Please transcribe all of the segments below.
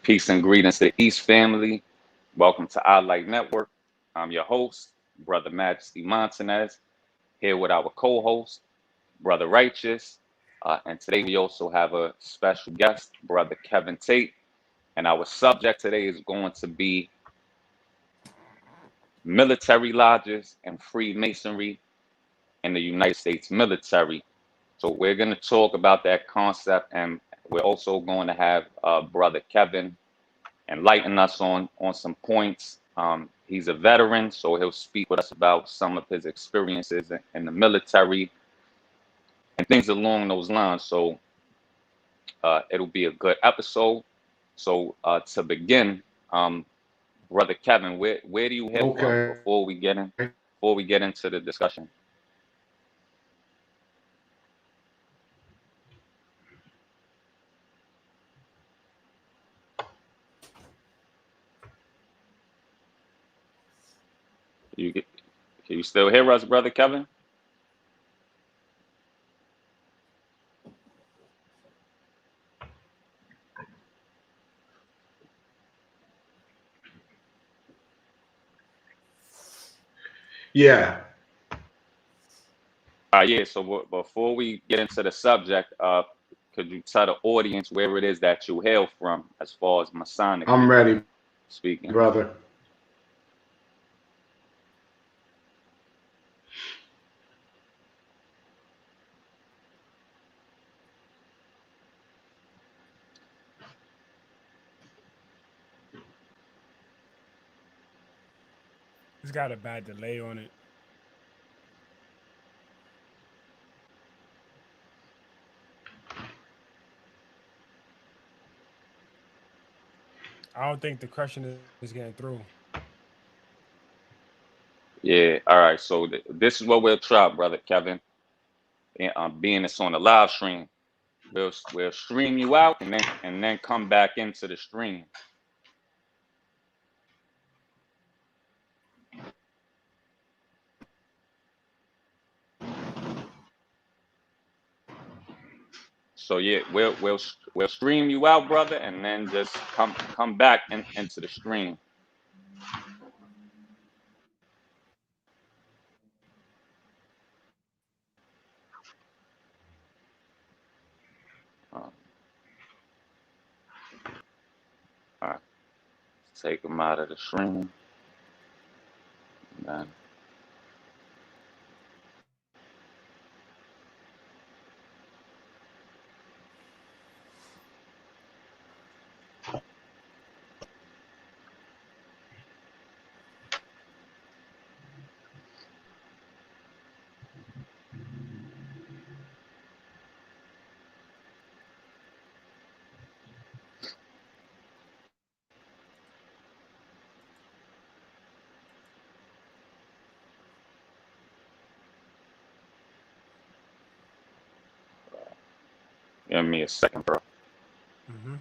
Peace and greetings to the East family. Welcome to Our Light Network. I'm your host, Brother Majesty Montanez, here with our co-host, Brother Righteous. And today we also have a special guest, Brother Kevin Tate. And our subject today is going to be military lodges and Freemasonry in the United States military. So we're going to talk about that concept, and we're also going to have Brother Kevin enlighten us on some points. He's a veteran, so he'll speak with us about some of his experiences in the military and things along those lines. So it'll be a good episode. So to begin, Brother Kevin, where do you hail from Okay. before we get into the discussion? You get, can you still hear us, Brother Kevin? Yeah. Yeah. So before we get into the subject, could you tell the audience where it is that you hail from, as far as Masonically I'm ready, speaking? brother. It's got a bad delay on it. I don't think the question is getting through. Yeah. All right. So this is what we'll try, Brother Kevin. And, being it's on the live stream, we'll stream you out and then come back into the stream. So yeah, we'll stream you out, brother, and then just come back into the stream. All right, take them out of the stream. And then, give me a second, bro. Hmm.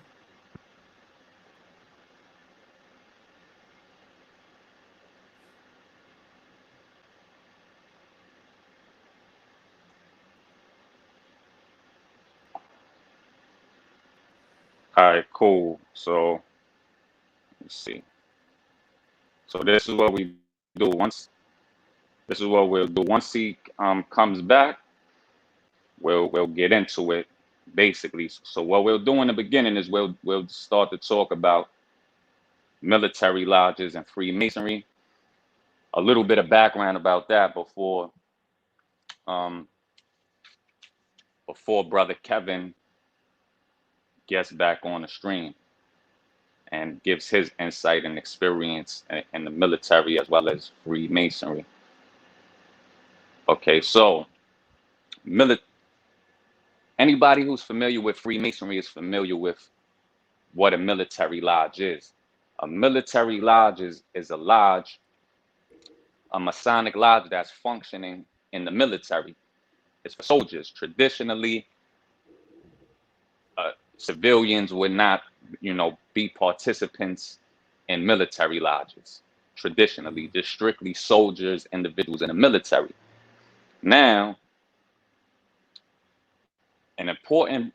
All right, cool. So let's see. So this is what we do once. This is what we'll do once he comes back. We'll get into it basically. So what we'll do in the beginning is we'll start to talk about military lodges and Freemasonry. A little bit of background about that um, before Brother Kevin gets back on the stream and gives his insight and experience in the military as well as Freemasonry. Okay, so mili- anybody who's familiar with Freemasonry is familiar with what a military lodge is. A military lodge is a lodge, a Masonic lodge that's functioning in the military. It's for soldiers. Traditionally, civilians would not, be participants in military lodges. Traditionally, just strictly soldiers, individuals in the military. Now, an important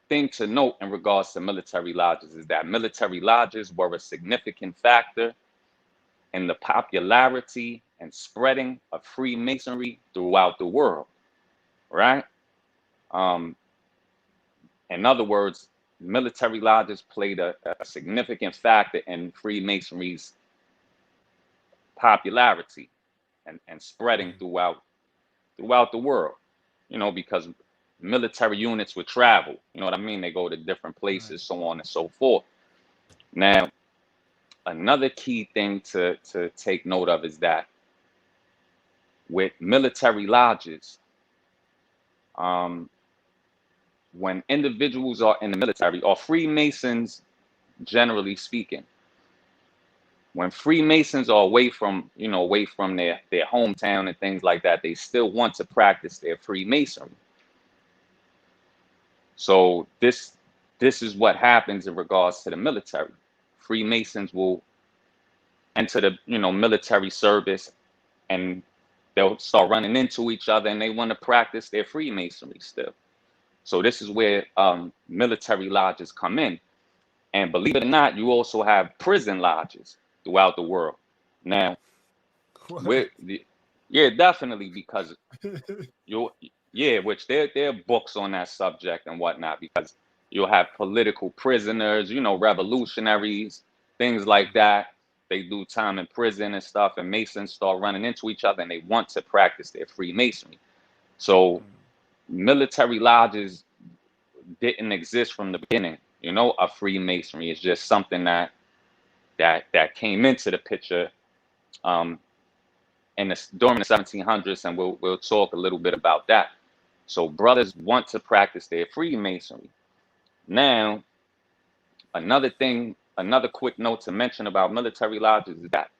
thing to note in regards to military lodges is that military lodges were a significant factor in the popularity and spreading of Freemasonry throughout the world, right? Um, in other words, military lodges played a significant factor in Freemasonry's popularity and spreading throughout the world, because military units would travel, you know what I mean? They go to different places, so on and so forth. Now, another key thing to take note of is that with military lodges, when individuals are in the military, or Freemasons generally speaking, when Freemasons are away from their hometown and things like that, they still want to practice their Freemasonry. So this is what happens in regards to the military. Freemasons will enter the military service, and they'll start running into each other, and they want to practice their Freemasonry still. So this is where military lodges come in. And believe it or not, you also have prison lodges throughout the world. Now, yeah, definitely, because which there are books on that subject and whatnot, because you'll have political prisoners, revolutionaries, things like that. They do time in prison and stuff, and Masons start running into each other, and they want to practice their Freemasonry. So military lodges didn't exist from the beginning, of Freemasonry. It's just something that came into the picture during the 1700s, and we'll talk a little bit about that. So brothers want to practice their Freemasonry. Now, another quick note to mention about military lodges is that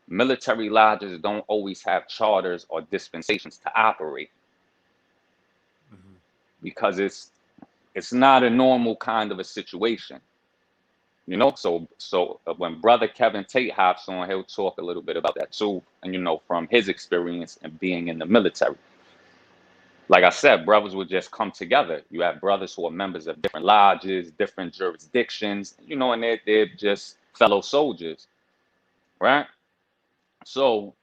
military lodges don't always have charters or dispensations to operate, because it's not a normal kind of a situation. So when brother Kevin Tate hops on, he'll talk a little bit about that too, and from his experience and being in the military. Like I said, brothers would just come together. You have brothers who are members of different lodges, different jurisdictions, and they're just fellow soldiers, right? So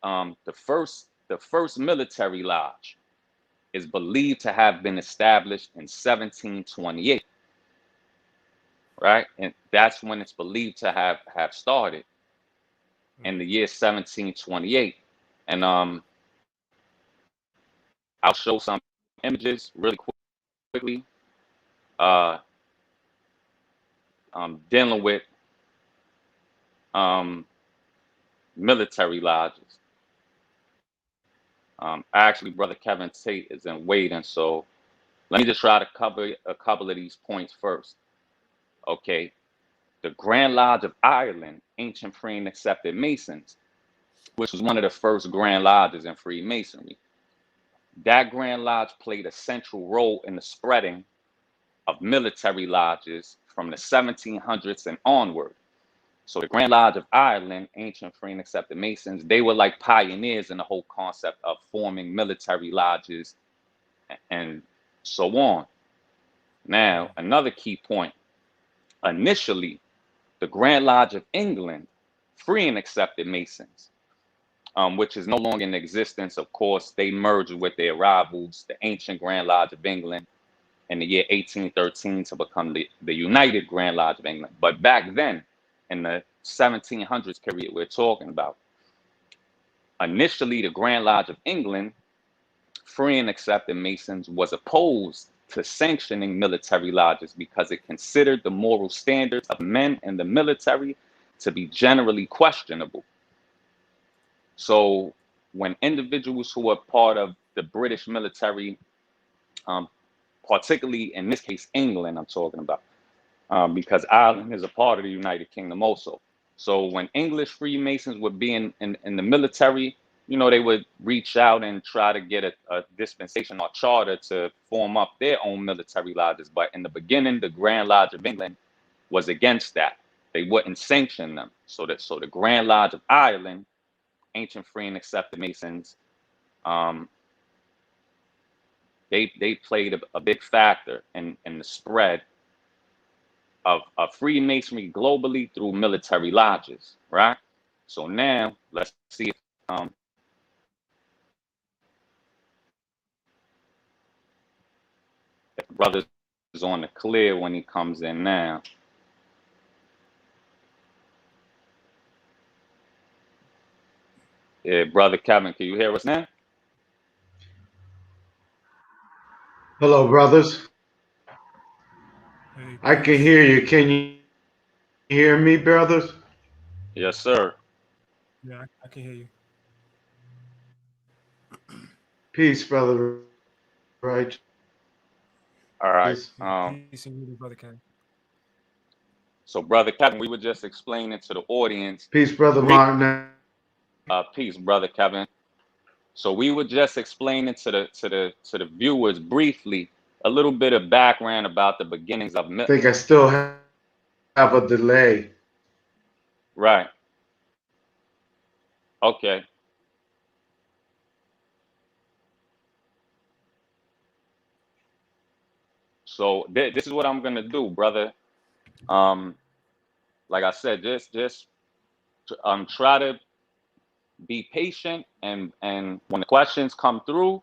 the first military lodge is believed to have been established in 1728. Right, and that's when it's believed to have started, in the year 1728. And I'll show some images really quickly, dealing with military lodges. Actually, brother Kevin Tate is in waiting, so let me just try to cover a couple of these points first. Okay, the Grand Lodge of Ireland, ancient free and accepted Masons, which was one of the first Grand Lodges in Freemasonry. That Grand Lodge played a central role in the spreading of military lodges from the 1700s and onward. So the Grand Lodge of Ireland, ancient free and accepted Masons, they were like pioneers in the whole concept of forming military lodges and so on. Now, another key point. Initially, the Grand Lodge of England, free and accepted Masons, which is no longer in existence. Of course, they merged with their rivals, the ancient Grand Lodge of England, in the year 1813 to become the United Grand Lodge of England. But back then, in the 1700s period we're talking about, initially the Grand Lodge of England, free and accepted Masons, was opposed to sanctioning military lodges because it considered the moral standards of men in the military to be generally questionable. So when individuals who are part of the British military, particularly in this case, England, I'm talking about, because Ireland is a part of the United Kingdom also. So when English Freemasons were being in the military, they would reach out and try to get a dispensation or charter to form up their own military lodges. But in the beginning, the Grand Lodge of England was against that. They wouldn't sanction them. So the Grand Lodge of Ireland, ancient free and accepted Masons, they played a big factor in the spread of Freemasonry globally through military lodges, right? So now let's see if the brother's on the clear when he comes in now. Yeah, brother Kevin, can you hear us now? Hello, brothers. Hey, I can peace. hear you. Can you hear me, brothers? Yes, sir. Yeah, I can hear you. Peace, brother. Righteous. All right. Peace and beauty, brother Ken. So brother Kevin, we were just explaining to the audience Peace, brother brief Martin. peace, brother Kevin. So we were just explaining to the viewers briefly a little bit of background about the beginnings of I think I still have a delay. right. Okay. So this is what I'm gonna do, brother. Um, like I said, just try to be patient, and when the questions come through,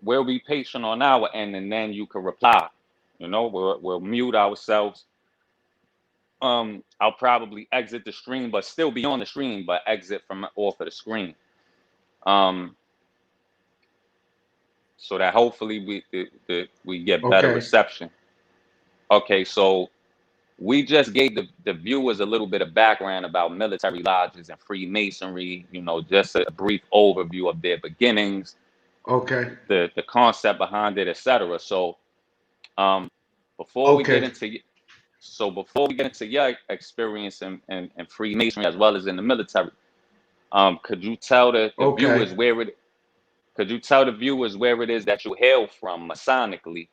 we'll be patient on our end, and then you can reply. You know, we'll mute ourselves. I'll probably exit the stream, but still be on the stream, but exit from off of the screen. Um, so that hopefully we get better Okay. reception. Okay, so we just gave the viewers a little bit of background about military lodges and Freemasonry, you know, just a brief overview of their beginnings, Okay. the concept behind it, etc. So um, before we get Okay. into before we get into your experience in Freemasonry as well as in the military, could you tell the Okay. viewers where it could you tell the viewers where it is that you hail from Masonically?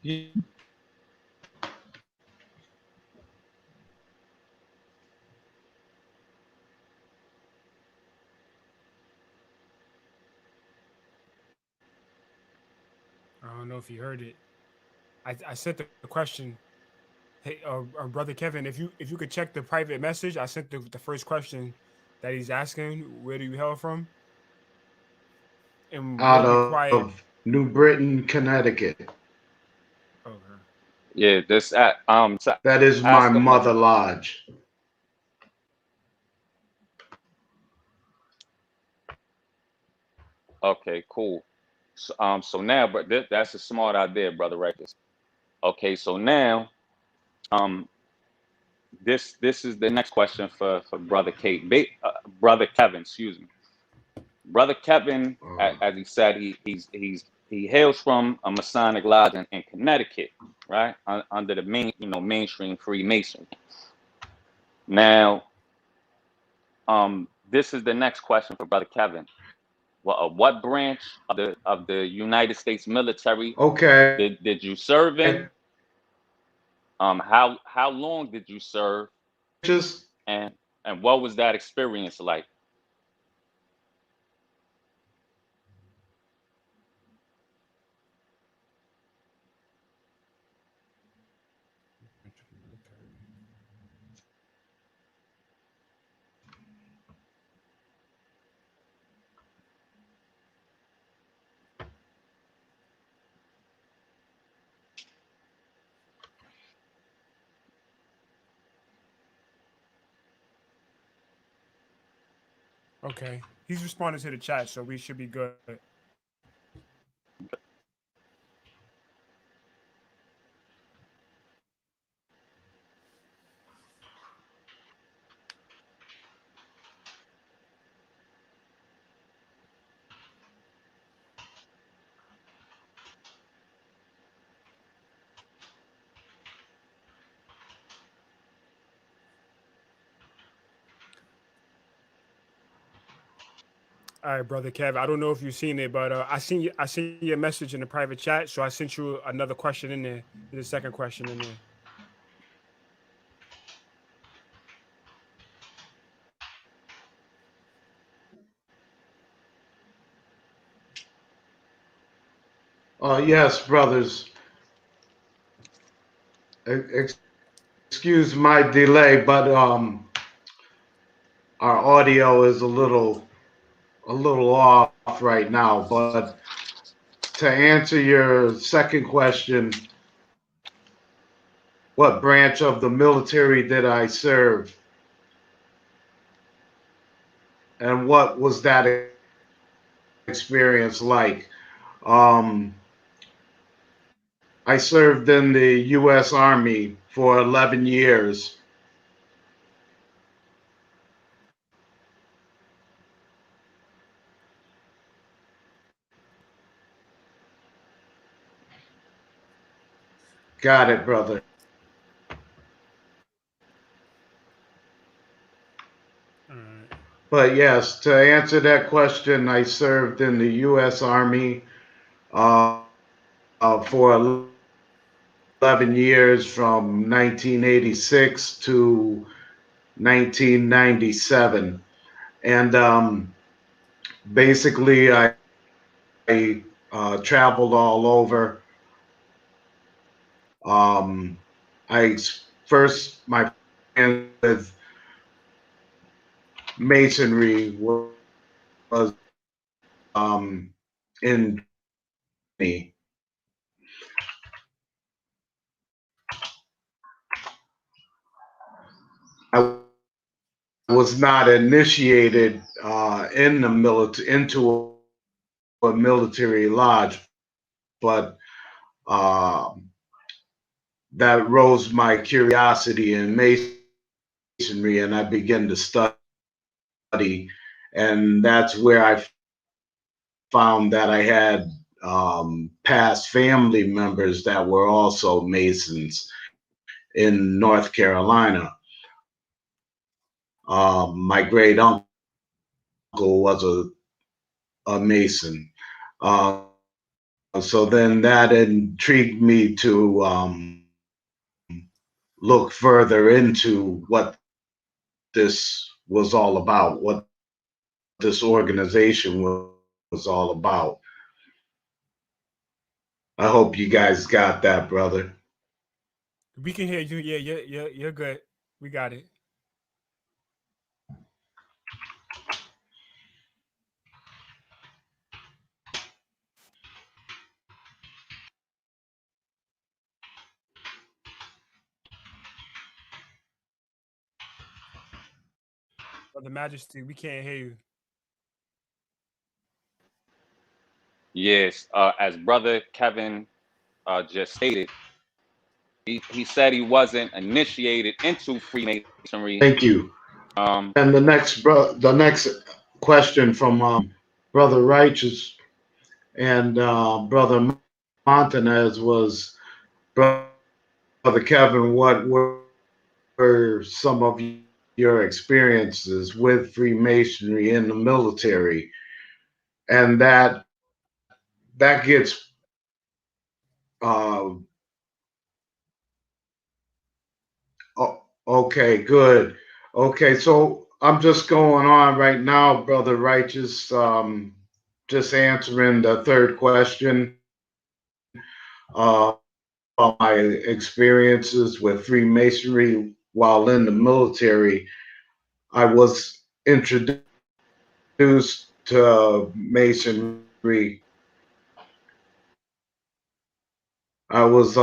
Yeah. I don't know if you heard it. I sent the question. Hey, brother Kevin, if you could check the private message, I sent the first question that he's asking. Where do you hail from? And Out we'll be quiet. of New Britain, Connecticut. Okay. Yeah, this to That is my ask them a mother lodge. okay, cool. So now, but that's a smart idea, brother Records. Okay, so now, um, this is the next question for brother brother Kevin, excuse me, brother Kevin. As he said, he hails from a Masonic lodge in Connecticut, right, under the mainstream Freemason. Now, this is the next question for brother Kevin. What branch of the United States military Okay. did you serve in? How long did you serve, Just and what was that experience like? Okay. He's responding to the chat, so we should be good. All right, brother Kev. I don't know if you've seen it, but I seen your message in the private chat, so I sent you another question in there. There's a second question in there. Yes, brothers. Excuse my delay, but our audio is a little off right now. But to answer your second question, what branch of the military did I serve, and what was that experience like? Um, I served in the U.S. Army for 11 years. Got it, brother. All right. But yes, to answer that question, I served in the U.S. Army for 11 years from 1986 to 1997. And basically, I traveled all over. Um, I first, my friend with Masonry was in me. I was not initiated in the military into a military lodge, but uh, that rose my curiosity in masonry, and I began to study, and that's where I found that I had past family members that were also masons in North Carolina. My great uncle was a mason. Uh, so then that intrigued me to look further into what this was all about, what this organization was all about. I hope you guys got that, brother. We can hear you. Yeah, you're good. We got it. Brother Majesty, we can't hear you. Yes, as brother Kevin just stated, he said he wasn't initiated into Freemasonry. Thank you. Um, And the next question from Brother Righteous and Brother Montanez was, Brother Kevin, what were some of your experiences with Freemasonry in the military? And that gets uh, okay, good. Okay, so I'm just going on right now, Brother Righteous, just answering the third question. About my experiences with Freemasonry while in the military, I was introduced to Masonry. I was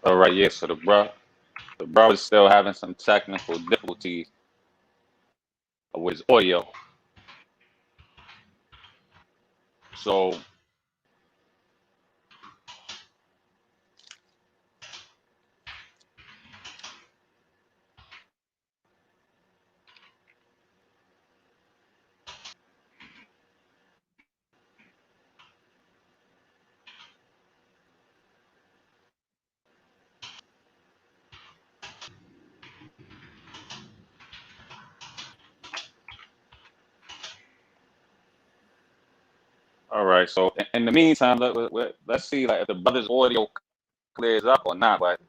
All right, yeah. So the bro is still having some technical difficulties with his audio. So all right. So in the meantime, let's see like if the brother's audio clears up or not. But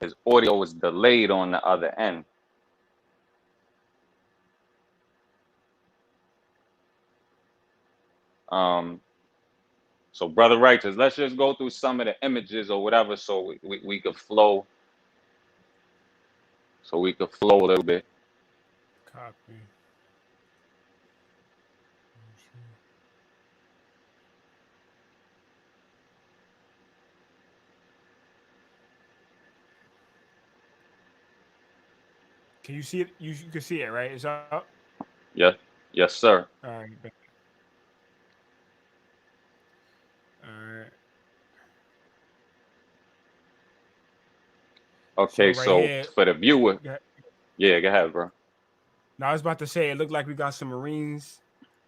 his audio was delayed on the other end. Um, so brother righteous, let's just go through some of the images or whatever, so we could flow, a little bit. Copy. Can you see it? You can see it, right? It's up. Yes, yes, sir. All right. All right. So Okay, right so here, for the viewer, yeah. yeah, go ahead, bro. Now I was about to say it looked like we got some Marines,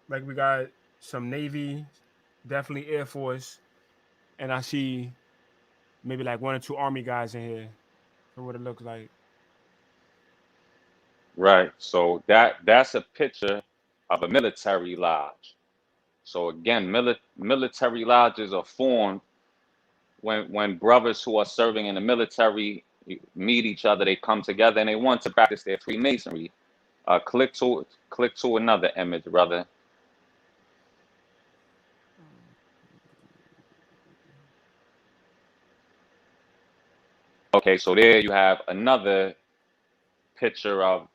like we got some Navy, definitely Air Force, and I see maybe like one or two Army guys in here for what it looks like. Right. So that's a picture of a military lodge. So again, military lodges are formed when brothers who are serving in the military meet each other. They come together and they want to practice their Freemasonry. Click to another image, brother. Okay, so there you have another picture of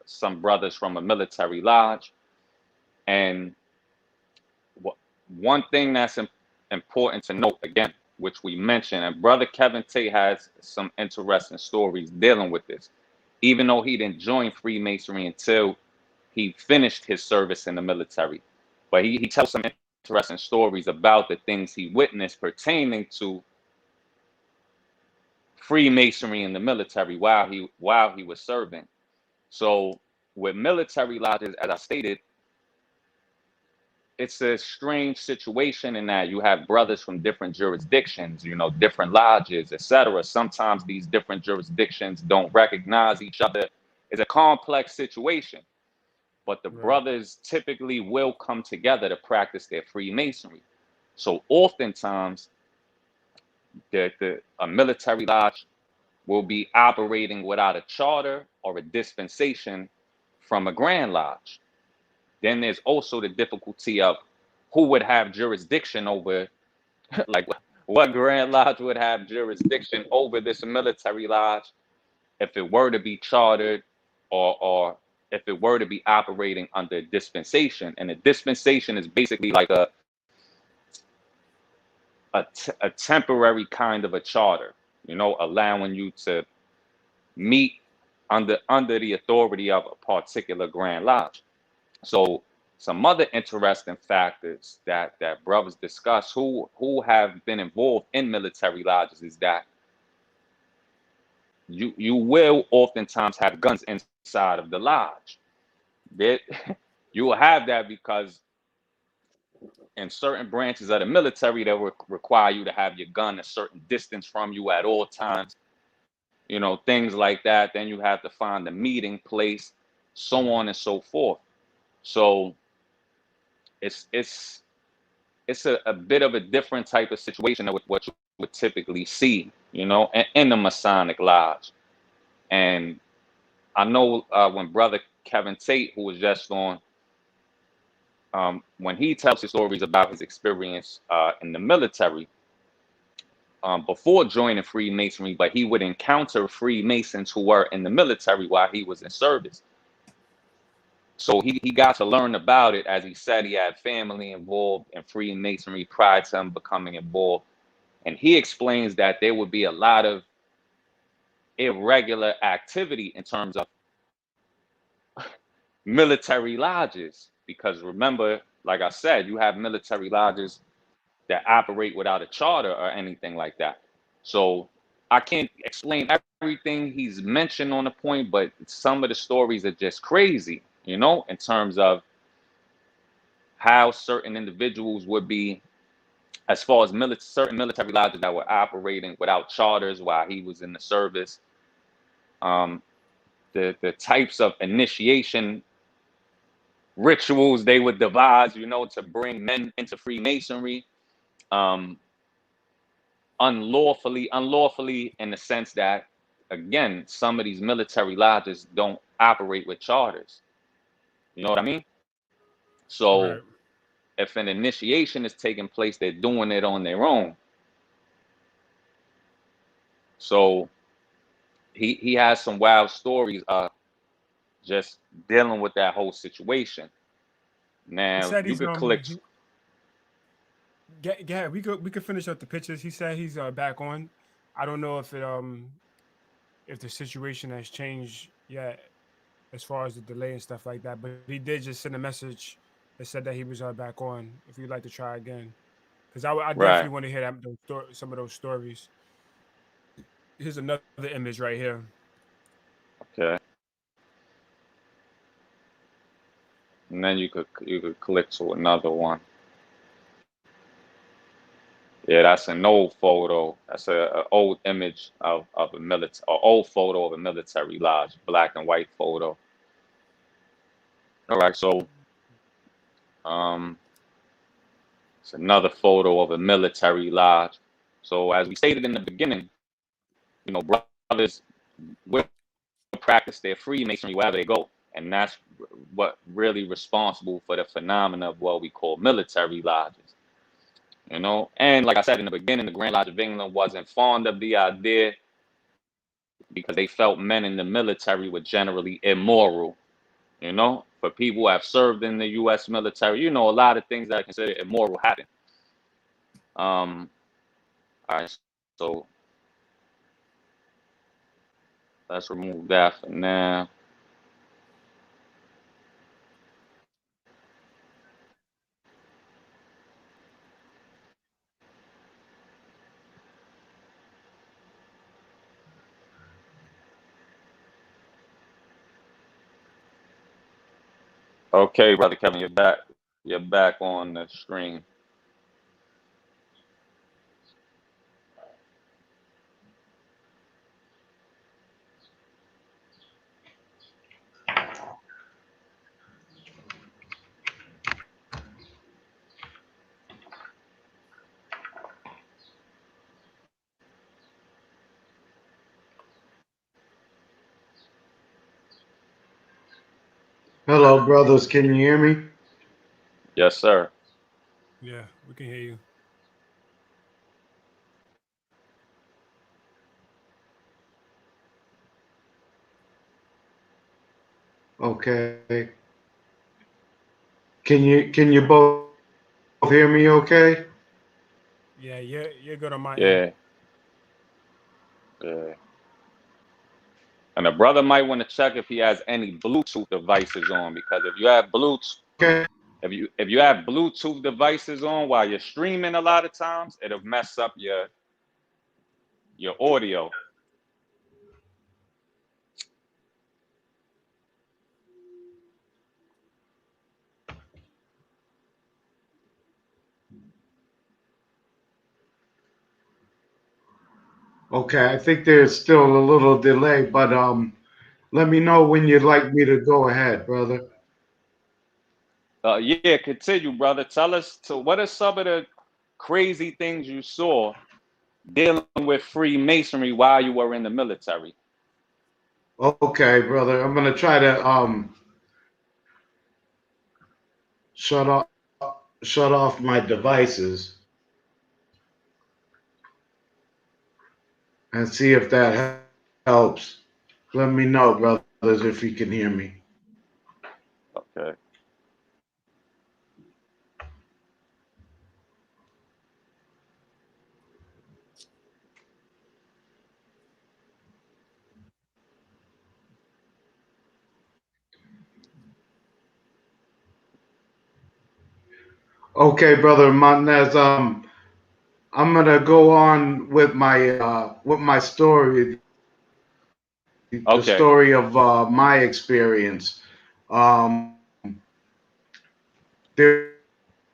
some brothers from a military lodge. And one thing that's important to note again, which we mentioned, and brother Kevin Tate has some interesting stories dealing with this, even though he didn't join Freemasonry until he finished his service in the military. But he tells some interesting stories about the things he witnessed pertaining to Freemasonry in the military while he was serving. So with military lodges, as I stated, it's a strange situation in that you have brothers from different jurisdictions, different lodges, etc. Sometimes these different jurisdictions don't recognize each other. It's a complex situation, but the Right. brothers typically will come together to practice their Freemasonry. So oftentimes, a military lodge will be operating without a charter or a dispensation from a Grand Lodge. Then there's also the difficulty of who would have jurisdiction over, like what Grand Lodge would have jurisdiction over this military lodge if it were to be chartered, or if it were to be operating under dispensation. And a dispensation is basically like a temporary kind of a charter, allowing you to meet under the authority of a particular Grand Lodge. So some other interesting factors that brothers discuss who have been involved in military lodges is that you will oftentimes have guns inside of the lodge. That you will have that because in certain branches of the military that will require you to have your gun a certain distance from you at all times, things like that. Then you have to find the meeting place, so on and so forth. So it's it's a bit of a different type of situation than what you would typically see, in the Masonic Lodge. And I know when brother Kevin Tate, who was just on, when he tells his stories about his experience in the military, before joining Freemasonry, but he would encounter Freemasons who were in the military while he was in service. So he got to learn about it. As he said, he had family involved in Freemasonry prior to him becoming involved And he explains that there would be a lot of irregular activity in terms of military lodges. Because remember, like I said, you have military lodges that operate without a charter or anything like that. So I can't explain everything he's mentioned on the point, but some of the stories are just crazy, you know, in terms of how certain individuals would be, as far as certain military lodges that were operating without charters while he was in the service. Um, the types of initiation rituals they would devise, you know, to bring men into Freemasonry, um, unlawfully in the sense that, again, some of these military lodges don't operate with charters. You know what I mean? So Right. if an initiation is taking place, they're doing it on their own. So he has some wild stories just dealing with that whole situation. He Now said you he's could click. yeah, we could finish up the pictures. He said he's back on. I don't know if the situation has changed yet as far as the delay and stuff like that, but he did just send a message that said that he was back on. If you'd like to try again, because I definitely Right. want to hear some of those stories. Here's another image right here. Okay. And then you could click to another one. Yeah, that's an old photo. That's a old image of a military, or old photo of a military lodge, black and white photo. All right, so um, it's another photo of a military lodge. So as we stated in the beginning, you know, brothers will practice their Freemasonry wherever they go, and that's what really responsible for the phenomena of what we call military lodges. You know, and like I said in the beginning, the Grand Lodge of England wasn't fond of the idea because they felt men in the military were generally immoral. You know, for people who have served in the U.S. military, you know, a lot of things that are considered immoral happen. Um, all right, so let's remove that for now. Okay, brother Kevin, you're back. You're back on the screen. Hello, brothers. Can you hear me? Yes, sir. Yeah, we can hear you. Okay. Can you both hear me okay? Yeah, you're good on my end. Yeah, yeah. And the brother might want to check if he has any Bluetooth devices on, because Okay. if you have Bluetooth devices on while you're streaming, a lot of times it'll mess up your audio. Okay. I think there's still a little delay, but let me know when you'd like me to go ahead, brother. Yeah, continue, brother. Tell us to what are some of the crazy things you saw dealing with Freemasonry while you were in the military. Okay, brother. I'm gonna try to shut off shut off my devices and see if that helps. Let me know, brothers, if you can hear me. Okay. Okay, brother Montanez. I'm gonna go on with my story, the Okay. story of my experience. Um, there,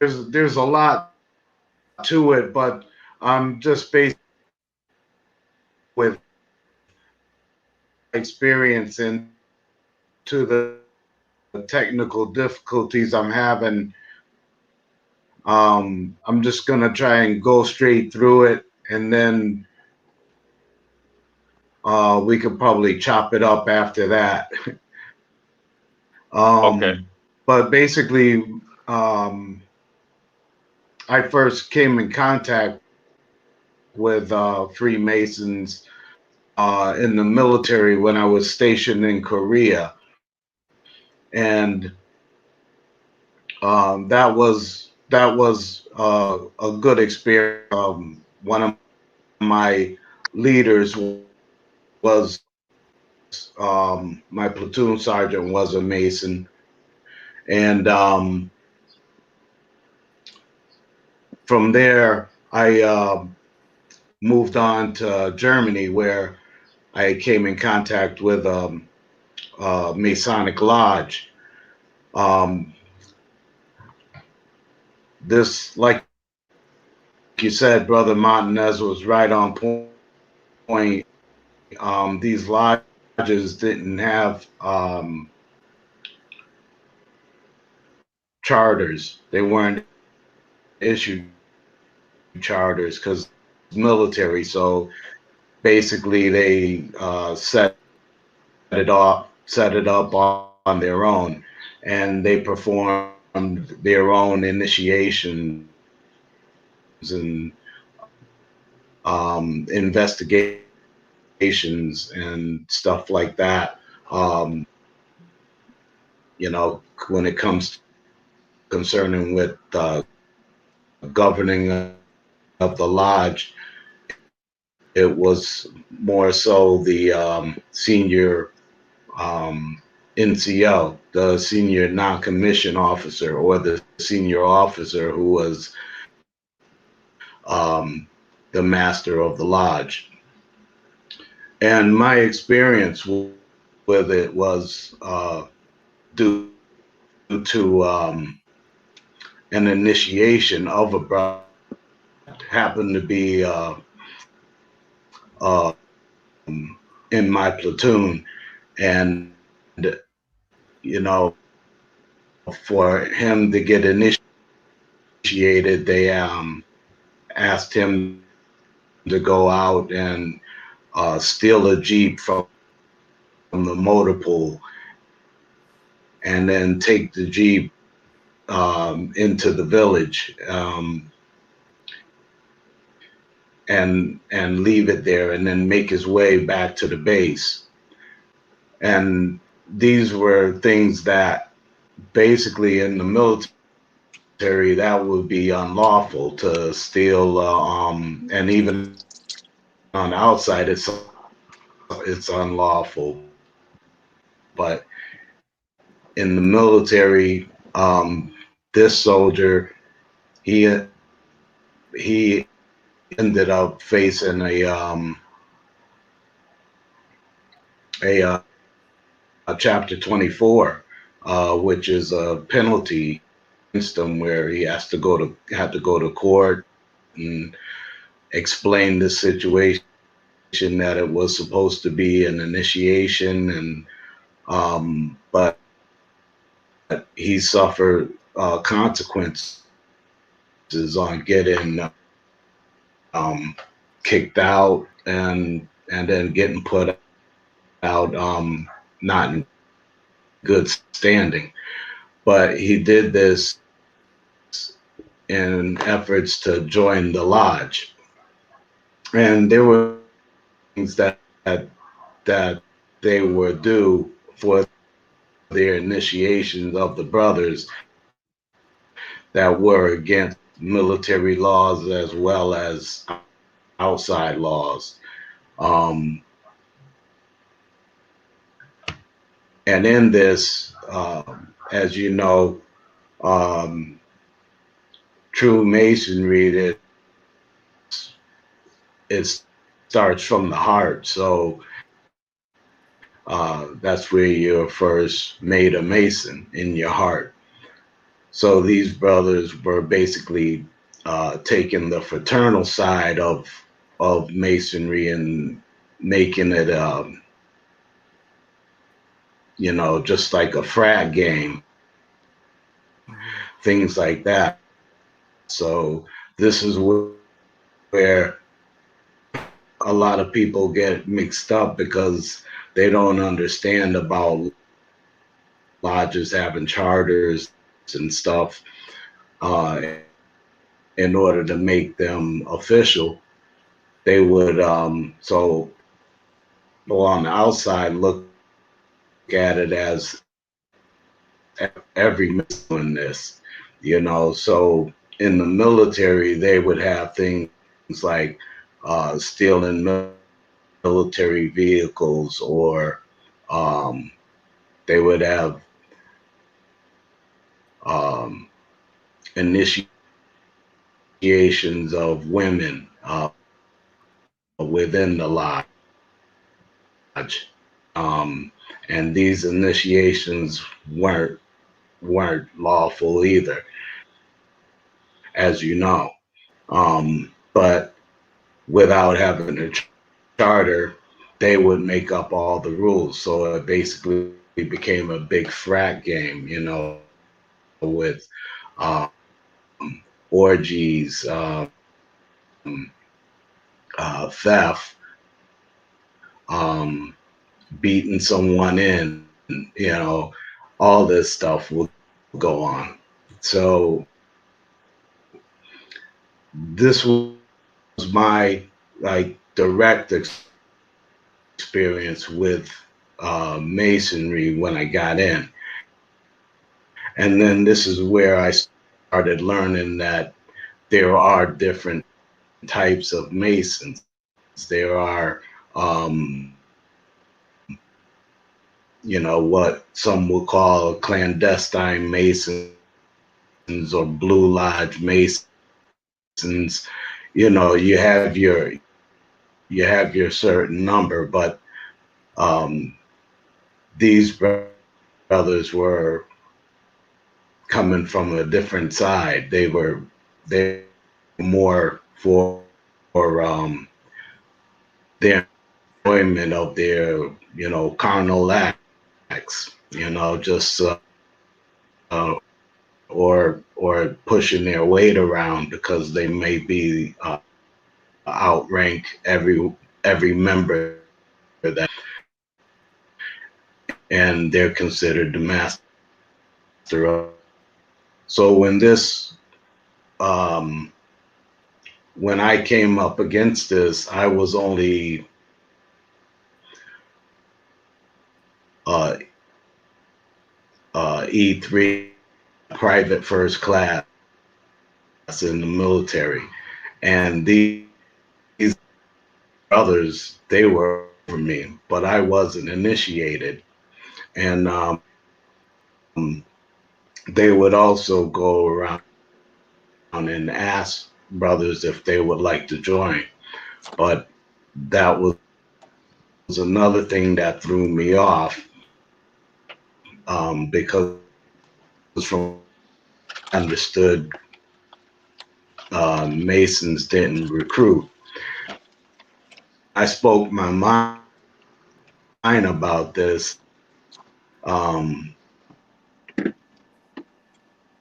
there's a lot to it, but I'm just based with experience into the technical difficulties I'm having. I'm just gonna try and go straight through it, and then we could probably chop it up after that. Okay. But basically, um, I first came in contact with Freemasons in the military when I was stationed in Korea, and that was a good experience. One of my leaders was my platoon sergeant was a Mason, and from there I moved on to Germany, where I came in contact with Masonic Lodge. Um, this, like you said, Brother Montanez was right on point. These lodges didn't have charters. They weren't issued charters because military. So basically, they set it up on their own, and they performed their own initiations and investigations and stuff like that. Um, you know, when it comes to concerning with governing of the lodge, it was more so the senior NCO, the senior non-commissioned officer, or the senior officer who was um, the master of the lodge. And my experience with it was due to an initiation of a brother happened to be uh, in my platoon, and you know, for him to get initiated, they asked him to go out and steal a Jeep from the motor pool, and then take the Jeep into the village, and leave it there, and then make his way back to the base. And these were things that basically in the military that would be unlawful to steal, and even on the outside it's unlawful. But in the military, this soldier, he he ended up facing a a chapter 24, which is a penalty system where he had to go to court and explain the situation, that it was supposed to be an initiation, and but he suffered consequences on getting um, kicked out, and then getting put out, not in good standing. But he did this in efforts to join the lodge, and there were things that they would do for their initiations of the brothers that were against military laws as well as outside laws. Um, and in this, as you know, um, true masonry, it starts from the heart. So that's where you're first made a mason, in your heart. So these brothers were basically taking the fraternal side of masonry and making it, just like a frat game, Mhm. things like that. So this is where a lot of people get mixed up because they don't understand about lodges having charters and stuff, uh, in order to make them official. They would, so people on the outside look at it as every doing this, So in the military, they would have things like stealing military vehicles, or um, they would have um, initiations of women within the lodge. And these initiations weren't lawful either, as you know. But without having a charter, they would make up all the rules. So it basically became a big frat game, with orgies, theft, beating someone in, all this stuff will go on. So this was my direct experience with masonry when I got in. And then this is where I started learning that there are different types of masons. There are, what some will call clandestine masons or blue lodge masons. You have your certain number, but um, these brothers were coming from a different side. They were more for their enjoyment of their carnal acts, just or pushing their weight around because they may be outrank every member that they meet, and they're considered the master of the house. So um, when I came up against this, I was only uh, E3, private first class in the military, and these brothers, they were over me, but I wasn't initiated. And they would also go around and ask brothers if they would like to join, but that was another thing that threw me off, because from what I understood, Masons didn't recruit. I spoke my mind about this.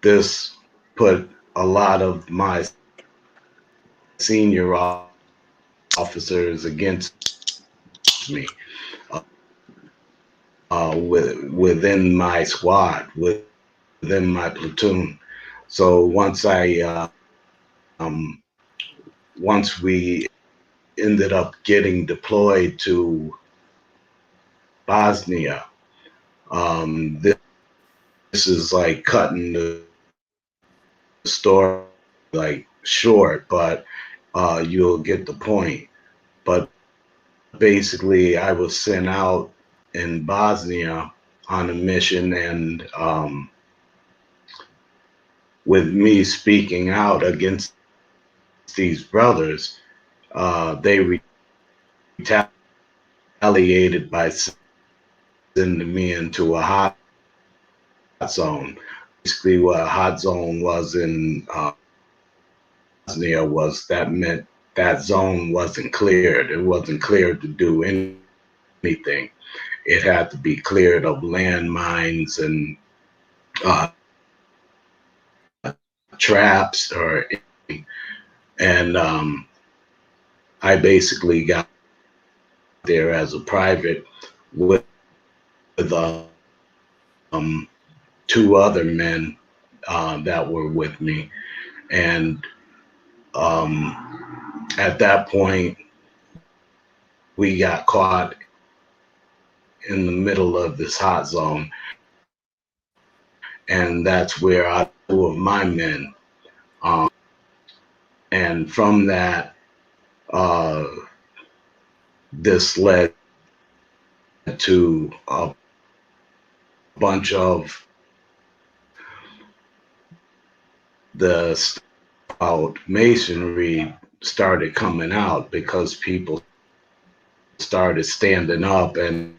This put a lot of my senior officers against me, within my squad, within my platoon. So once we ended up getting deployed to Bosnia, this is like cutting the story like short, but you'll get the point. But basically, I was sent out in Bosnia on a mission, and with me speaking out against these brothers, they retaliated by sending me into a hot zone. Basically, what a hot zone was in Bosnia was that meant that zone wasn't cleared. It wasn't cleared to do anything. It had to be cleared of landmines and uh, traps or anything. And I basically got there as a private with two other men that were with me. And at that point, we got caught in the middle of this hot zone. And that's where I two of my men. And from that, uh, this led to a bunch of the about masonry started coming out because people started standing up and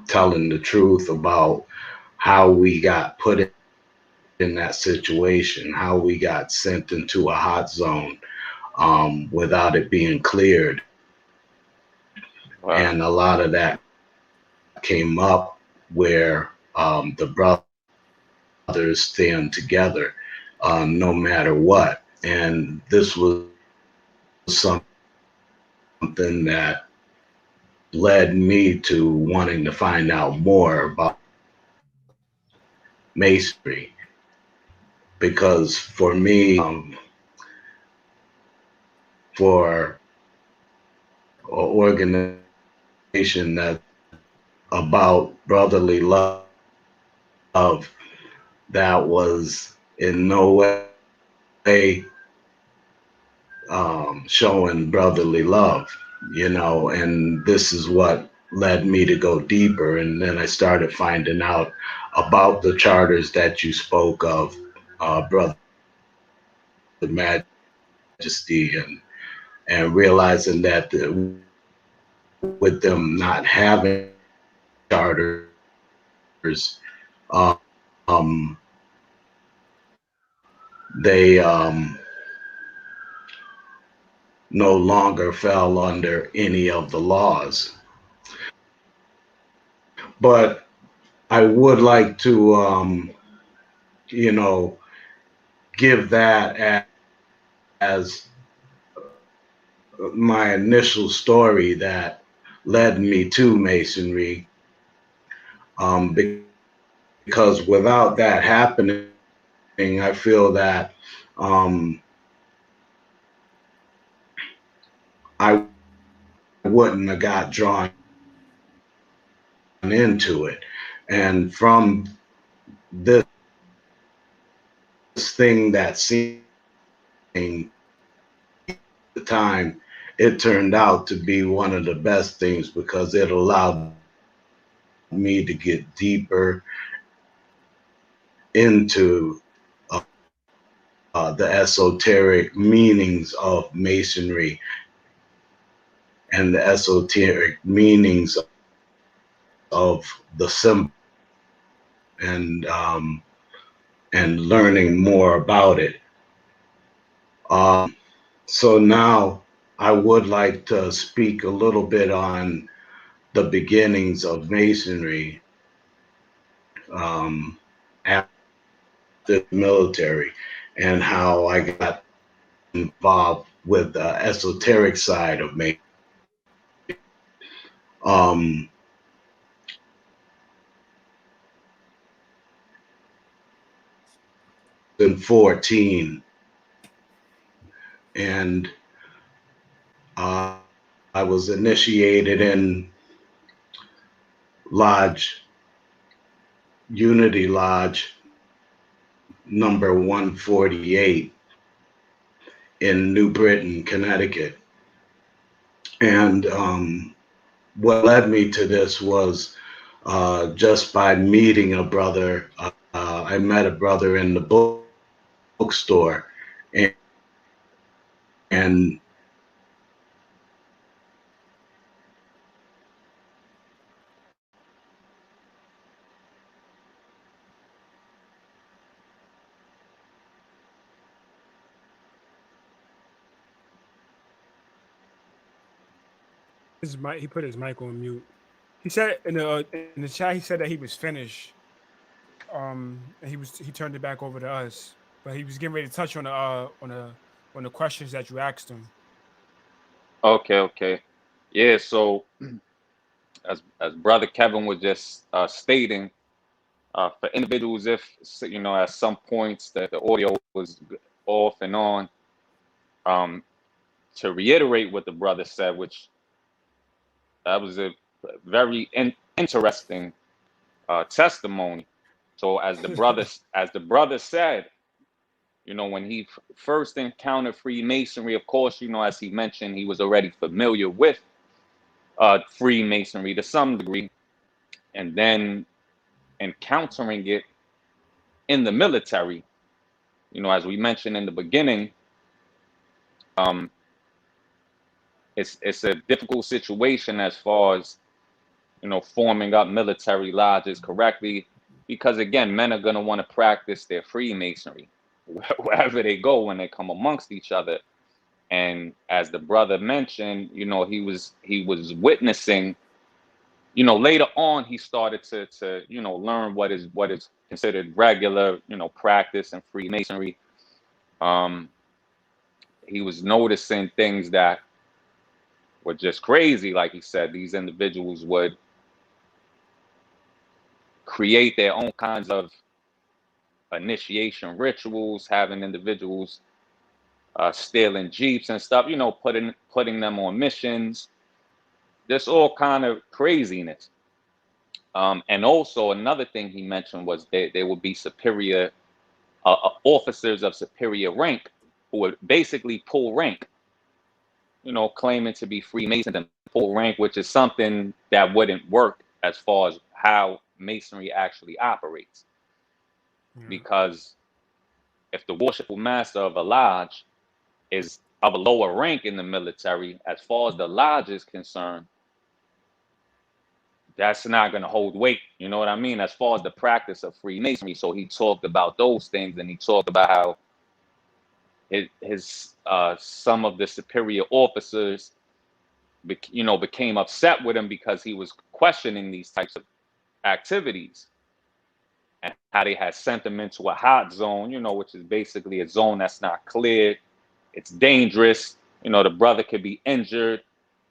telling the truth about how we got put in that situation, how we got sent into a hot zone without it being cleared. Wow. And a lot of that came up where the brothers stand together no matter what. And this was something that led me to wanting to find out more about masonry. Because for me, for an organization that about brotherly love, that was in no way showing brotherly love, you know, and this is what led me to go deeper. And then I started finding out about the charters that you spoke of, Brother Majesty, and realizing that with them not having charters, um, they no longer fell under any of the laws. But I would like to, you know, give that as my initial story that led me to masonry, because without that happening, I feel that I wouldn't have got drawn into it. And from this thing that seemed at the time, it turned out to be one of the best things because it allowed me to get deeper into the esoteric meanings of masonry and the esoteric meanings of the symbol, and learning more about it. So now I would like to speak a little bit on the beginnings of masonry after the military and how I got involved with the esoteric side of masonry. In 14, and I was initiated in Unity Lodge number 148 in New Britain, Connecticut. And what led me to this was just by meeting a brother. I met a brother in the book bookstore, and His mic, he put his mic on mute. He said in the chat, he said that he was finished. And he turned it back over to us, but he was getting ready to touch on the questions that you asked him. Okay, okay. Yeah, so as brother Kevin was just stating, for individuals, if at some points that the audio was off and on, um, to reiterate what the brother said, which that was a very interesting testimony. So as the brother said, when he first encountered Freemasonry, of course, as he mentioned, he was already familiar with Freemasonry to some degree, and then encountering it in the military, as we mentioned in the beginning, um, it's a difficult situation as far as forming up military lodges correctly, because again, men are going to want to practice their Freemasonry wherever they go when they come amongst each other. And as the brother mentioned, he was witnessing. Later on, he started to learn what is considered regular practice in Freemasonry. Um, he was noticing things that were just crazy. Like he said, these individuals would create their own kinds of initiation rituals, having individuals stealing jeeps and stuff. Putting them on missions. Just all kind of craziness. And also another thing he mentioned was there would be superior officers of superior rank who would basically pull rank, claiming to be Freemasons and pull rank, which is something that wouldn't work as far as how Masonry actually operates. Yeah. Because if the worshipful master of a lodge is of a lower rank in the military, as far as the lodge is concerned, that's not going to hold weight. You know what I mean? As far as the practice of Freemasonry. So he talked about those things, and he talked about how his some of the superior officers, became upset with him because he was questioning these types of activities, and how they had sent him into a hot zone, which is basically a zone that's not cleared. It's dangerous. The brother could be injured.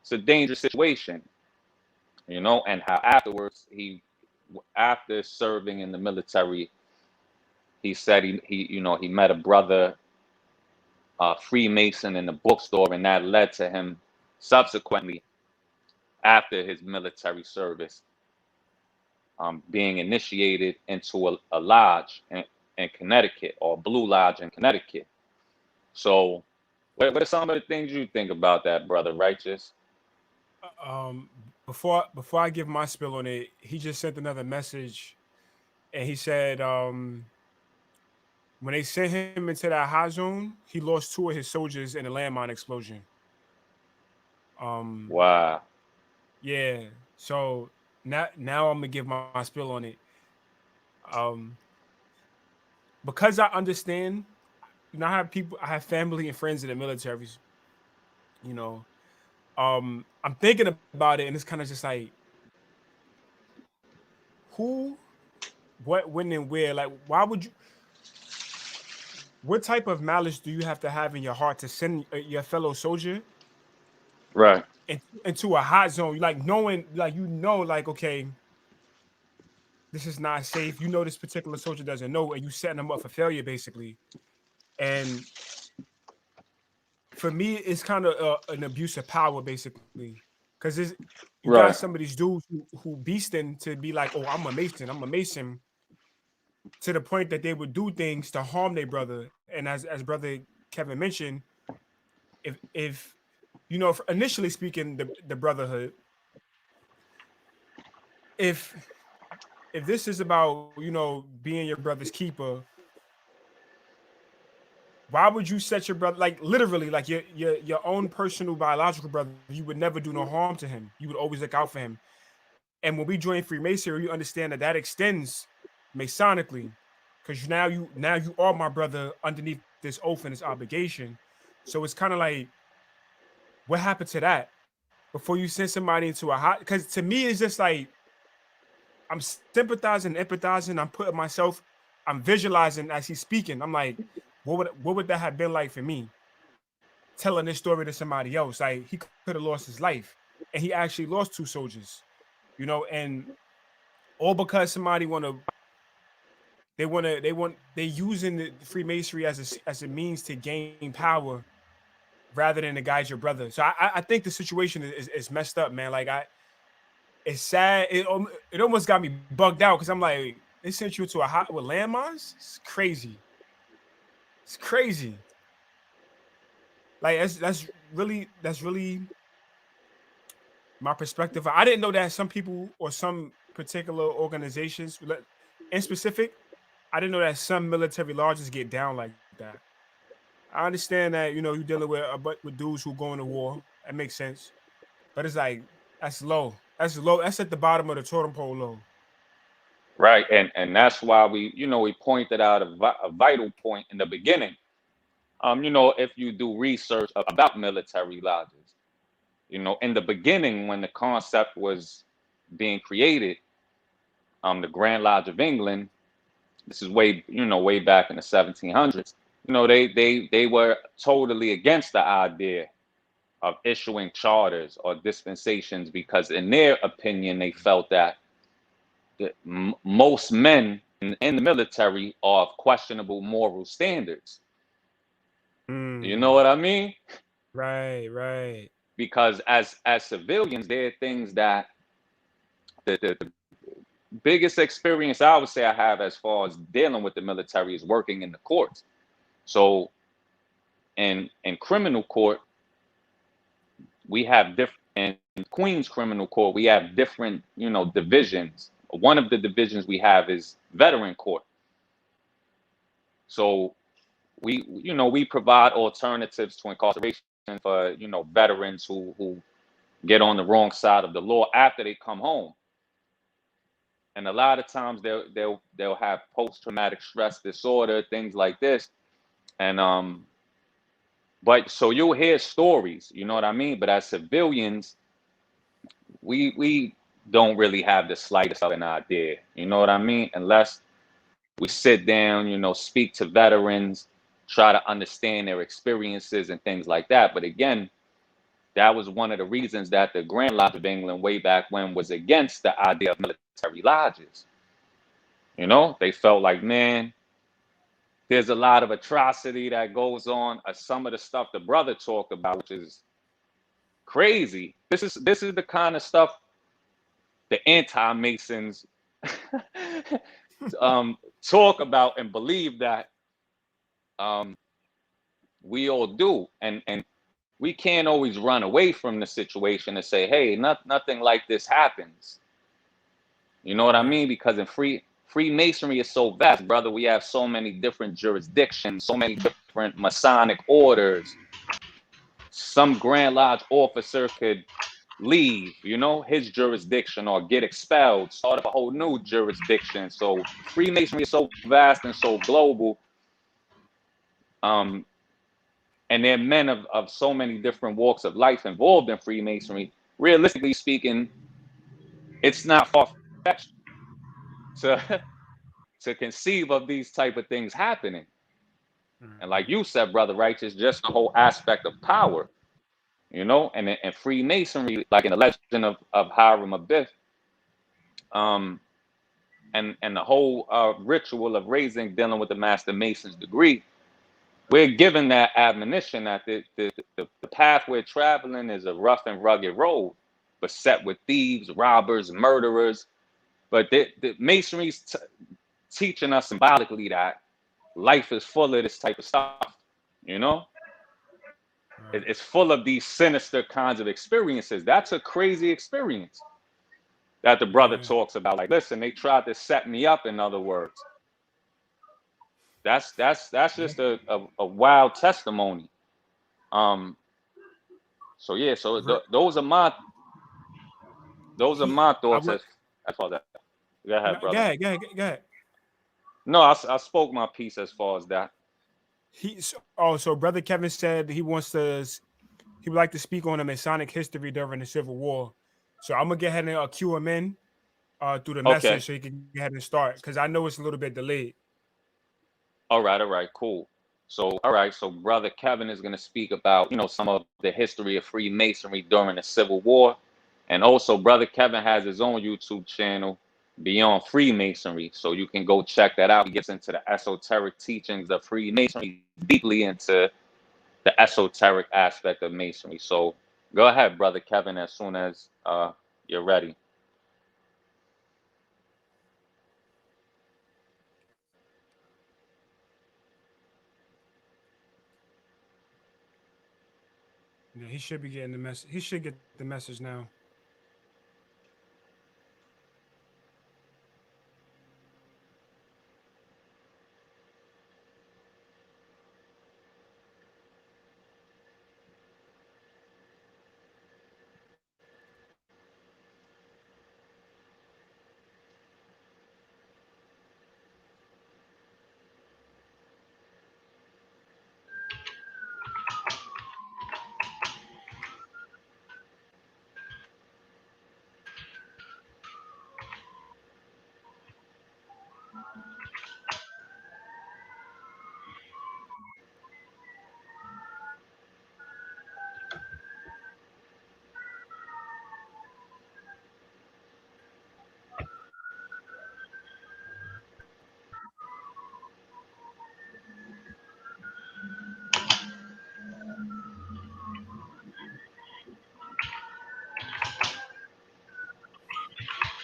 It's a dangerous situation. And how afterwards after serving in the military, he said he met a brother, Freemason, in the bookstore, and that led to him subsequently, after his military service, being initiated into a lodge in Connecticut, or Blue Lodge in Connecticut. So, what are some of the things you think about that, brother Righteous? Um, before I give my spill on it, he just sent another message, and he said when they sent him into that hot zone, he lost two of his soldiers in a landmine explosion. Um, Wow. yeah. So now I'm gonna give my spill on it. Um, because I understand, I have family and friends in the militaries. You know, I'm thinking about it, and it's kind of just like who, what, when, and where. Like, why would you? What type of malice do you have to have in your heart to send your fellow soldier Right. into a hot zone? Like knowing, like like okay, this is not safe. This particular soldier doesn't know, and you setting them up for failure, basically. And for me, it's kind of an abuse of power, basically, because you got Right. some of these dudes who beasting to be like, oh, I'm a Mason, to the point that they would do things to harm their brother. And as brother Kevin mentioned, if initially speaking, the brotherhood, if if this is about being your brother's keeper, Why would you set your brother, like literally, like your own personal biological brother? You would never do no harm to him. You would always look out for him. And when we join Freemasonry, you understand that that extends Masonically, because now you are my brother underneath this oath and this obligation. So it's kind of like, what happened to that before you send somebody into a hot? Because to me, it's just like I'm sympathizing, empathizing. I'm putting myself, I'm visualizing as he's speaking. I'm like, what would that have been like for me? Telling this story to somebody else, like he could have lost his life, and he actually lost 2 soldiers, and all because somebody they using the Freemasonry as a means to gain power rather than to guide your brother. So I think the situation is messed up, man. Like it's sad. It almost got me bugged out because I'm like, they sent you to a hot with landmines. It's crazy. It's crazy. Like that's really my perspective. I didn't know that some people or some particular organizations, in specific, I didn't know that some military lodges get down like that. I understand that you're dealing with dudes who going to war. That makes sense, but it's like that's low. That's low. That's at the bottom of the totem pole low. Right, and that's why we pointed out a vital point in the beginning. If you do research about military lodges, in the beginning when the concept was being created, the Grand Lodge of England, this is way back in the 1700s. They were totally against the idea of issuing charters or dispensations because, in their opinion, they felt that most men in the military are of questionable moral standards. You know Mm, what I mean? right. Because as civilians, there are things that the biggest experience I would say I have as far as dealing with the military is working in the courts. So in criminal court, we have different in Queens criminal court, we have different, divisions. One of the divisions we have is veteran court. So we provide alternatives to incarceration for, veterans who get on the wrong side of the law after they come home. And a lot of times they'll have post-traumatic stress disorder, things like this. And but so you'll hear stories, you know what I mean? But as civilians, we don't really have the slightest of an idea, you know what I mean? Unless we sit down, speak to veterans, try to understand their experiences and things like that. But again, that was one of the reasons that the Grand Lodge of England way back when was against the idea of military lodges. They felt like, man, there's a lot of atrocity that goes on. Some of the stuff the brother talked about, which is crazy. This is the kind of stuff the anti-Masons talk about and believe that um, we all do. And we can't always run away from the situation and say, hey, nothing like this happens. You know what I Right. mean? Because in Freemasonry is so vast, brother. We have so many different jurisdictions, so many different Masonic orders. Some Grand Lodge officer could leave, his jurisdiction or get expelled, start up a whole new jurisdiction. So Freemasonry is so vast and so global. Um, and there are men of so many different walks of life involved in Freemasonry. Realistically speaking, it's not far-fetched to to conceive of these type of things happening. And like you said, brother Righteous, just the whole aspect of power, and Freemasonry, like in the legend of Hiram Abiff, um, and the whole ritual of raising, dealing with the Master Mason's degree, we're given that admonition that the path we're traveling is a rough and rugged road, beset with thieves, robbers, murderers. But the Masonry's teaching us symbolically that life is full of this type of stuff, you know? Right. It's full of these sinister kinds of experiences. That's a crazy experience that the brother Yeah. talks about. Like, listen, they tried to set me up, in other words. That's just a wild testimony. Um, so yeah, so Re- those are he, my I thoughts would. as far as that. Go No, ahead, go brother. ahead, go ahead, go ahead. No, I spoke my piece as far as that. So brother Kevin said he would like to speak on the Masonic history during the Civil War. So I'm gonna get ahead and cue him in through the Okay. message so he can go ahead and start because I know it's a little bit delayed. All right, cool. So, all right, so brother Kevin is going to speak about, some of the history of Freemasonry during the Civil War. And also, brother Kevin has his own YouTube channel, Beyond Freemasonry. So you can go check that out. He gets into the esoteric teachings of Freemasonry, deeply into the esoteric aspect of Masonry. So go ahead, brother Kevin, as soon as you're ready. Yeah, he should be getting the message. He should get the message now.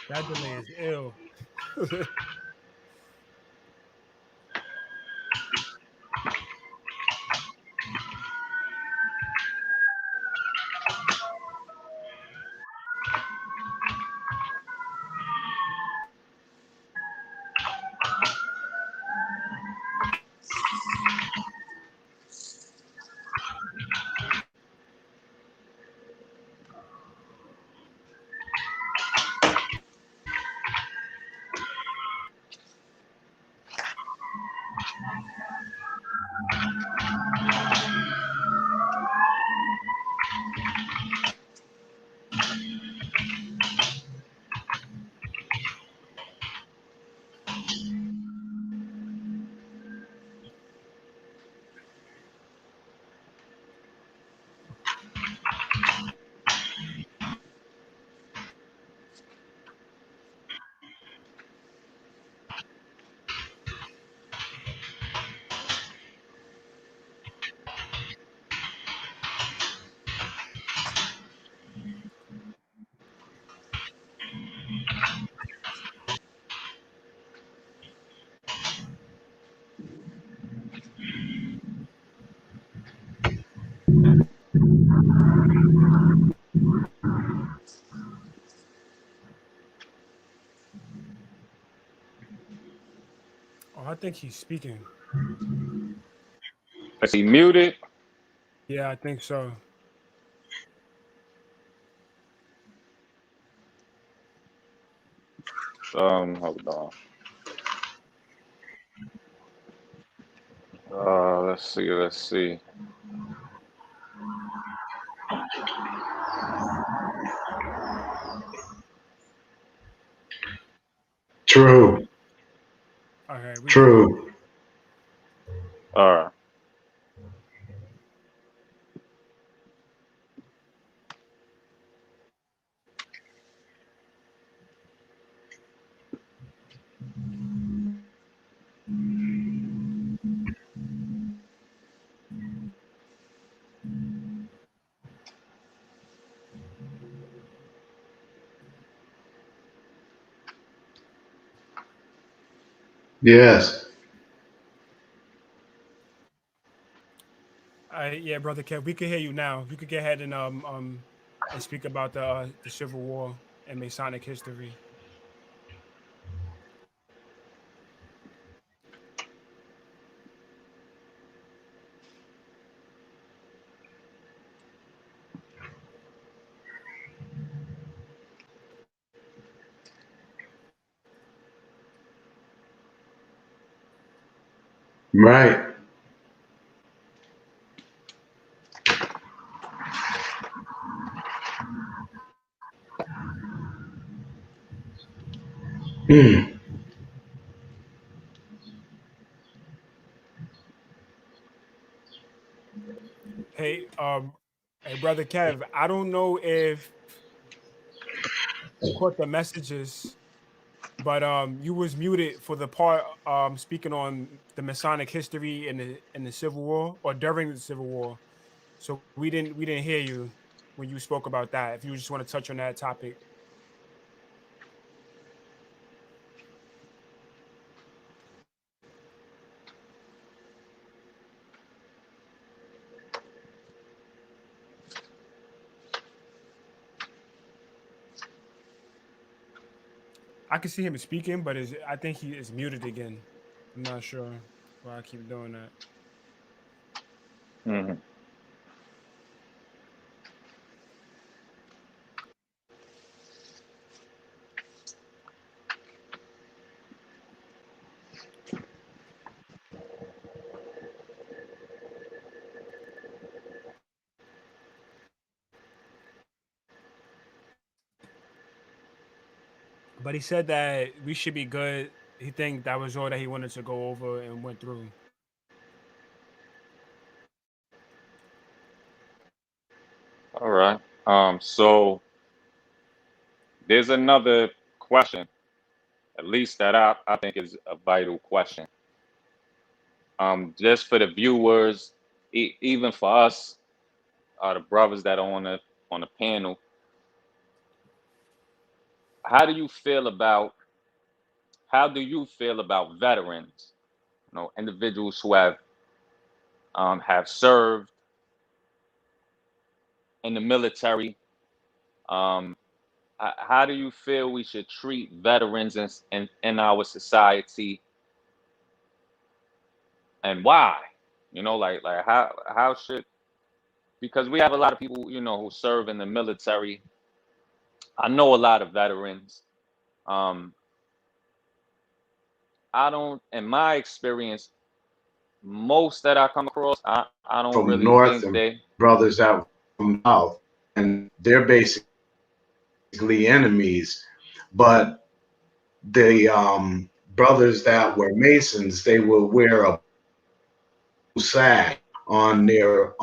That delay is ill. Oh, I think he's speaking. Is he muted? Yeah, I think so. Hold on. Let's see. Let's see. True. Okay, we good. True. All right. Yes. Yeah, brother Kev, we can hear you now. You could go ahead and speak about the Civil War and Masonic history. Right. Mm. Hey, hey, brother Kev, I don't know if you caught the messages, but you was muted for the part speaking on the Masonic history in the Civil War or during the Civil War. So we didn't hear you when you spoke about that. If you just want to touch on that topic. I can see him speaking, but I think he is muted again. I'm not sure why I keep doing that. Hmm. But he said that we should be good. He think that was all that he wanted to go over and went through. All right. So there's another question, at least that I think is a vital question. Just for the viewers, even for us, the brothers that are on the panel, how do you feel about how do you feel about veterans? Individuals who have served in the military. Um, how do you feel we should treat veterans in our society, and why? Like how should, because we have a lot of people who serve in the military. I know a lot of veterans. Um, I don't, in my experience, most that I come across, I don't From really north think and they. brothers out from south, and they're basically enemies. But the brothers that were Masons, they will wear a sag on their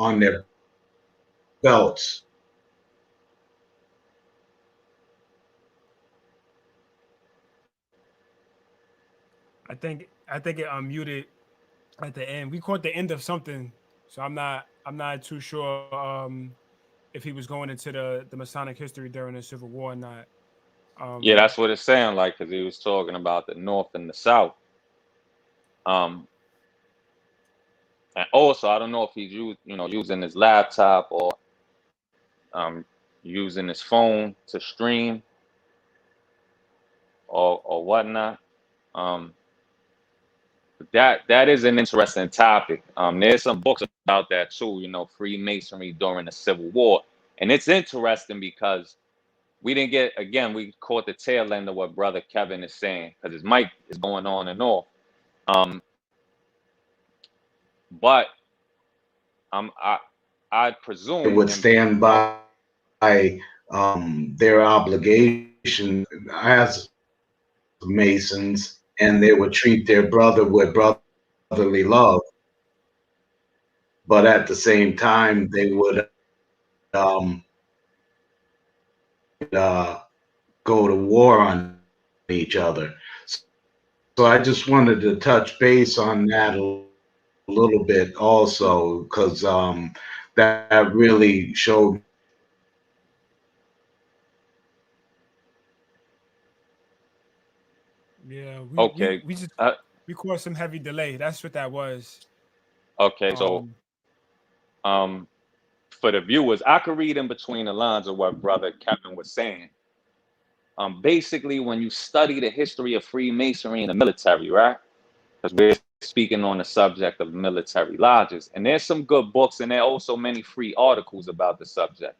belts. I think it unmuted at the end. We caught the end of something, so I'm not too sure if he was going into the Masonic history during the Civil War or not. Yeah, Um, that's what it's saying. Like, because he was talking about the North and the South. Um, and also, I don't know if he's using his laptop or um, using his phone to stream or whatnot. Um, but that is an interesting topic. There's some books about that too. Freemasonry during the Civil War, and it's interesting because we didn't get, again, we caught the tail end of what Brother Kevin is saying because his mic is going on and off. Um, but um, I I They presume would and stand by their obligation as Masons, and they would treat their brother with brotherly love. But at the same time, they would um, uh, go to war on each other. So I just wanted to touch base on that a little bit also, because that really showed. yeah, we okay. we just Uh, we caught some heavy delay. That's what that was. okay, so Um, um, for the viewers, I could read in between the lines of what Brother Kevin was saying. Basically, when you study the history of Freemasonry in the military, right? Because we're speaking on the subject of military lodges, and there's some good books, and there are also many free articles about the subject.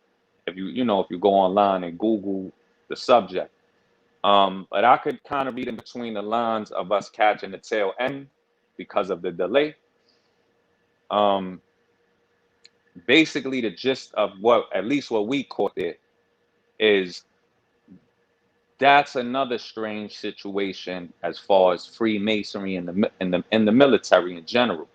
If you go online and Google the subject, but I could kind of read in between the lines of us catching the tail end because of the delay. Um, Basically, the gist of what, at least what we caught it, is that's another strange situation as far as Freemasonry in the military in general.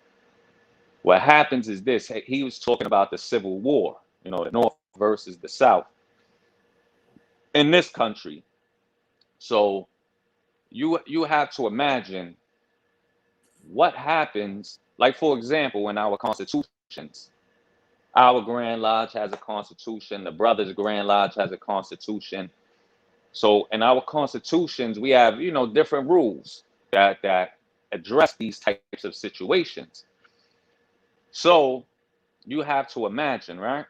What happens is this: he was talking about the Civil War, the North versus the South in this country. So you have to imagine what happens. Like, for example, in our constitutions, our Grand Lodge has a constitution. The Brothers Grand Lodge has a constitution. So in our constitutions, we have, different rules that address these types of situations. So you have to imagine, right?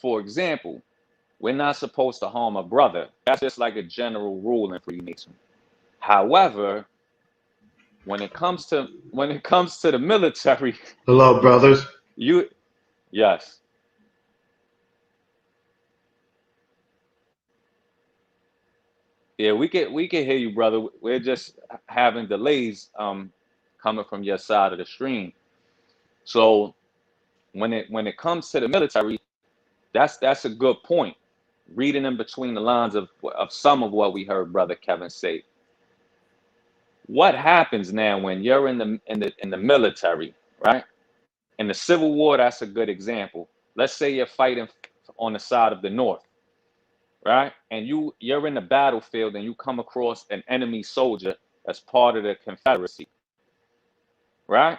For example, we're not supposed to harm a brother. That's just like a general rule in Freemasonry. However, when it comes to the military, Hello, brothers. you yes. Yeah, we can hear you, brother. We're just having delays coming from your side of the stream. So when it comes to the military, that's a good point. Reading in between the lines of some of what we heard Brother Kevin say. What happens now when you're in the military, right? In the Civil War, that's a good example. Let's say you're fighting on the side of the North, right? And you're in the battlefield and you come across an enemy soldier that's part of the Confederacy, right?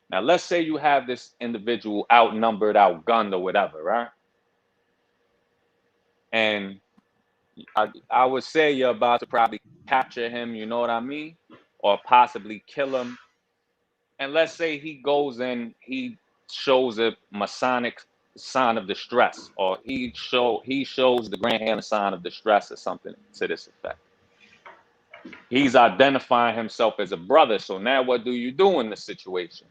Now, let's say you have this individual outnumbered, outgunned, or whatever, right? And I would say you're about to probably capture him, you know what I mean? Or possibly kill him. And let's say he goes and he shows a Masonic sign of distress, or he shows the Grand Hand sign of distress, or something to this effect. He's identifying himself as a brother. So now what do you do in this situation?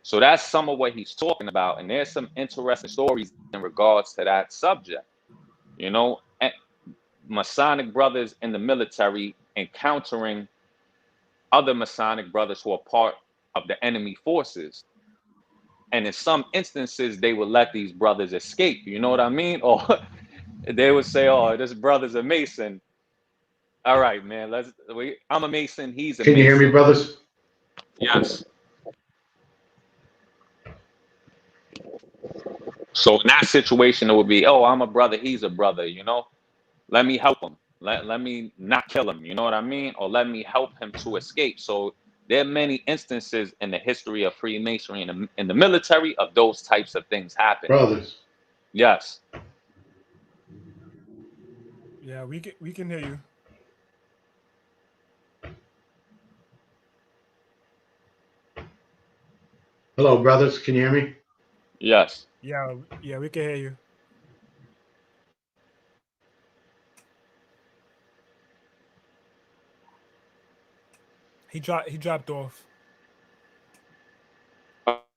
So that's some of what he's talking about. And there's some interesting stories in regards to that subject. Masonic brothers in the military encountering other Masonic brothers who are part of the enemy forces. And in some instances, they would let these brothers escape. You know what I mean? Or they would say, "Oh, this brother's a Mason. All right, man. I'm a Mason. He's a Can you hear me, Mason." brothers? Yes. So in that situation, it would be, "Oh, I'm a brother. He's a brother. Let me help him. Let me not kill him. You know what I mean? Or let me help him to escape." So there are many instances in the history of Freemasonry in the military of those types of things happening. Brothers. Yes. Yeah, we can hear you. Hello, brothers. Can you hear me? Yes. Yeah, we can hear you. He dropped off.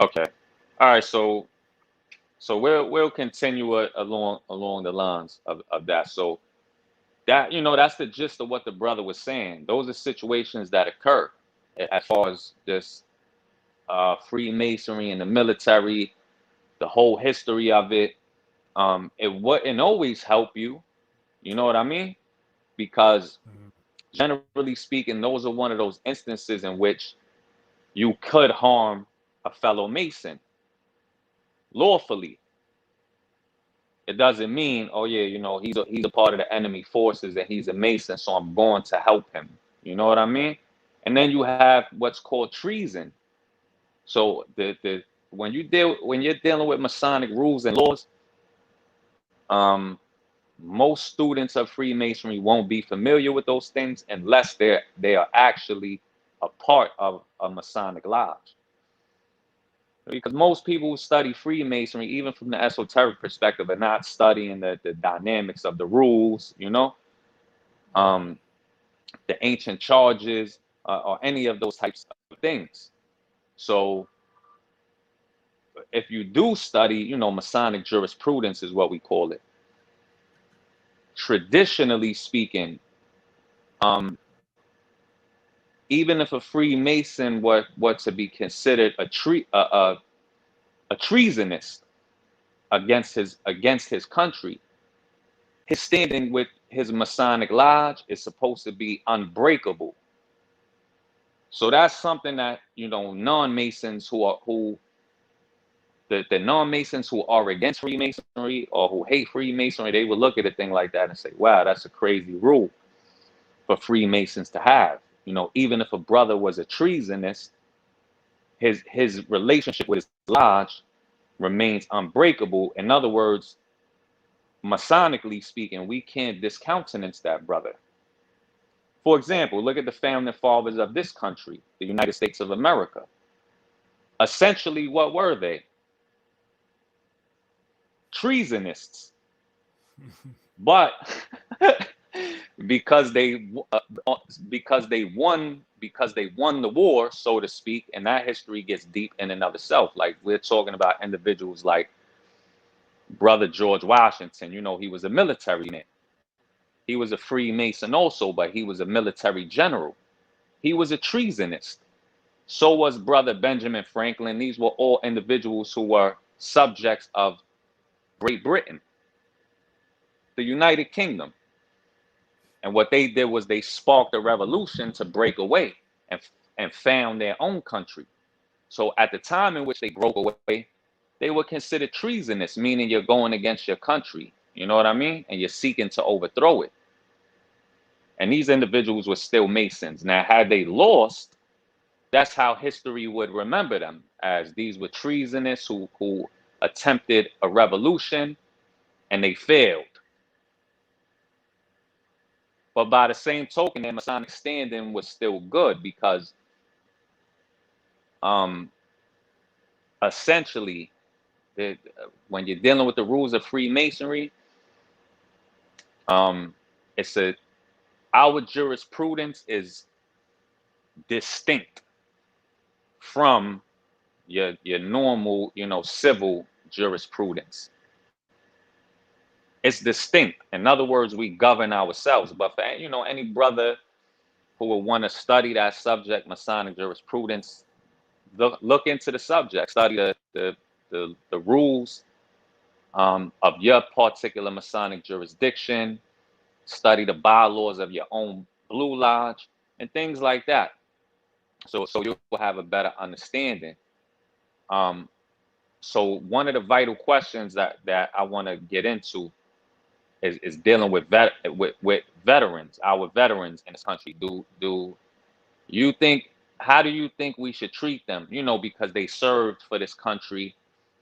Okay. All right. So we'll continue along the lines of that. So that's the gist of what the brother was saying. Those are situations that occur as far as this Freemasonry in the military, the whole history of it. It wouldn't always help you. You know what I mean? Because Mhm. generally speaking, those are one of those instances in which you could harm a fellow Mason lawfully. It doesn't mean, oh yeah, he's a part of the enemy forces and he's a Mason, so I'm going to help him. You know what I mean? And then you have what's called treason. So the when you're dealing with Masonic rules and laws, um, most students of Freemasonry won't be familiar with those things unless they are actually a part of a Masonic lodge. Because most people who study Freemasonry, even from the esoteric perspective, are not studying the dynamics of the rules, um, the ancient charges, or any of those types of things. So if you do study, Masonic jurisprudence is what we call it. Traditionally speaking, um, even if a Freemason were to be considered a treasonist against his country, his standing with his Masonic lodge is supposed to be unbreakable. So that's something that, non-Masons the non-Masons who are against Freemasonry or who hate Freemasonry, they would look at a thing like that and say, wow, that's a crazy rule for Freemasons to have. Even if a brother was a treasonist, his relationship with his lodge remains unbreakable. In other words, Masonically speaking, we can't discountenance that brother. For example, look at the founding fathers of this country, the United States of America. Essentially, what were they? Treasonists. But because they won the war, so to speak, and that history gets deep in and of itself. Like, we're talking about individuals like Brother George Washington. He was a military man. He was a Freemason also, but he was a military general. He was a treasonist. So was Brother Benjamin Franklin. These were all individuals who were subjects of Great Britain, the United Kingdom. And what they did was they sparked a revolution to break away and found their own country. So at the time in which they broke away, they were considered treasonous, meaning you're going against your country. You know what I mean? And you're seeking to overthrow it. And these individuals were still Masons. Now, had they lost, that's how history would remember them, as these were treasonous who attempted a revolution and they failed. But by the same token, their Masonic standing was still good because essentially, when you're dealing with the rules of Freemasonry, our jurisprudence is distinct from your normal, civil jurisprudence. It's distinct. In other words, we govern ourselves. But for any brother who will want to study that subject, Masonic jurisprudence, look into the subject, study the rules of your particular Masonic jurisdiction, study the bylaws of your own Blue Lodge, and things like that. So you'll have a better understanding. So one of the vital questions that I want to get into is dealing with veterans, our veterans in this country. Do you think, how do you think we should treat them? Because they served for this country.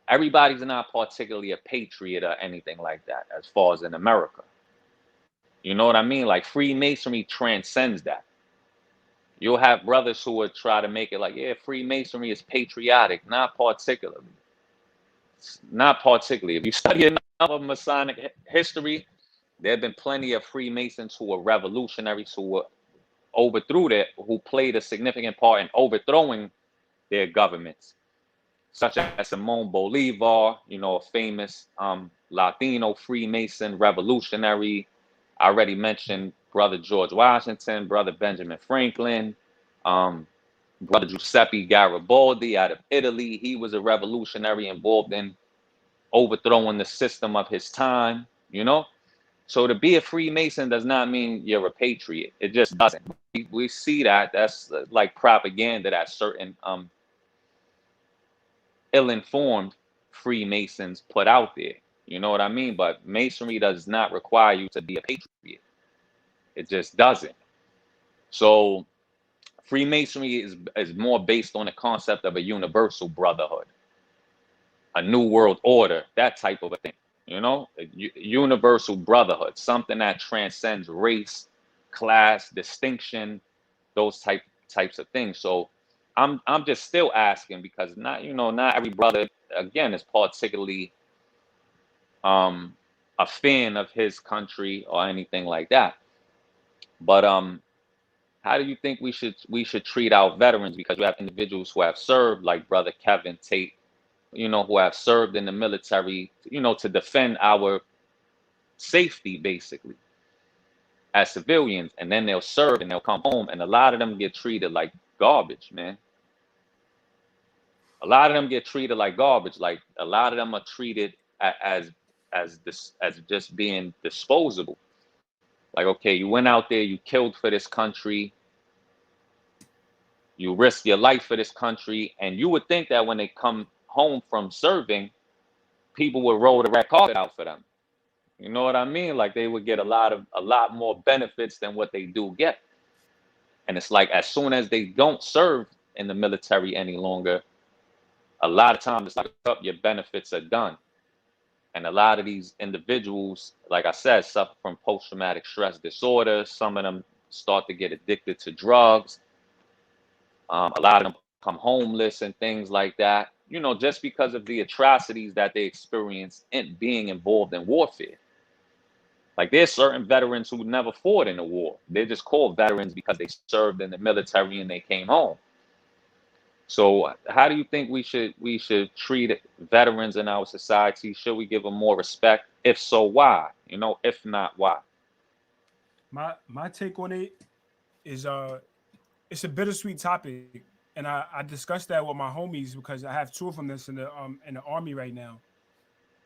Everybody's not particularly a patriot or anything like that, as far as in America. You know what I mean? Like, Freemasonry transcends that. You'll have brothers who would try to make it like, yeah, Freemasonry is patriotic. Not particularly. Not particularly. If you study enough of Masonic history, there have been plenty of Freemasons who were revolutionaries, who played a significant part in overthrowing their governments, such as Simon Bolivar, a famous Latino Freemason revolutionary. I already mentioned Brother George Washington, Brother Benjamin Franklin, Brother Giuseppe Garibaldi out of Italy. He was a revolutionary involved in overthrowing the system of his time, So to be a Freemason does not mean you're a patriot. It just doesn't. We see that. That's like propaganda that certain ill-informed Freemasons put out there. You know what I mean? But Masonry does not require you to be a patriot. It just doesn't. So Freemasonry is more based on the concept of a universal brotherhood, a new world order, that type of a thing. A universal brotherhood, something that transcends race, class, distinction, those types of things. So I'm just still asking, because not every brother, again, is particularly a fan of his country or anything like that. But how do you think we should treat our veterans? Because you have individuals who have served, like Brother Kevin Tate, who have served in the military, to defend our safety, basically. as civilians, and then they'll serve and they'll come home, and a lot of them get treated like garbage, man. A lot of them get treated like garbage. Like a lot of them are treated as just being disposable. Like, okay, you went out there, you killed for this country, you risk your life for this country, and you would think that when they come home from serving, people would roll the red carpet out for them. You know what I mean? Like they would get a lot more benefits than what they do get. And it's like as soon as they don't serve in the military any longer, a lot of times it's like, up, your benefits are done. And a lot of these individuals, like I said, suffer from post-traumatic stress disorder. Some of them start to get addicted to drugs. A lot of them become homeless and things like that, you know, just because of the atrocities that they experience in being involved in warfare. Like there's certain veterans who never fought in the war. They're just called veterans because they served in the military and they came home. So how do you think we should treat veterans in our society? Should we give them more respect? If so, why? You know, if not, why? My take on it is it's a bittersweet topic, and I discussed that with my homies because I have two of them that's in the army right now.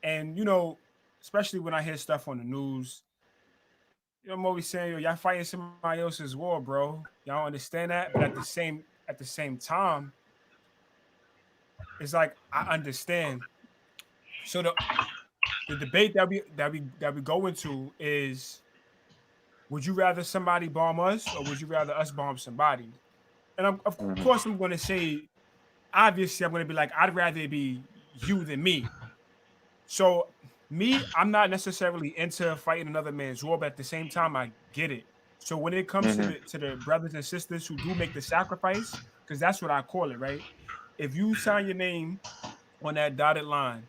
And you know, especially when I hear stuff on the news, you know, I'm always saying, yo, y'all fighting somebody else's war, bro. Y'all don't understand that. But at the same time, it's like I understand. So the debate that we go into is, would you rather somebody bomb us or would you rather us bomb somebody? And of Hmm. course I'm gonna say, obviously I'm gonna be like, I'd rather it be you than me. So me, I'm not necessarily into fighting another man's war, but at the same time, I get it. So when it comes to Hmm. the brothers and sisters who do make the sacrifice, because that's what I call it, right? If you sign your name on that dotted line,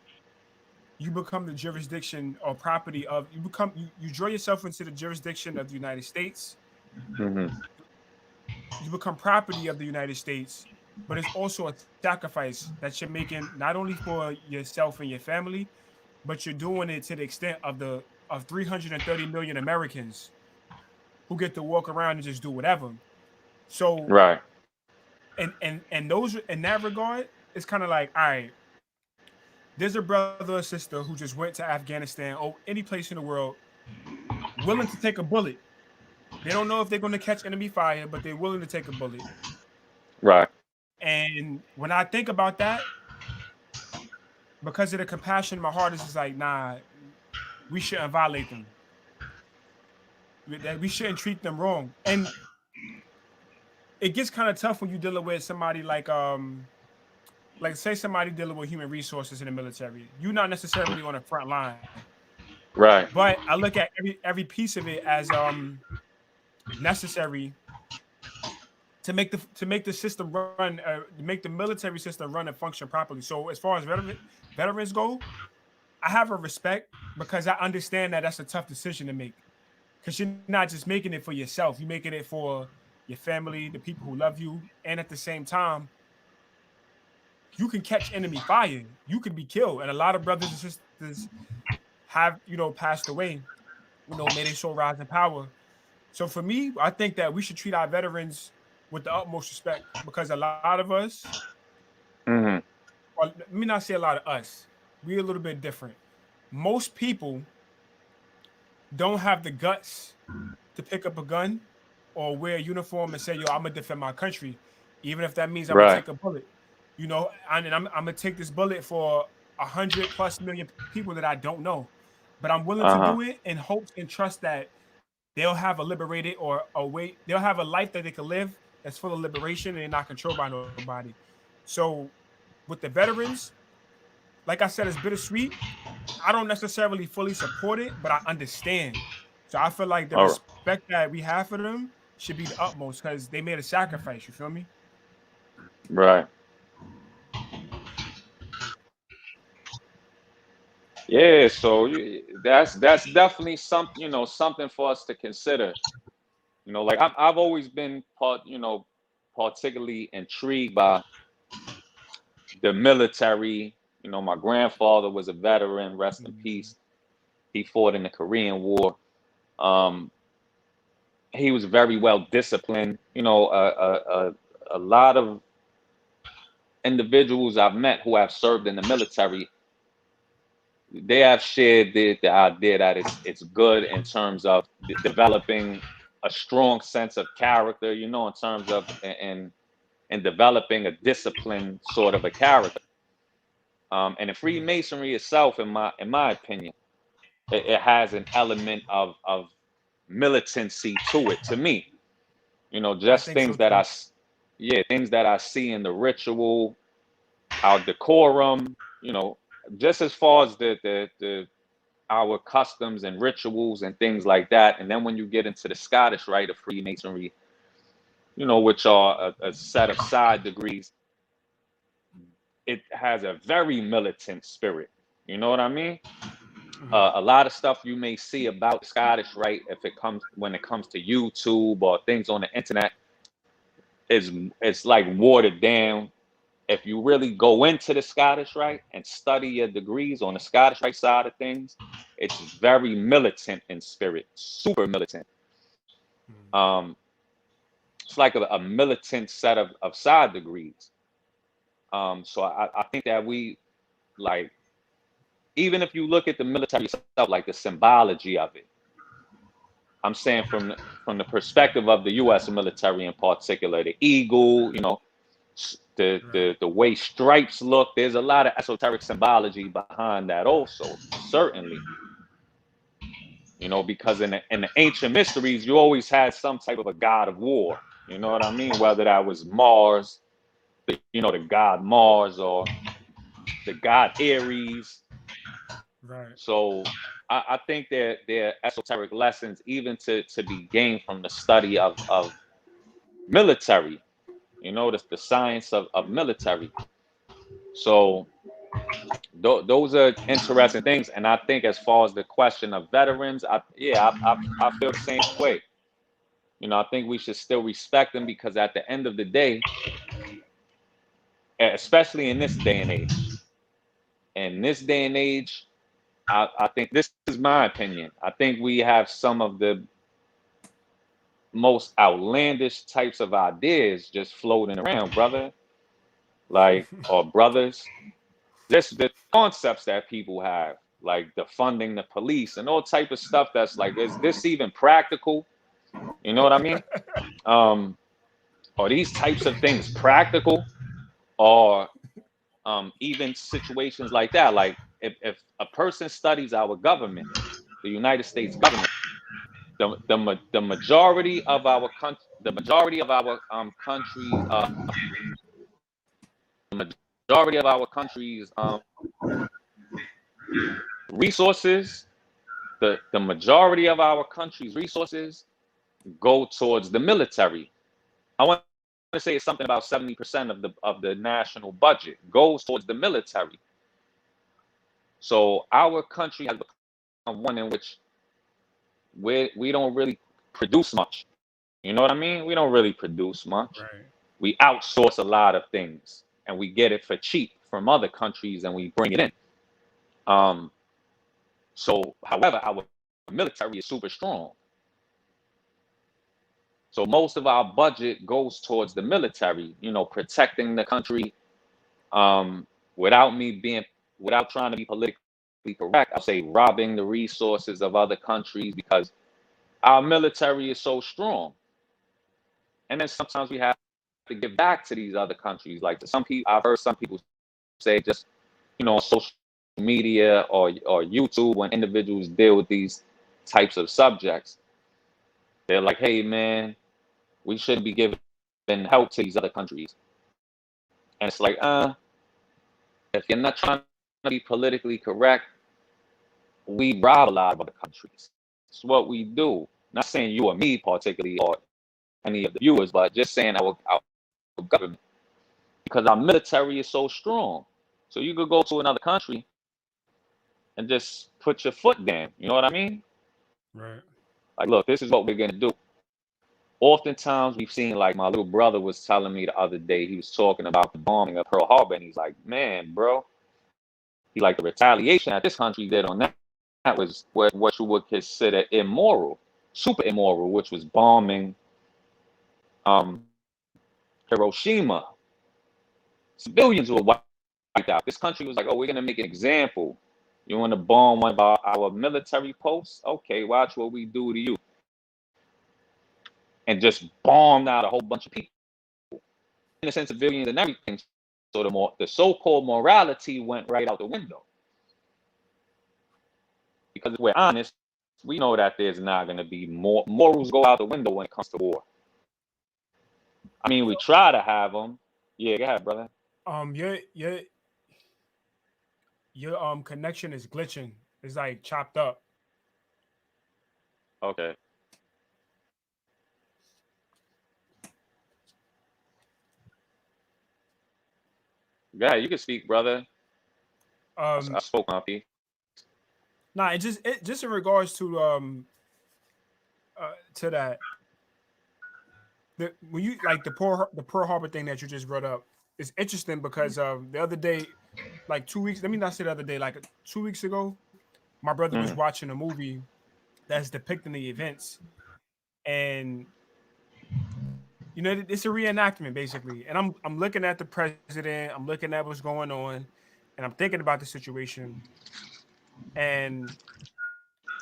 you become the jurisdiction or property of you draw yourself into the jurisdiction of the United States. Hmm. You become property of the United States, but it's also a sacrifice that you're making not only for yourself and your family, but you're doing it to the extent of 330 million Americans who get to walk around and just do whatever. So Right. and those in that regard, it's kind of like, all right, there's a brother or sister who just went to Afghanistan or any place in the world willing to take a bullet. They don't know if they're going to catch enemy fire, but they're willing to take a bullet. Right. And when I think about that, because of the compassion in my heart is just like, nah, we shouldn't violate them. That we shouldn't treat them wrong. And it gets kind of tough when you're dealing with somebody like say somebody dealing with human resources in the military. You're not necessarily on the front line, Right. but I look at every piece of it as necessary to make the system run, to make the military system run and function properly. So as far as veterans go, I have a respect because I understand that that's a tough decision to make. Because you're not just making it for yourself, you're making it for your family, the people who love you, and at the same time, you can catch enemy fire. You could be killed, and a lot of brothers and sisters have passed away. May they soul rise in power. So for me, I think that we should treat our veterans with the utmost respect because a lot of us, Hmm. or let me not say a lot of us, we're a little bit different. Most people don't have the guts to pick up a gun or wear a uniform and say, "Yo, I'm gonna defend my country," even if that means I'm gonna Right. take a bullet. And I'm gonna take this bullet for 100+ million people that I don't know, but I'm willing to Uh-huh. do it in hopes and trust that they'll have a liberated or a way, they'll have a life that they can live that's full of liberation and they're not controlled by nobody. So with the veterans, like I said, it's bittersweet. I don't necessarily fully support it, but I understand. So I feel like the All right. respect that we have for them should be the utmost because they made a sacrifice. You feel me? Right. Yeah, so that's definitely something, something for us to consider. Like I've always been particularly intrigued by the military. My grandfather was a veteran, rest in Mhm. peace. He fought in the Korean War. Um, he was very well disciplined. You know, a lot of individuals I've met who have served in the military, they have shared the idea that it's good in terms of developing a strong sense of character, you know, in terms of and developing a disciplined sort of a character. And the Freemasonry itself, in my opinion, it has an element of militancy to it. To me, you know, I just think so too. things that I see in the ritual, our decorum, you know, just as far as the our customs and rituals and things like that. And then when you get into the Scottish Rite of Freemasonry, you know, which are a set of side degrees, it has a very militant spirit. You know what I mean? A lot of stuff you may see about Scottish Rite, if it comes when it comes to YouTube or things on the internet, is it's like watered down. If you really go into the Scottish Rite and study your degrees on the Scottish Rite side of things, it's very militant in spirit, super militant. Um, it's like a militant set of side degrees. So I think that we like, even if you look at the military itself, like the symbology of it, I'm saying from the perspective of the U.S. military in particular, the eagle, you know, the way stripes look, there's a lot of esoteric symbology behind that also, certainly. You know, because in the ancient mysteries, you always had some type of a god of war. You know what I mean? Whether that was Mars, you know, the god Mars, or the god Ares. Right. So I think there are esoteric lessons even to be gained from the study of military. You know, the science of military. So those are interesting things. And I think as far as the question of veterans, I feel the same way. You know, I think we should still respect them because at the end of the day, especially in this day and age, I think this is my opinion. I think we have some of the most outlandish types of ideas just floating around, brother. Like, or brothers. Just the concepts that people have, like defunding the police and all type of stuff that's like, is this even practical? You know what I mean? Are these types of things practical? Or even situations like that, like if a person studies our government, the United States government, the majority of our country, the majority of our countries, the majority of our countries resources, the majority of our country's resources go towards the military. I want to say it's something about 70% of the national budget goes towards the military. So our country has become one in which we don't really produce much. You know what I mean? We don't really produce much. Right. We outsource a lot of things and we get it for cheap from other countries and we bring it in. Um, so, however, our military is super strong. So most of our budget goes towards the military, you know, protecting the country. Um, without me being, without trying to be politically correct, I'll say robbing the resources of other countries because our military is so strong. And then sometimes we have to give back to these other countries. Like to some people, I've heard some people say just, you know, on social media or YouTube when individuals deal with these types of subjects, they're like, hey man, we shouldn't be giving help to these other countries. And it's like, if you're not trying to be politically correct, we rob a lot of other countries. It's what we do. Not saying you or me particularly or any of the viewers, but just saying our government. Because our military is so strong. So you could go to another country and just put your foot down. You know what I mean? Right. Like, look, this is what we're going to do. Oftentimes we've seen, like my little brother was telling me the other day, he was talking about the bombing of Pearl Harbor, and he's like, man, bro, he's like, the retaliation that this country did on that was what you would consider immoral. super immoral, which was bombing Hiroshima. Civilians were wiped out. This country was like, oh, we're gonna make an example. You want to bomb one of our military posts? Okay, watch what we do to you. And just bombed out a whole bunch of people, innocent civilians and everything. So the so-called morality went right out the window. Because if we're honest, we know that there's not going to be more morals go out the window when it comes to war. I mean, we try to have them. Yeah, go ahead, brother. Your connection is glitching. It's like chopped up. Okay. Yeah, you can speak, brother. I spoke my piece. Nah, it just in regards to that, when you like the Pearl Harbor thing that you just brought up, it's interesting because the other day, like 2 weeks, let me not say the other day, like 2 weeks ago, my brother was watching a movie that's depicting the events, and you know it's a reenactment basically. And I'm looking at the president, I'm looking at what's going on, and I'm thinking about the situation, and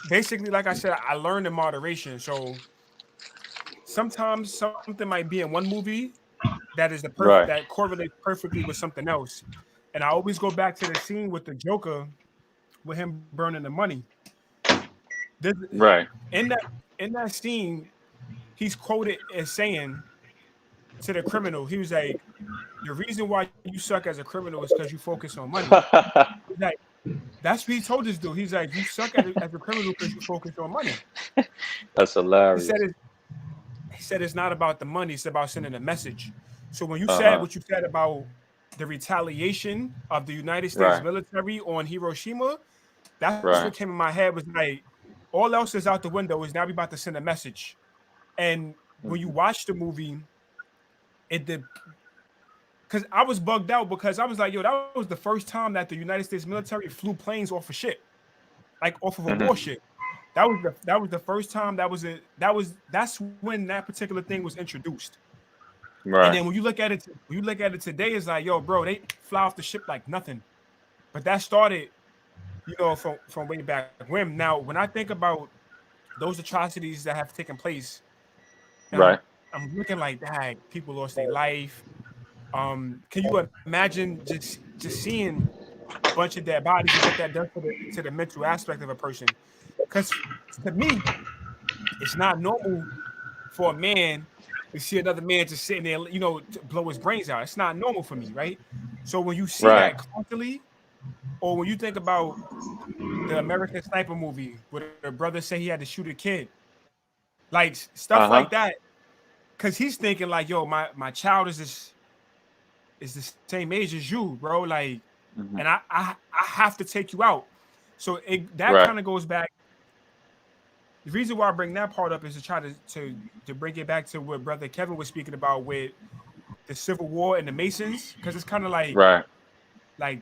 basically, like I said, I learned in moderation. So sometimes something might be in one movie that is Right. that correlates perfectly with something else. And I always go back to the scene with the Joker with him burning the money. Right. In that scene, he's quoted as saying to the criminal, he was like, "The reason why you suck as a criminal is because you focus on money." He's like, that's what he told this dude. He's like, "You suck as a criminal because you focus on money." That's hilarious. He said it's not about the money, it's about sending a message. So when you said what you said about the retaliation of the United States military on Hiroshima, that's what came in my head, was like, all else is out the window, is now we about to send a message. And when you watch the movie, it did, because I was bugged out, because I was like, yo, that was the first time that the United States military flew planes off of shit, like off of a warship. That was the first time. That's when that particular thing was introduced. Right. And then when you look at it today, it's like, yo, bro, they fly off the ship like nothing. But that started, from way back when. Now, when I think about those atrocities that have taken place, and I'm looking like, dang, people lost their life. Can you imagine just seeing a bunch of dead bodies and what that does to the mental aspect of a person? Because to me, it's not normal for a man to see another man just sitting there, to blow his brains out. It's not normal for me, right? So when you see that constantly, or when you think about the American Sniper movie where the brother said he had to shoot a kid, like stuff like that, because he's thinking like, yo, my child is the same age as you, bro. Like, and I have to take you out. So that kind of goes back. The reason why I bring that part up is to try to bring it back to what Brother Kevin was speaking about with the Civil War and the Masons, because it's kind of like,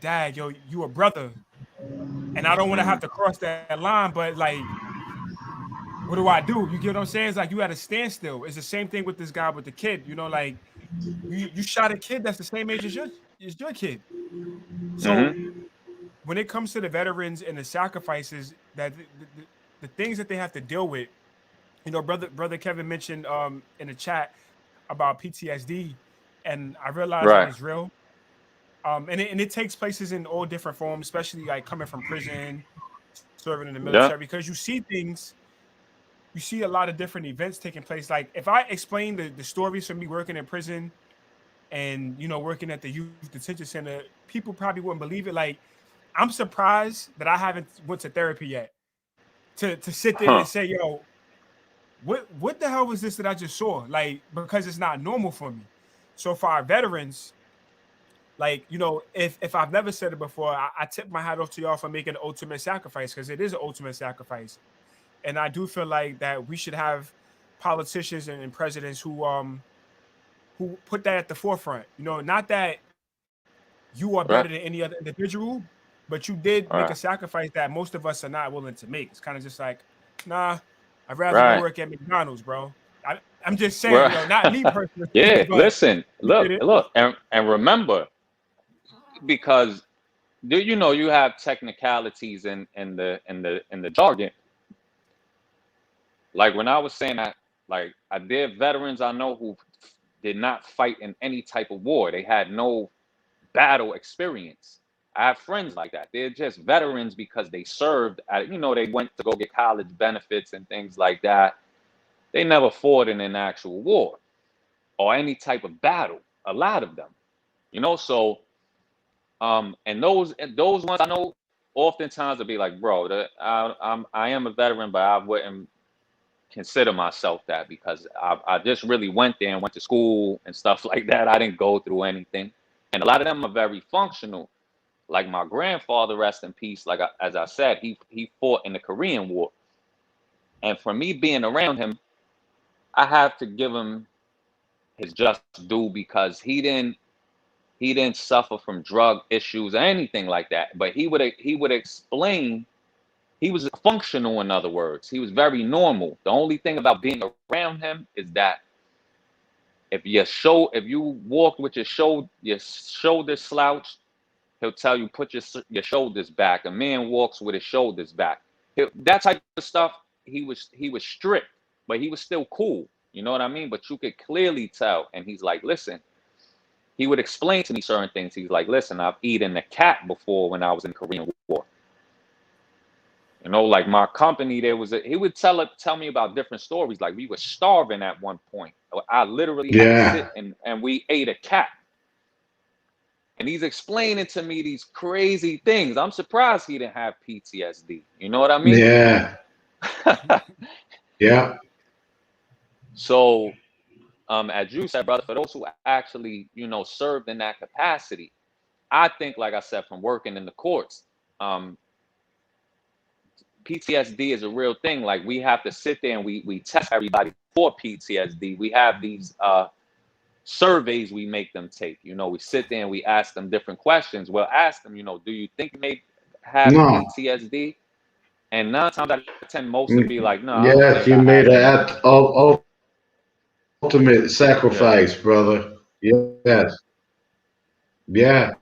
dad, yo, you a brother, and I don't want to have to cross that line, but like, what do I do? You get what I'm saying? It's like you at a standstill. It's the same thing with this guy with the kid. Like you shot a kid that's the same age as your kid. So when it comes to the veterans and the sacrifices that the things that they have to deal with, brother Kevin mentioned in the chat about PTSD, and I realized that it's real. And it takes places in all different forms, especially like coming from prison, serving in the military, because you see things, you see a lot of different events taking place. Like if I explain the stories from me working in prison and working at the youth detention center, people probably wouldn't believe it. Like, I'm surprised that I haven't went to therapy yet to sit there and say, yo, what the hell was this that I just saw? Like, because it's not normal for me. So for our veterans, like, if I've never said it before, I tip my hat off to y'all for making the ultimate sacrifice, because it is an ultimate sacrifice. And I do feel like that we should have politicians and presidents who put that at the forefront. Not that you are better than any other individual, but you did make a sacrifice that most of us are not willing to make. It's kind of just like, nah, I'd rather go Right. work at McDonald's, bro. I'm just saying, Right. you know, not me personally, Yeah. but Listen. you get Look. it. Look. And remember, because you know you have technicalities in the jargon. Like when I was saying that, like I did veterans I know who did not fight in any type of war. They had no battle experience. I have friends like that. They're just veterans because they served at, you know, they went to go get college benefits and things like that. They never fought in an actual war or any type of battle. A lot of them, you know. So, and those ones I know, oftentimes will be like, bro, I am a veteran, but I wouldn't consider myself that because I just really went there and went to school and stuff like that. I didn't go through anything, and a lot of them are very functional. Like my grandfather, rest in peace. Like as I said, he fought in the Korean War, and for me being around him, I have to give him his just due because he didn't suffer from drug issues or anything like that. But he would explain. He was functional, in other words. He was very normal. The only thing about being around him is that if you walked with your shoulders slouched, he'll tell you put your shoulders back. A man walks with his shoulders back. That type of stuff. He was strict, but he was still cool. You know what I mean? But you could clearly tell. And he's like, listen. He would explain to me certain things. He's like, listen, I've eaten a cat before when I was in the Korean War. You know, like my company, he would tell me about different stories. Like we were starving at one point. I literally had to Yeah. sit and we ate a cat. And he's explaining to me these crazy things. I'm surprised he didn't have PTSD. You know what I mean? Yeah. Yeah. So, as you said, brother, for those who actually, you know, served in that capacity, I think, like I said, from working in the courts, PTSD is a real thing. Like we have to sit there and we test everybody for PTSD. We have these surveys we make them take. You know, we sit there and we ask them different questions. We'll ask them, you know, do you think you may have No. PTSD? And 9 times out of 10, most will Mm, be like, no, I don't yes, think you I made have an any. ultimate Yeah. sacrifice, brother. Yes. Yeah.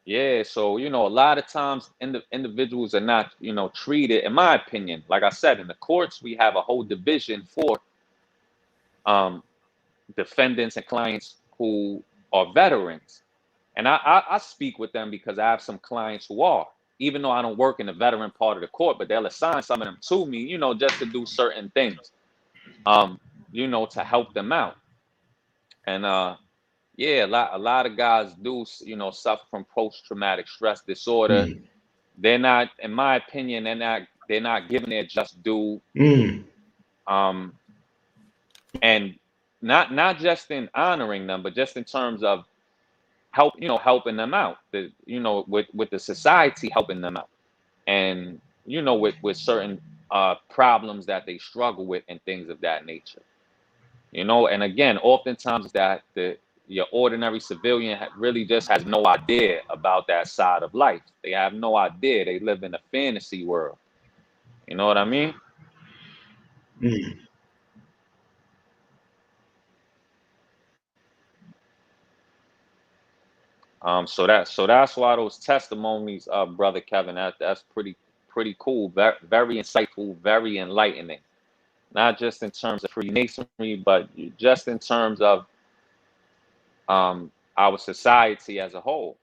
Yeah. So, you know, a lot of times individuals are not, you know, treated, in my opinion, like I said, in the courts, we have a whole division for um, defendants and clients who are veterans. And I speak with them because I have some clients who are, even though I don't work in the veteran part of the court, but they'll assign some of them to me, you know, just to do certain things, um, you know, to help them out. And yeah, a lot of guys do, you know, suffer from post-traumatic stress disorder. Mm. They're not, in my opinion, they're not giving their just due. Mm. Um, and not just in honoring them, but just in terms of helping them out, with the society, helping them out, and with certain problems that they struggle with and things of that nature. And again, oftentimes that the your ordinary civilian really just has no idea about that side of life. They have no idea. They live in a fantasy world. You know what I mean? Mm. So that's why those testimonies, brother Kevin, that's pretty cool, very, very insightful, very enlightening. Not just in terms of Freemasonry, but just in terms of our society as a whole.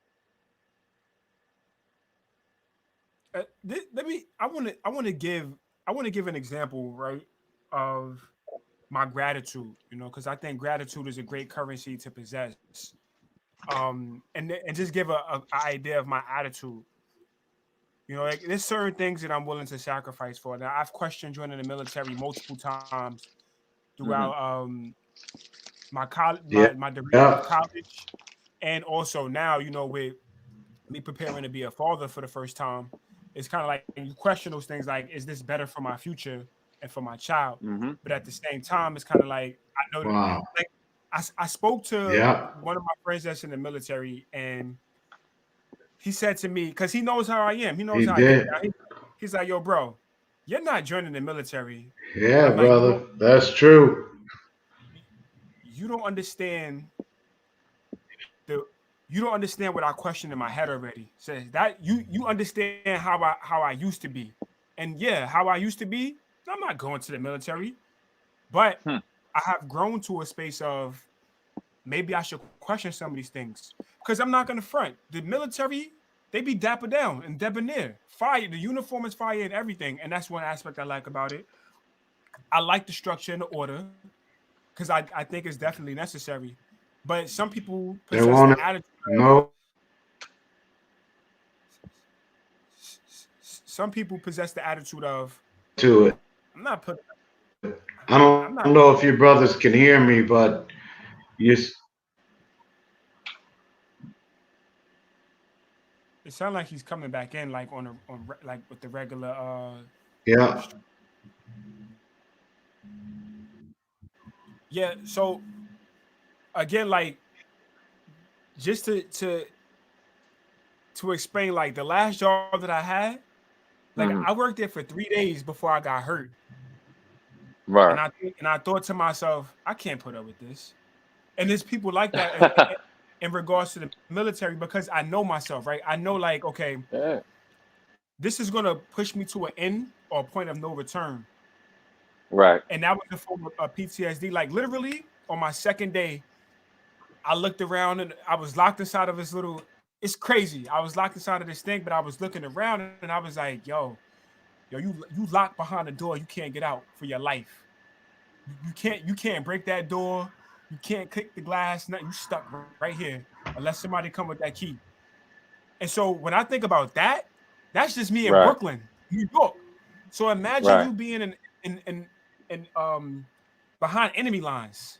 Let me. I want to give an example, right, of my gratitude. Because I think gratitude is a great currency to possess. And just give a idea of my attitude. Like there's certain things that I'm willing to sacrifice for. Now I've questioned joining the military multiple times throughout Hmm. my college, Yeah. my duration of Yeah. college, and also now, with me preparing to be a father for the first time. It's kind of like you question those things, like, is this better for my future and for my child? Hmm. But at the same time, it's kind of like I know, Wow. like I spoke to Yeah. one of my friends that's in the military, and he said to me, because he knows how I am, he knows He how I get did. down. He's like, yo, bro, you're not joining the military. Yeah, I'm like, brother. That's true. you don't understand the you don't understand what I questioned in my head already. Says that you understand how I used to be. And yeah, how I used to be, I'm not going to the military. But Hmm. I have grown to a space of maybe I should question some of these things. Because I'm not gonna front. The military, they be dapper down and debonair. Fire, the uniform is fire and everything. And that's one aspect I like about it. I like the structure and the order because I think it's definitely necessary. But some people They possess the want attitude of no some people possess the attitude of to it. I'm not putting I I'm don't not know if your brothers can hear me, but you, it sounds like he's coming back in like like with the regular yeah, yeah, so again, like just to explain, like the last job that I had, like I Hmm. worked there for 3 days before I got hurt. Right. And I thought to myself, I can't put up with this. And there's people like that in regards to the military because I know myself, right? I know like, okay, Yeah. this is gonna push me to an end or a point of no return. Right. And that was the form of PTSD. Like literally on my second day, I looked around and I was locked inside of this little. It's crazy. I was locked inside of this thing, but I was looking around and I was like, yo, you locked behind the door. You can't get out for your life. You can't break that door. You can't click the glass. Nothing. You stuck right here unless somebody come with that key. And so when I think about that, that's just me in Right. Brooklyn, New York. So imagine Right. you being in behind enemy lines.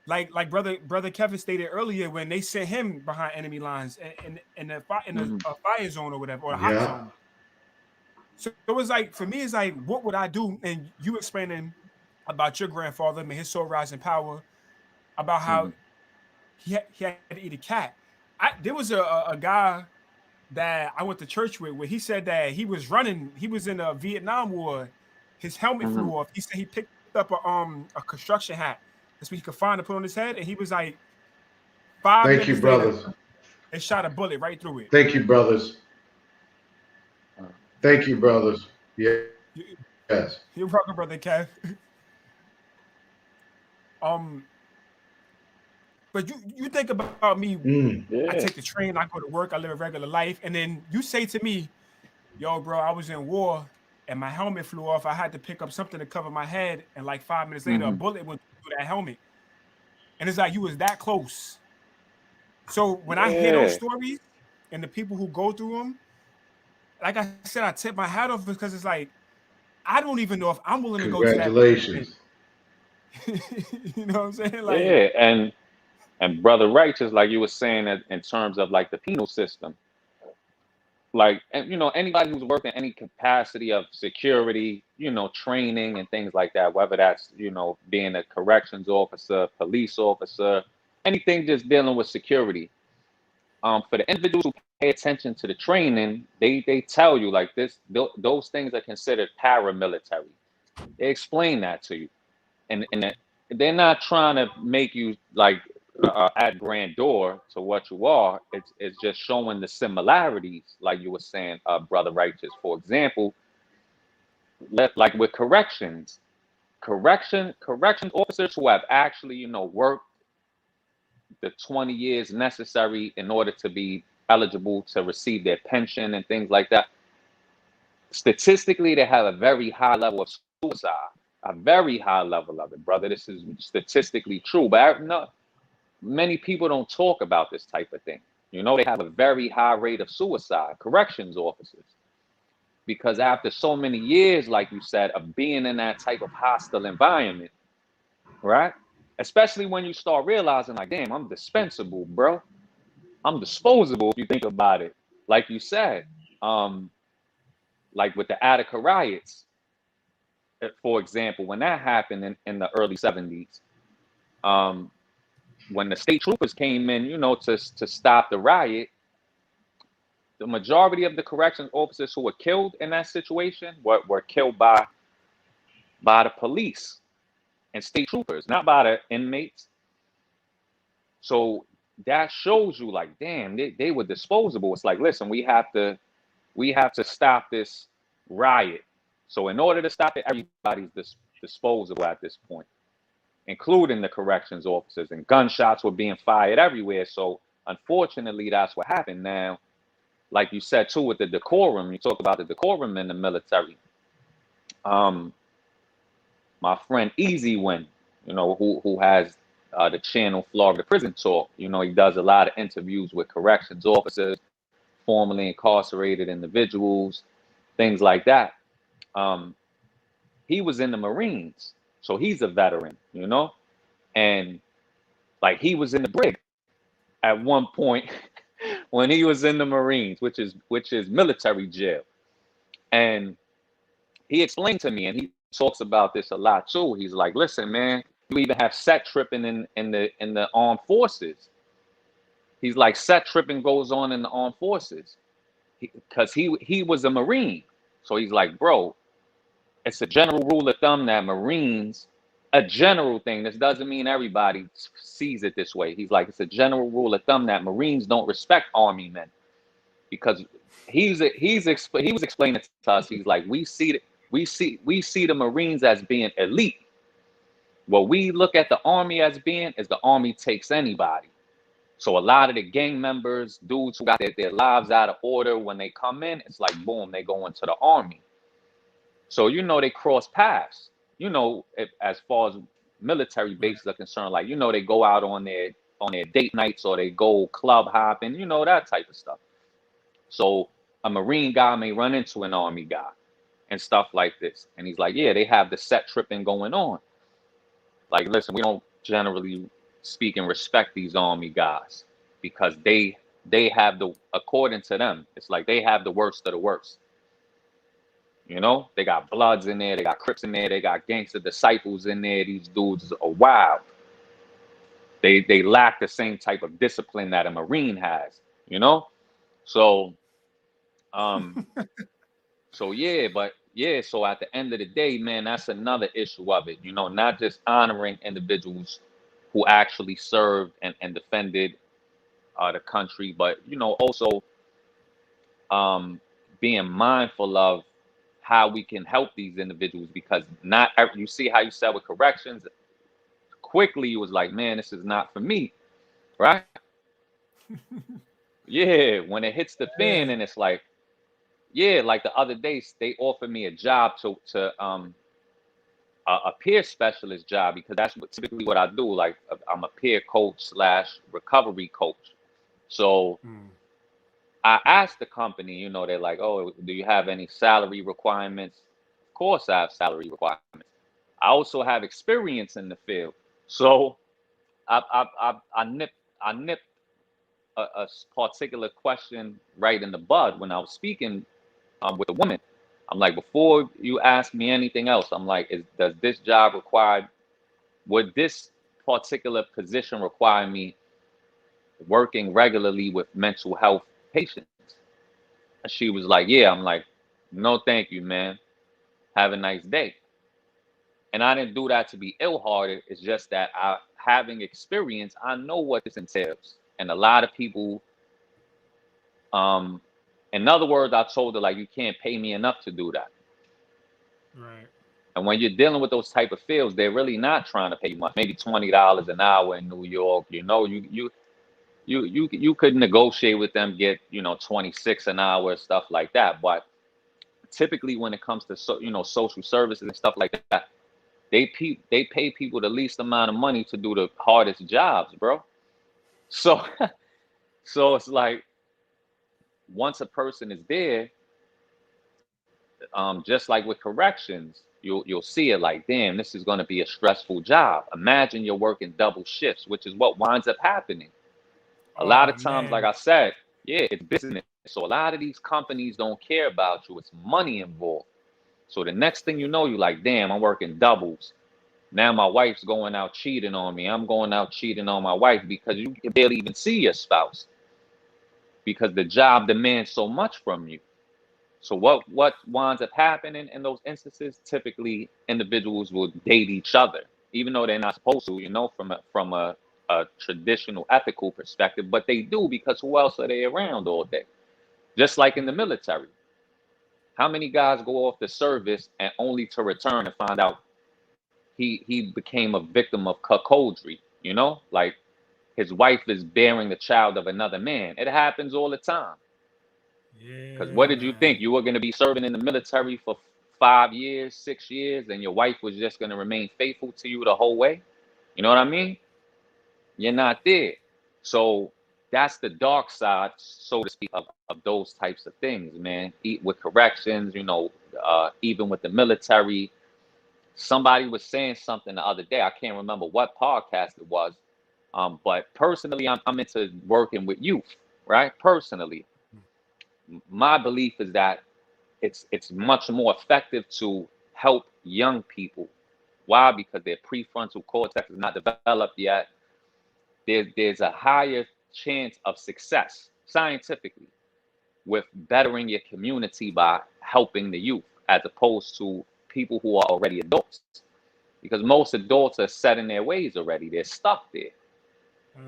Like brother Kevin stated earlier when they sent him behind enemy lines in the Hmm. fire zone or whatever or a hot yeah. zone. So it was like for me, it's like what would I do? And you explaining about your grandfather and his soul rising power about Hmm. how he had to eat a cat. There was a guy that I went to church with where he said that he was running, he was in a Vietnam War, his helmet Hmm. flew off. He said he picked up a construction hat. That's what he could find to put on his head. And he was like, five Thank you, minutes later, brothers. they shot a bullet right through it. Thank you, brothers. Thank you, brothers. You- Yes. You're welcome, brother Kev. um, but you think about me, Mm. I take Yeah. the train, I go to work, I live a regular life, and then you say to me, yo, bro, I was in war and my helmet flew off. I had to pick up something to cover my head, and like 5 minutes later, a Hmm. bullet went through that helmet. And it's like you was that close. So when I hear those Yeah. stories and the people who go through them, like I said, I tip my hat off because it's like I don't even know if I'm willing to go to that thing. Congratulations. You know what I'm saying? Like, Yeah. And brother righteous, like you were saying that in terms of like the penal system, like and anybody who's worked in any capacity of security, training and things like that, whether that's being a corrections officer, police officer, anything just dealing with security. For the individuals who pay attention to the training, they tell you like this, those things are considered paramilitary. They explain that to you, and they're not trying to make you like add grandeur to what you are. It's just showing the similarities, like you were saying, brother righteous. For example, like with corrections officers who have actually worked the 20 years necessary in order to be eligible to receive their pension and things like that. Statistically, they have a very high level of suicide, a very high level of it, brother. This is statistically true, but no, many people don't talk about this type of thing. They have a very high rate of suicide, corrections officers, because yeah, after so many years, like you said, of being in that type of hostile environment, right? Especially when you start realizing, like, damn, I'm dispensable, bro. I'm disposable if you think about it. Like you said, um, like with the Attica riots, for example, when that happened in the early 70s, um, when the state troopers came in, to stop the riot, the majority of the corrections officers who were killed in that situation were killed by the police and state troopers, not by the inmates. So that shows you, like, damn, they were disposable. It's like, listen, we have to stop this riot. So in order to stop it, everybody's disposable at this point, including the corrections officers, and gunshots were being fired everywhere. So unfortunately, that's what happened. Now, like you said too, with the decorum, you talk about the decorum in the military. My friend Easy Win, who has the channel Florida Prison Talk, he does a lot of interviews with corrections officers, formerly incarcerated individuals, things like that. He was in the Marines, so he's a veteran, and like he was in the brig at one point when he was in the Marines, which is military jail. And he explained to me, and he talks about this a lot too. He's like, listen, man, you even have set tripping in the armed forces. He's like, set tripping goes on in the armed forces because he was a Marine. So he's like, bro, it's a general rule of thumb that Marines, a general thing, this doesn't mean everybody sees it this way. He's like, it's a general rule of thumb that Marines don't respect Army men, because he was explaining to us. He's like, we see the Marines as being elite. What we look at the Army as being is the Army takes anybody. So a lot of the gang members, dudes who got their lives out of order, when they come in, it's like, boom, they go into the Army. So, they cross paths, as far as military bases are concerned, like, they go out on their date nights, or they go club hopping, that type of stuff. So a Marine guy may run into an Army guy and stuff like this. And he's like, yeah, they have the set tripping going on. Like, listen, we don't generally speak and respect these Army guys, because they have according to them, it's like they have the worst of the worst. They got Bloods in there, they got Crips in there, they got gangster disciples in there. These dudes are wild. They lack the same type of discipline that a Marine has, So, so yeah, so at the end of the day, man, that's another issue of it, not just honoring individuals who actually served and defended the country, but, also being mindful of how we can help these individuals, because you see how you said with corrections, quickly you was like, man, this is not for me, right? Yeah, when it hits the fan, and it's like, yeah, like the other day they offered me a job to a peer specialist job, because that's typically what I do. Like, I'm a peer coach / recovery coach. So I asked the company, they're like, oh, do you have any salary requirements? Of course I have salary requirements. I also have experience in the field. So I nipped a particular question right in the bud when I was speaking with a woman. I'm like, before you ask me anything else, I'm like, does this job would this particular position require me working regularly with mental health patients? And she was like, yeah. I'm like, no, thank you, man. Have a nice day. And I didn't do that to be ill-hearted. It's just that having experience, I know what this entails. And a lot of people, in other words, I told her, like, you can't pay me enough to do that. Right. And when you're dealing with those type of fields, they're really not trying to pay you much. Maybe $20 an hour in New York. You could negotiate with them, get 26 an hour, stuff like that. But typically, when it comes to social services and stuff like that, they pay people the least amount of money to do the hardest jobs, bro. So it's like, once a person is there, just like with corrections, you'll see it like, damn, this is going to be a stressful job. Imagine you're working double shifts, which is what winds up happening. A lot of times, like I said, yeah, it's business. So a lot of these companies don't care about you. It's money involved. So the next thing you know, you're like, damn, I'm working doubles. Now my wife's going out cheating on me. I'm going out cheating on my wife, because you can barely even see your spouse. because the job demands so much from you. So what winds up happening in those instances? Typically, individuals will date each other, even though they're not supposed to, from a traditional ethical perspective, but they do because who else are they around all day? Just like in the military. How many guys go off the service and only to return and find out he became a victim of cuckoldry, like his wife is bearing the child of another man. It happens all the time. Because Yeah, what did you think? man. You were going to be serving in the military for 5 years, 6 years, and your wife was just going to remain faithful to you the whole way? You know what I mean? You're not there. So that's the dark side, so to speak, of those types of things, man. With corrections, even with the military. Somebody was saying something the other day. I can't remember what podcast it was. But personally, I'm into working with youth, right? Personally, my belief is that it's much more effective to help young people. Why? Because their prefrontal cortex is not developed yet. There's a higher chance of success scientifically with bettering your community by helping the youth, as opposed to people who are already adults. Because most adults are set in their ways already. They're stuck there.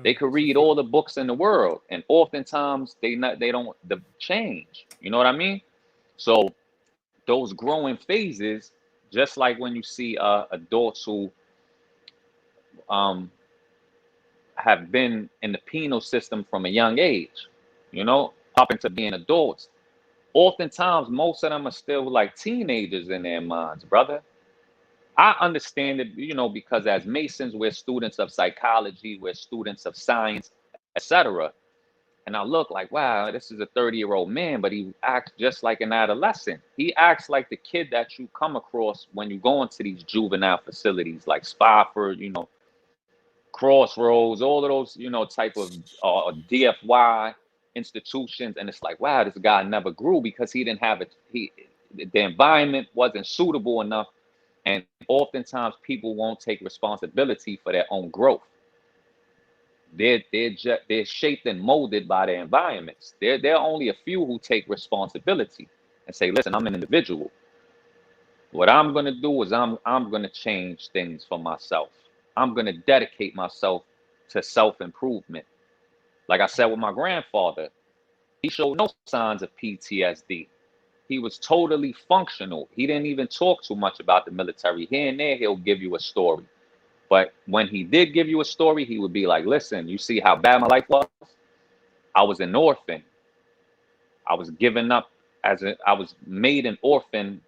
They could So read all the books in the world, and oftentimes they don't change. You know what I mean? So those growing phases, just like when you see adults who um, have been in the penal system from a young age, up into being adults. Oftentimes, most of them are still like teenagers in their minds, brother. I understand it, because as Masons, we're students of psychology, we're students of science, etc. And I look like, wow, this is a 30-year-old man, but he acts just like an adolescent. He acts like the kid that you come across when you go into these juvenile facilities like Spofford, Crossroads, all of those, type of DFY institutions. And it's like, wow, this guy never grew because he didn't have it. The environment wasn't suitable enough. And oftentimes people won't take responsibility for their own growth. They're shaped and molded by their environments. There are only a few who take responsibility and say, listen, I'm an individual. What I'm gonna do is I'm gonna change things for myself. I'm gonna dedicate myself to self-improvement. Like I said with my grandfather, he showed no signs of PTSD. He was totally functional. He didn't even talk too much about the military. Here and there, he'll give you a story. But when he did give you a story, he would be like, listen, you see how bad my life was? I was an orphan. I was given up I was made an orphan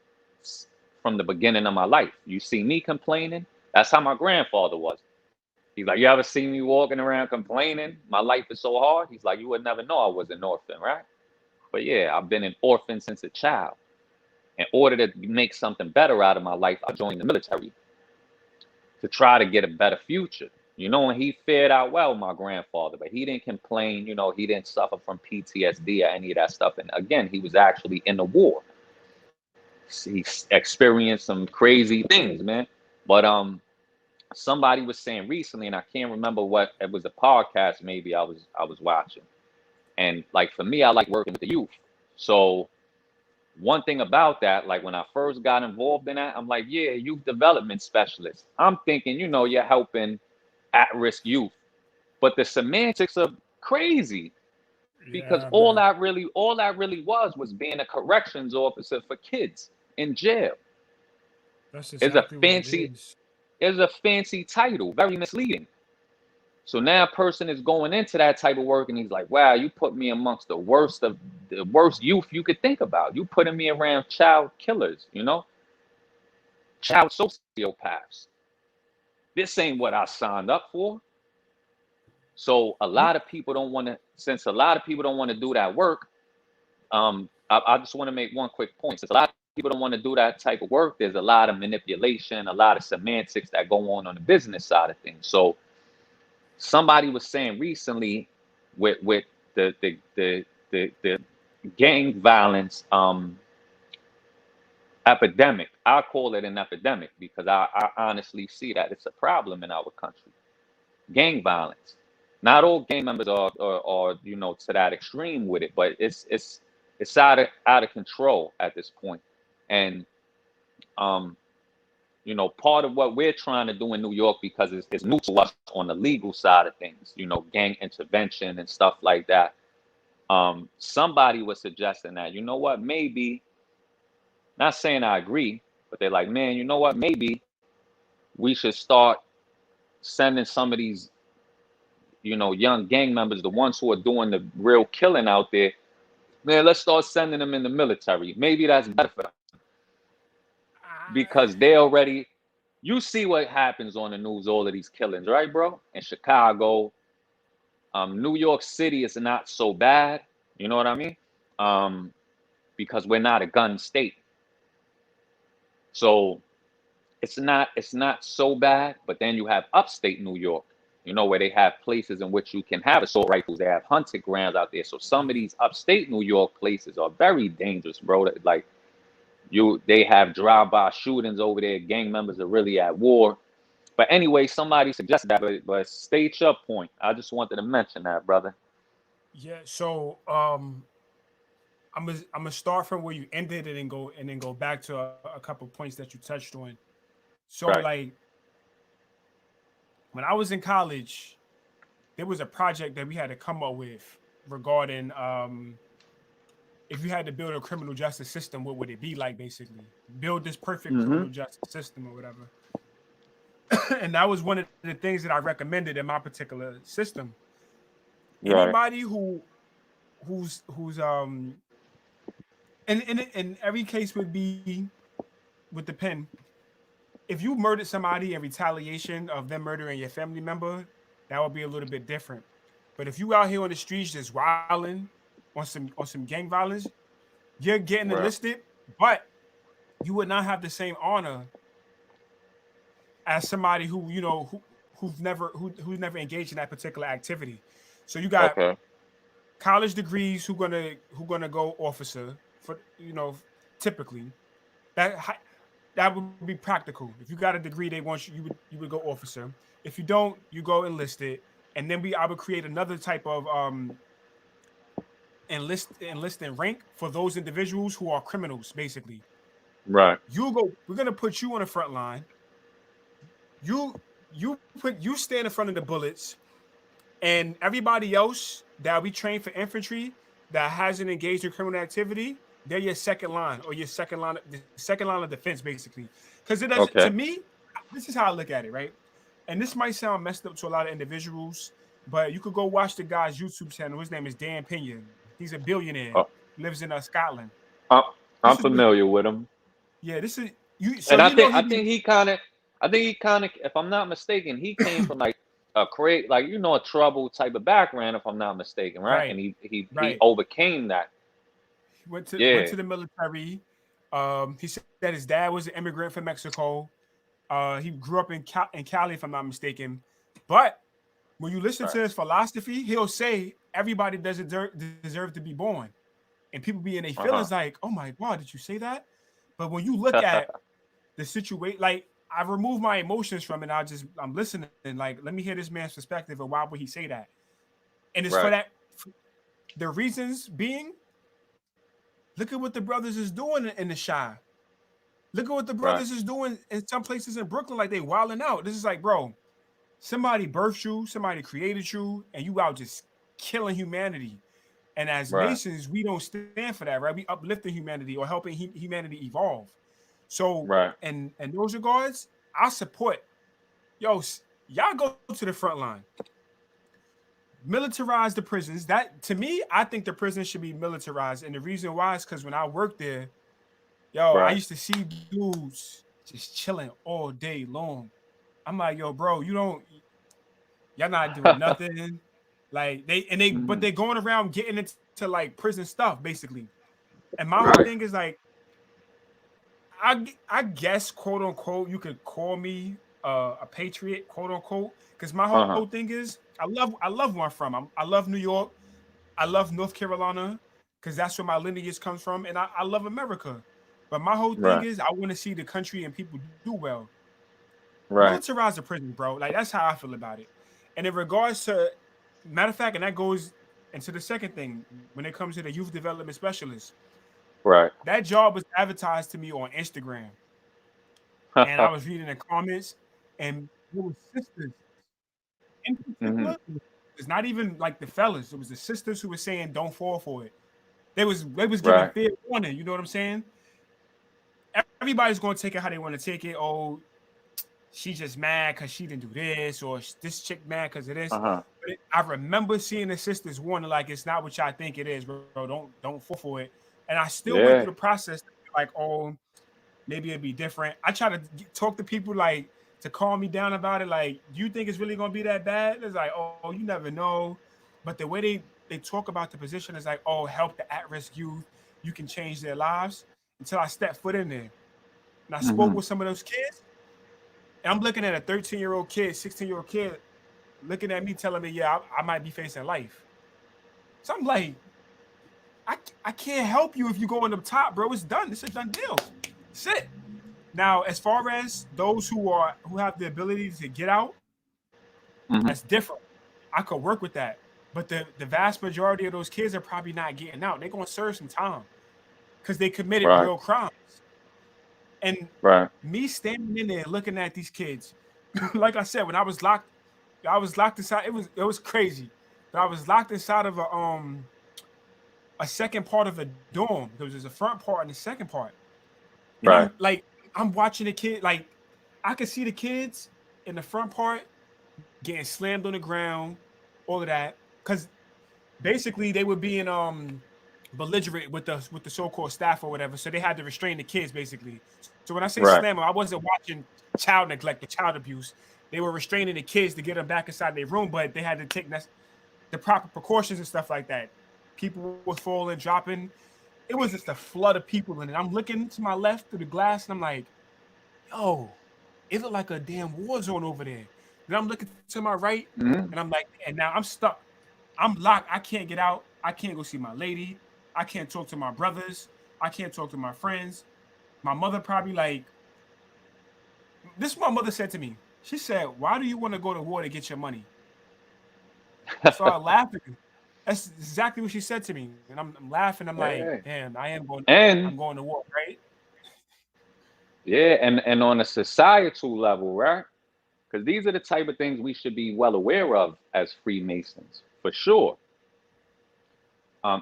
from the beginning of my life. You see me complaining? That's how my grandfather was. He's like, you ever seen me walking around complaining? My life is so hard. He's like, you would never know I was an orphan, right? But yeah, I've been an orphan since a child. In order to make something better out of my life, I joined the military to try to get a better future. And he fared out well, my grandfather, but he didn't complain. He didn't suffer from PTSD or any of that stuff. And again, he was actually in the war. He experienced some crazy things, man. But somebody was saying recently, and I can't remember what it was, a podcast maybe I was watching. And like for me, I like working with the youth. So one thing about that, like when I first got involved in that, I'm like, yeah, youth development specialist. I'm thinking, you're helping at-risk youth. But the semantics are crazy because yeah, all man. that really was being a corrections officer for kids in jail. That's It's a exactly what it fancy, is. it's a fancy title, very misleading. So now a person is going into that type of work and he's like, wow, you put me amongst the worst youth you could think about. You putting me around child killers, child sociopaths. This ain't what I signed up for. So a You, lot of people don't want to, since a lot of people don't want to do that work, I just want to make one quick point. Since a lot of people don't want to do that type of work, there's a lot of manipulation, a lot of semantics that go on the business side of things. So somebody was saying recently with the gang violence epidemic. I call it an epidemic because I honestly see that it's a problem in our country. Gang violence. Not all gang members are you know, to that extreme with it, but it's out of control at this point. And um, you know, part of what we're trying to do in New York, because it's new to us on the legal side of things, you know, gang intervention and stuff like that. Somebody was suggesting that, you know what, maybe, not saying I agree, but they're like, man, you know what, maybe we should start sending some of these, you know, young gang members, the ones who are doing the real killing out there, man, let's start sending them in the military. Maybe that's better for them, because they already, you see what happens on the news, all of these killings, right, bro? In Chicago, New York City is not so bad, you know what I mean? Because we're not a gun state. So it's not so bad, but then you have upstate New York, you know, where they have places in which you can have assault rifles. They have hunting grounds out there. So some of these upstate New York places are very dangerous, bro. Like they have drive-by shootings over there. Gang members are really at war. But anyway, somebody suggested that, but state your point. I just wanted to mention that, brother. Yeah. So I'm gonna start from where you ended and then go back to a couple points that you touched on. So Right. like when I was in college, there was a project that we had to come up with regarding if you had to build a criminal justice system, what would it be like? Basically, build this perfect Mm-hmm. criminal justice system or whatever. And that was one of the things that I recommended in my particular system. Right. Anybody who's and every case would be with the pen. If you murdered somebody in retaliation of them murdering your family member, that would be a little bit different. But if you out here on the streets just wilding on some gang violence, you're getting Right. enlisted, but you would not have the same honor as somebody who you know who's never engaged in that particular activity. So you got Okay. college degrees who gonna go officer for typically that that would be practical. If you got a degree, they want you would go officer. If you don't, you go enlisted, and then I would create another type of enlisting rank for those individuals who are criminals. Basically, Right. we're gonna put you on the front line. You stand in front of the bullets, and everybody else that we train for infantry that hasn't engaged in criminal activity, they're your second line or your second line of defense, basically. Because it does to Okay. me, this is how I look at it, right? And this might sound messed up to a lot of individuals, but you could go watch the guy's YouTube channel. His name is Dan Pena. He's a billionaire, Oh, lives in Scotland. I, This I'm is what, familiar with him, yeah, this is you. So and I you know think he I be think he kind of, if I'm not mistaken, he came from like a create, like, you know, a trouble type of background, if I'm not mistaken, right? And right, he right. overcame that. He went Yeah. to the military. He said his dad was an immigrant from Mexico. He grew up in Cali, if I'm not mistaken. But when you listen Right. to his philosophy, he'll say everybody doesn't deserve to be born, and people be in their Uh huh. feelings like, "Oh my God, did you say that?" But when you look at the situation, like I remove my emotions from it, I'm listening. Like, let me hear this man's perspective, and why would he say that? And it's for Right. that. The reasons being, look at what the brothers is doing in the shy. Look at what the Right. brothers is doing in some places in Brooklyn, like they wilding out. This is like, bro, somebody birthed you, somebody created you, and you out just killing humanity. And as Right. Masons, we don't stand for that, right? We uplifting humanity or helping humanity evolve. So, Right. and those regards, I support. Yo, y'all go to the front line, militarize the prisons. That to me, I think the prisons should be militarized, and the reason why is because when I worked there, yo, I Right. used to see dudes just chilling all day long. I'm like, yo, bro, y'all not doing nothing. Like but Mhm. they're going around getting into like prison stuff, basically. And my whole Right. thing is like, I guess quote unquote, you could call me a patriot, quote unquote, because my Uh whole huh. thing is I love where I'm from. I love New York. I love North Carolina because that's where my lineage comes from, and I love America. But my whole thing Right. is I want to see the country and people do well. Right. Militarize the prison, bro. Like that's how I feel about it. And in regards to matter of fact, and that goes into the second thing when it comes to the youth development specialist. Right. That job was advertised to me on Instagram, and I was reading the comments, and there were sisters in Hmm. particular. It's not even like the fellas. It was the sisters who were saying, "Don't fall for it." They was giving Right. fair warning. You know what I'm saying? Everybody's going to take it how they want to take it. Oh, she just mad because she didn't do this, or this chick mad because of this. Uh-huh. But I remember seeing the sisters warning, like, it's not what y'all think it is, bro. Don't fall for it. And I still went Yeah. through the process, like, oh, maybe it'd be different. I try to talk to people like to calm me down about it. Like, do you think it's really gonna be that bad? It's like, oh, you never know. But the way they talk about the position is like, oh, help the at-risk youth. You can change their lives. Until I stepped foot in there and I spoke Hmm. with some of those kids, and I'm looking at a 13-year-old kid, 16-year-old kid, looking at me, telling me, yeah, I might be facing life. So I'm like, I can't help you if you go in the top, bro. It's done. It's a done deal. That's it. Now, as far as those who have the ability to get out, Hmm. that's different. I could work with that. But the vast majority of those kids are probably not getting out. They're gonna serve some time because they committed Right. real crimes. And Right. me standing in there looking at these kids, like I said, when I was locked inside. It was crazy. But I was locked inside of a second part of a dorm because there's a front part and a second part. And Right. I'm watching the kid, like I could see the kids in the front part getting slammed on the ground, all of that. Cause basically they were being belligerent with the so-called staff or whatever. So they had to restrain the kids basically. So when I say slam Right. them, I wasn't watching child neglect or child abuse. They were restraining the kids to get them back inside their room, but they had to take the proper precautions and stuff like that. People were falling, dropping. It was just a flood of people in it. I'm looking to my left through the glass and I'm like, yo, it looked like a damn war zone over there. Then I'm looking to my right and Hmm. I'm like, and now I'm stuck. I'm locked. I can't get out. I can't go see my lady. I can't talk to my brothers. I can't talk to my friends. My mother probably like, this is what my mother said to me. She said, why do you want to go to war to get your money? I started laughing. That's exactly what she said to me. And I'm laughing. I'm like, Yeah. damn, I'm And going to war, right? yeah, and on a societal level, right? Because these are the type of things we should be well aware of as Freemasons, for sure.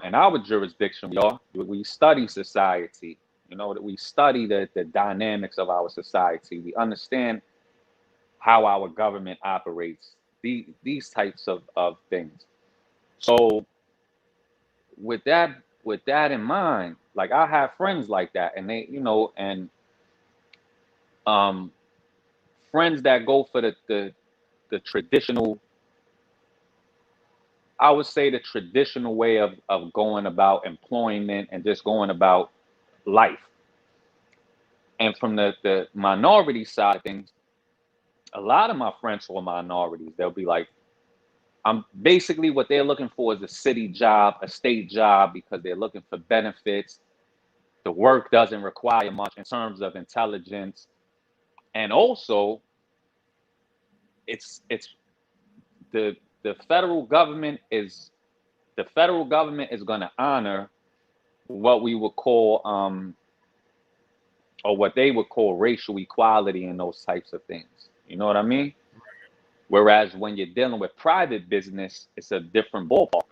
In our jurisdiction, we study society. You know that we study the dynamics of our society. We understand how our government operates. These types of things. So with that in mind, like I have friends like that, and they, and um, friends that go for the traditional, I would say the traditional way of going about employment and just going about life. And from the minority side of things, a lot of my friends who are minorities, they'll be like, I'm basically what they're looking for is a city job, a state job, because they're looking for benefits. The work doesn't require much in terms of intelligence. And also it's the the federal government is the federal government is going to honor what we would call or what they would call racial equality and those types of things. You know what I mean? Whereas when you're dealing with private business, it's a different ballpark.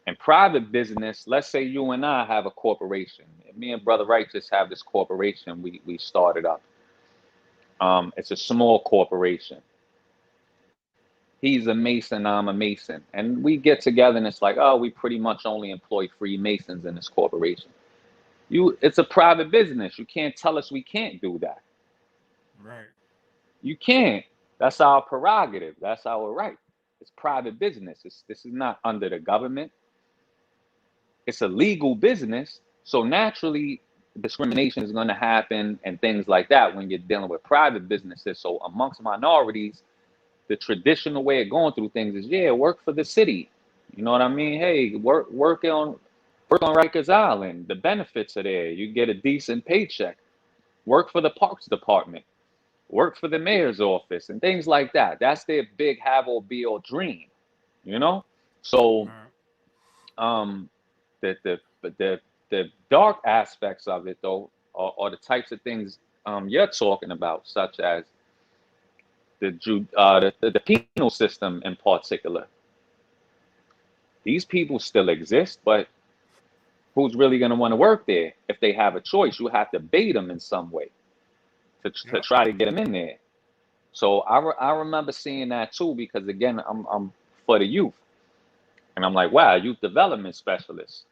In private business, let's say you and I have a corporation. Me and Brother Righteous have this corporation we started up. It's a small corporation. He's a Mason, I'm a Mason. And we get together and it's like, oh, we pretty much only employ Freemasons in this corporation. It's a private business. You can't tell us we can't do that. Right. You can't. That's our prerogative. That's our right. It's private business. This is not under the government. It's a legal business. So naturally, discrimination is going to happen and things like that when you're dealing with private businesses. So amongst minorities, the traditional way of going through things is, yeah, work for the city. You know what I mean? Hey, work on Rikers Island. The benefits are there. You get a decent paycheck. Work for the parks department. Work for the mayor's office and things like that. That's their big have or be or dream. you know. So Right. um, the the the dark aspects of it though are the types of things you're talking about, such as the penal system in particular. These people still exist, but who's really going to want to work there? If they have a choice, you have to bait them in some way to Yep. try to get them in there. So I remember seeing that too, because again, I'm for the youth, and I'm like, wow, youth development specialist.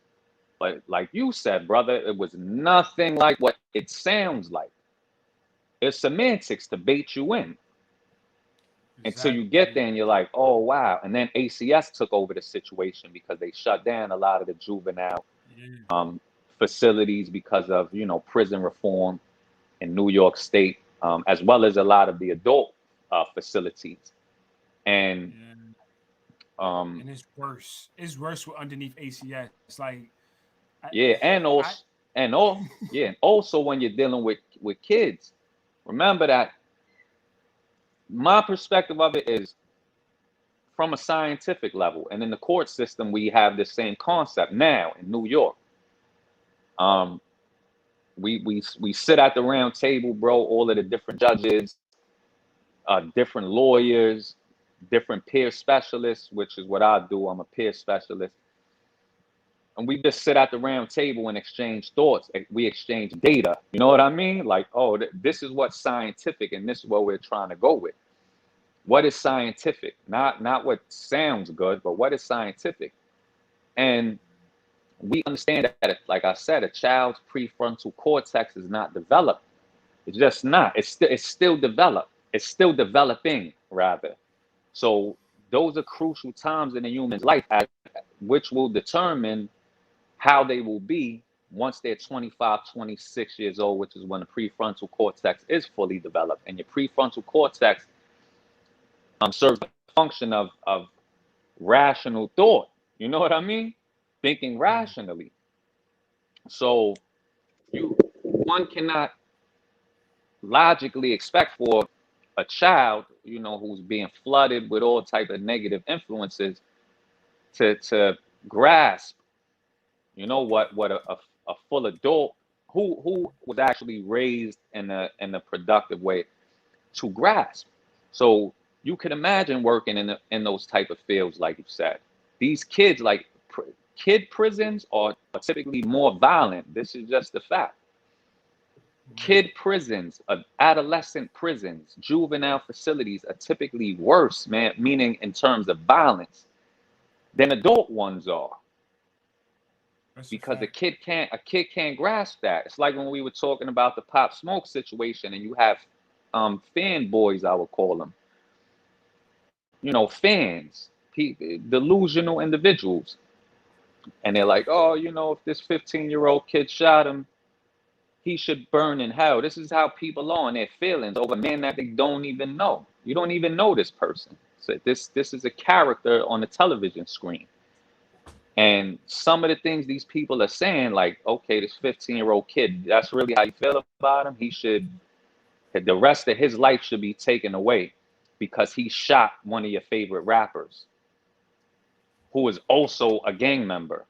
But like you said, brother, it was nothing like what it sounds like. It's semantics to bait you in until you get Exactly. there and you're like, oh wow. And then ACS took over the situation because they shut down a lot of the juvenile Yeah. um, facilities because of prison reform in New York State, as well as a lot of the adult facilities. And Yeah. um, And it's worse. It's worse with underneath ACS. Like I, yeah, I and also when you're dealing with kids, remember that my perspective of it is from a scientific level, and in the court system we have the same concept now in New York. Um, we sit at the round table, bro. All of the different judges, different lawyers, different peer specialists, which is what I do. I'm a peer specialist. And we just sit at the round table and exchange thoughts. We exchange data. You know what I mean? Like, oh, this is what's scientific, and this is what we're trying to go with. What is scientific? Not what sounds good, but what is scientific? And we understand that, like I said, a child's prefrontal cortex is not developed. It's just not. It's still developed. It's still developing, rather. So those are crucial times in a human's life, which will determine how they will be once they're 25, 26 years old, which is when the prefrontal cortex is fully developed. And your prefrontal cortex serves the function of rational thought. You know what I mean? Thinking mm, rationally. So one cannot logically expect for a child, who's being flooded with all type of negative influences to grasp, what a full adult who was actually raised in a productive way to grasp. So you can imagine working in those type of fields, like you said. These kids, like kid prisons, are typically more violent. This is just the fact. yeah. Kid prisons, adolescent prisons, juvenile facilities are typically worse, man, meaning in terms of violence, than adult ones are. That's a Because fact. a kid can't grasp that. It's like when we were talking about the Pop Smoke situation, and you have fanboys, I would call them, fans, delusional individuals, and they're like, oh, if this 15-year-old kid shot him, he should burn in hell. This is how people are in their feelings over a man that they don't even know. You don't even know this person. So this is a character on the television screen. And some of the things these people are saying, like, okay, this 15-year-old kid, that's really how you feel about him. The rest of his life should be taken away because he shot one of your favorite rappers who is also a gang member.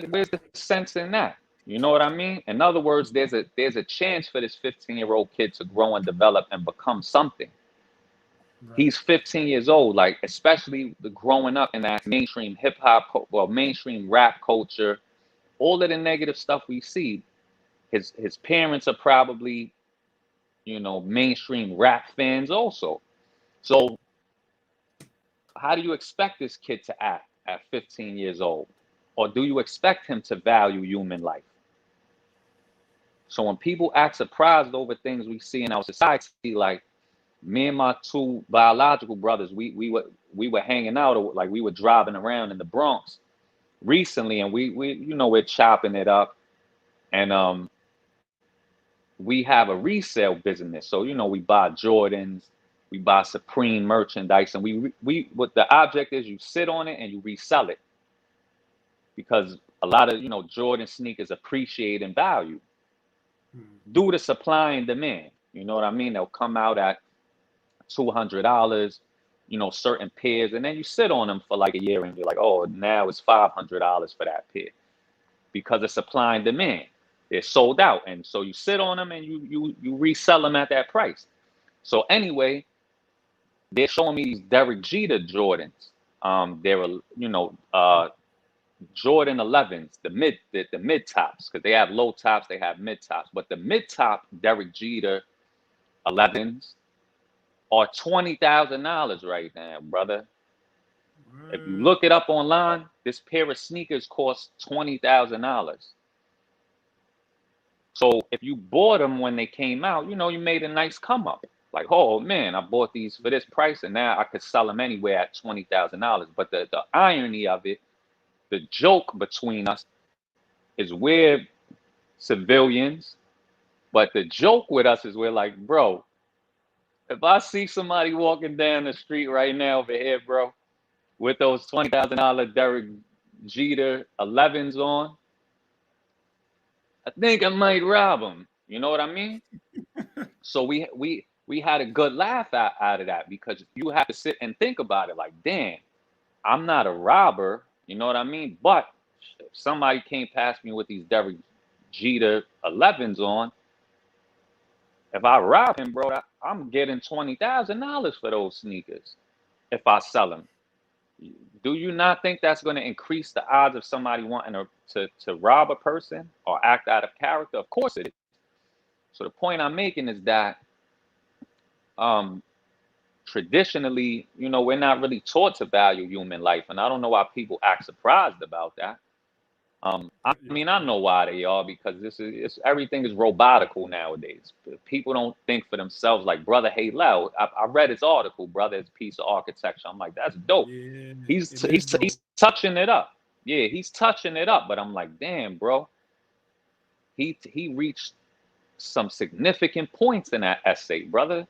Where's the sense in that? You know what I mean? In other words, there's a chance for this 15-year-old kid to grow and develop and become something. Right. He's 15 years old, like especially growing up in that mainstream hip hop, well, mainstream rap culture, all of the negative stuff we see. His parents are probably, mainstream rap fans also. So how do you expect this kid to act at 15 years old? Or do you expect him to value human life? So when people act surprised over things we see in our society, like me and my two biological brothers, we were hanging out, like we were driving around in the Bronx recently, and we're chopping it up, and we have a resale business. So we buy Jordans, we buy Supreme merchandise, and we what the object is, you sit on it and you resell it because a lot of Jordan sneakers appreciate in value Mm, due to supply and demand. You know what I mean? They'll come out at $200. certain pairs, and then you sit on them for like a year and you're like, oh, now it's $500 for that pair because of supply and demand. They're sold out. And so you sit on them and you resell them at that price. So anyway, they're showing me these Derek Jeter Jordans. They're, Jordan 11s, the mid tops, because they have low tops, they have mid tops. But the mid top Derek Jeter 11s are $20,000 right now, brother. If you look it up online, this pair of sneakers costs $20,000. So if you bought them when they came out, you made a nice come up. Like, oh man, I bought these for this price, and now I could sell them anywhere at $20,000. But the irony of it, the joke between us is we're civilians, but the joke with us is we're like, bro, if I see somebody walking down the street right now over here, bro, with those $20,000 Derek Jeter 11s on, I think I might rob them. You know what I mean? So we had a good laugh out of that, because you have to sit and think about it like, damn, I'm not a robber. You know what I mean? But if somebody came past me with these Derek Jeter 11s on, if I rob him, bro, I'm getting $20,000 for those sneakers if I sell them. Do you not think that's going to increase the odds of somebody wanting to rob a person or act out of character? Of course it is. So the point I'm making is that traditionally, we're not really taught to value human life, and I don't know why people act surprised about that. I mean, I know why they are, because everything is robotical nowadays. People don't think for themselves. Like Brother Halel, I read his article, brother, his piece of architecture. I'm like, that's dope. Yeah, He's touching it up. Yeah, he's touching it up. But I'm like, damn, bro. He reached some significant points in that essay, brother.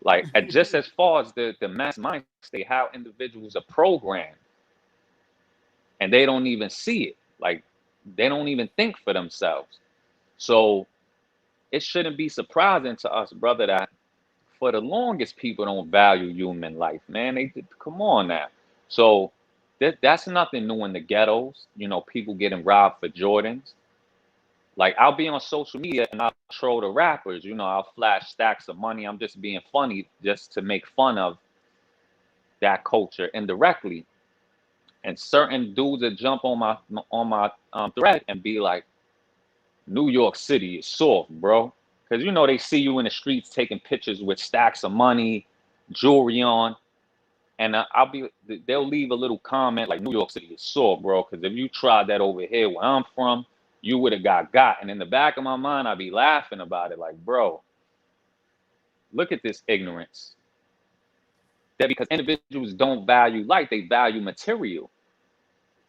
Like, just as far as the mass mind state, how individuals are programmed, and they don't even see it. Like, they don't even think for themselves. So it shouldn't be surprising to us, brother, that for the longest people don't value human life, man. Come on now. So that's nothing new in the ghettos. People getting robbed for Jordans. Like, I'll be on social media and I'll troll the rappers. I'll flash stacks of money. I'm just being funny, just to make fun of that culture indirectly. And certain dudes that jump on my thread and be like, New York City is soft, bro. Because they see you in the streets taking pictures with stacks of money, jewelry on, and they'll leave a little comment like, New York City is soft, bro. Because if you tried that over here where I'm from, you would have got. And in the back of my mind, I'd be laughing about it, like, bro, look at this ignorance. That because individuals don't value life, they value material.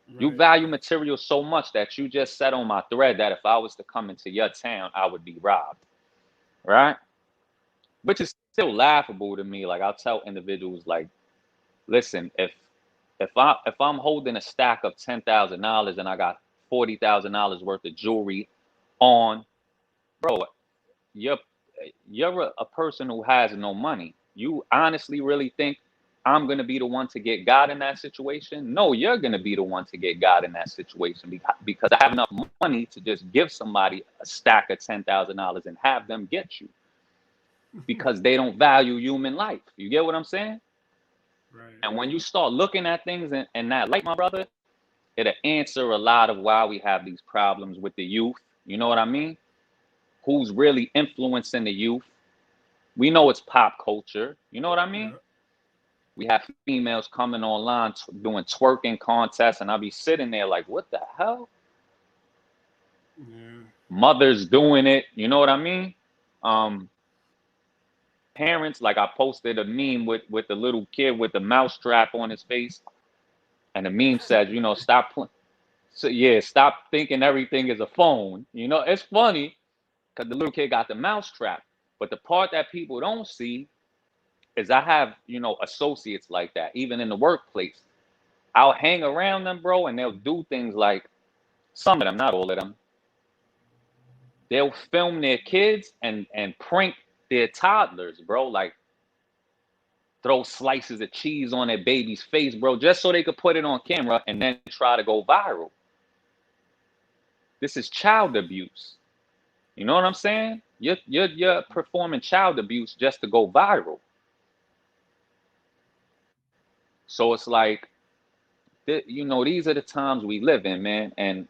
Right. You value material so much that you just said on my thread that if I was to come into your town, I would be robbed. Right? Which is still laughable to me. Like, I'll tell individuals, like, listen, if I'm holding a stack of $10,000 and I got $40,000 worth of jewelry on, bro, you're a person who has no money. You honestly really think I'm going to be the one to get God in that situation? No, you're going to be the one to get God in that situation, because I have enough money to just give somebody a stack of $10,000 and have them get you, because they don't value human life. You get what I'm saying? Right. And when you start looking at things in that light, my brother, it'll answer a lot of why we have these problems with the youth. You know what I mean? Who's really influencing the youth? We know it's pop culture. You know what I mean? Yeah. We have females coming online doing twerking contests, and I'll be sitting there like, what the hell? Yeah. Mothers doing it. You know what I mean? Parents, like, I posted a meme with the little kid with the mouse strap on his face, and the meme says, stop playing. So yeah, stop thinking everything is a phone. It's funny because the little kid got the mouse trap. But the part that people don't see is I have, associates like that, even in the workplace. I'll hang around them, bro, and they'll do things like, some of them, not all of them, they'll film their kids and prank their toddlers, bro. Like, throw slices of cheese on their baby's face, bro, just so they could put it on camera and then try to go viral. This is child abuse. You know what I'm saying? You're performing child abuse just to go viral. So it's like, these are the times we live in, man. And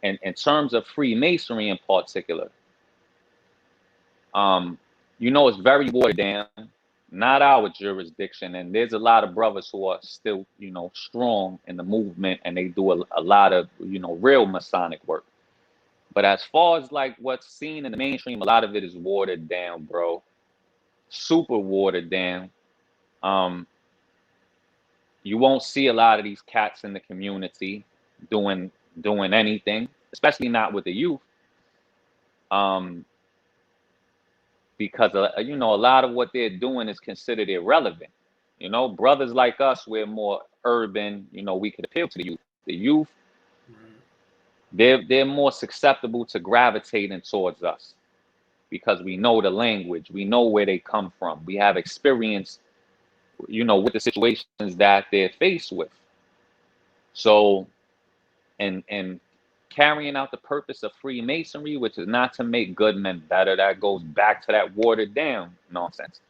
in terms of Freemasonry in particular, it's very watered down, not our jurisdiction. And there's a lot of brothers who are still, strong in the movement, and they do a lot of, real Masonic work. But as far as like what's seen in the mainstream, a lot of it is watered down, bro. Super watered down. You won't see a lot of these cats in the community doing anything, especially not with the youth. Because a lot of what they're doing is considered irrelevant. Brothers like us, we're more urban. We could appeal to the youth. The youth, they're more susceptible to gravitating towards us because we know the language, we know where they come from, we have experience, with the situations that they're faced with. So, and carrying out the purpose of Freemasonry, which is not to make good men better, that goes back to that watered down nonsense.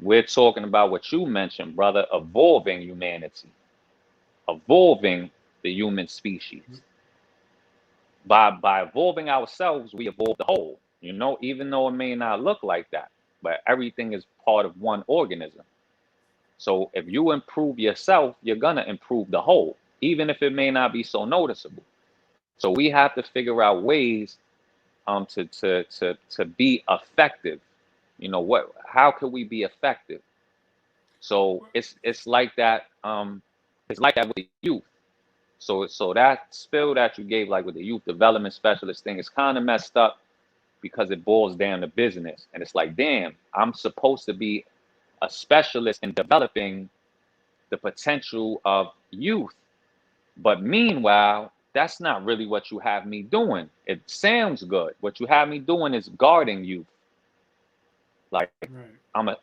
We're talking about what you mentioned, brother, evolving humanity, evolving the human species. By evolving ourselves, we evolve the whole, even though it may not look like that, but everything is part of one organism. So if you improve yourself, you're going to improve the whole, even if it may not be so noticeable. So we have to figure out ways to be effective. How can we be effective? So it's like that. It's like that with the youth. So that spill that you gave, like with the youth development specialist thing, is kind of messed up because it boils down to business. And it's like, damn, I'm supposed to be a specialist in developing the potential of youth. But meanwhile, that's not really what you have me doing. It sounds good. What you have me doing is guarding youth. Like, I'm a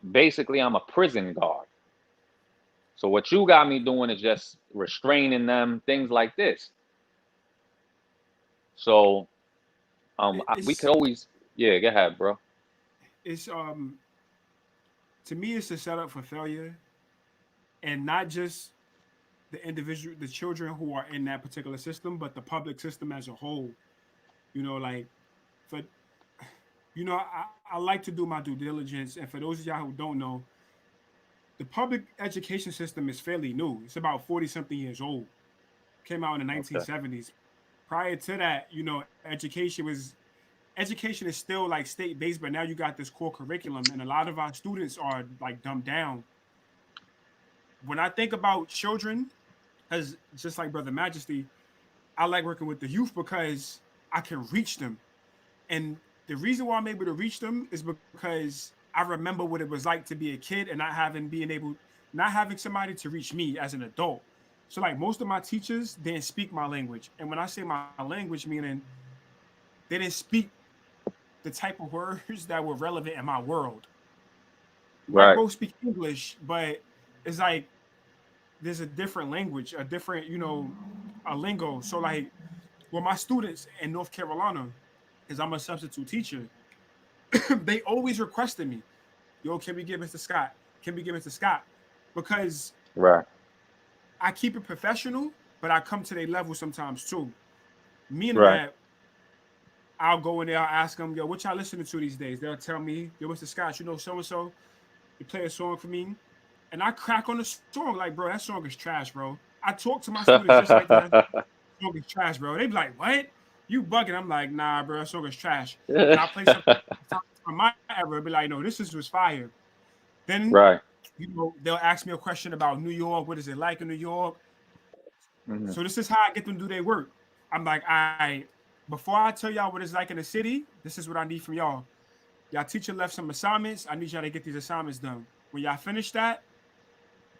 prison guard. So what you got me doing is just restraining them, things like this. So we could always, go ahead, bro. It's to me, it's a setup for failure, and not just the children who are in that particular system, but the public system as a whole. Like, for I like to do my due diligence, and for those of y'all who don't know, the public education system is fairly new. It's about 40-something years old. Came out in the 1970s. Okay. Prior to that, education is still like state-based, but now you got this core curriculum, and a lot of our students are like dumbed down. When I think about children, as just like Brother Majesty, I like working with the youth because I can reach them. And the reason why I'm able to reach them is because I remember what it was like to be a kid and not having somebody to reach me as an adult. So like most of my teachers didn't speak my language. And when I say my language, meaning they didn't speak the type of words that were relevant in my world. Right. We both speak English, but it's like there's a different language, a different, a lingo. So like with my students in North Carolina, because I'm a substitute teacher, they always requested me, yo, can we give it to Scott? Can we give it to Scott? Because I keep it professional, but I come to their level sometimes too. Meaning that I'll go in there, I'll ask them, yo, what y'all listening to these days? They'll tell me, yo, Mr. Scott, so-and-so, you play a song for me. And I crack on the song like, bro, that song is trash, bro. I talk to my students just like that. That song is trash, bro. They be like, what? You bugging? I'm like, nah, bro, that song is trash. And I play something from my era, be like, no, was fire. Then, they'll ask me a question about New York. What is it like in New York? Mm-hmm. So this is how I get them to do their work. I'm like, before I tell y'all what it's like in the city, this is what I need from y'all. Y'all teacher left some assignments. I need y'all to get these assignments done. When y'all finish that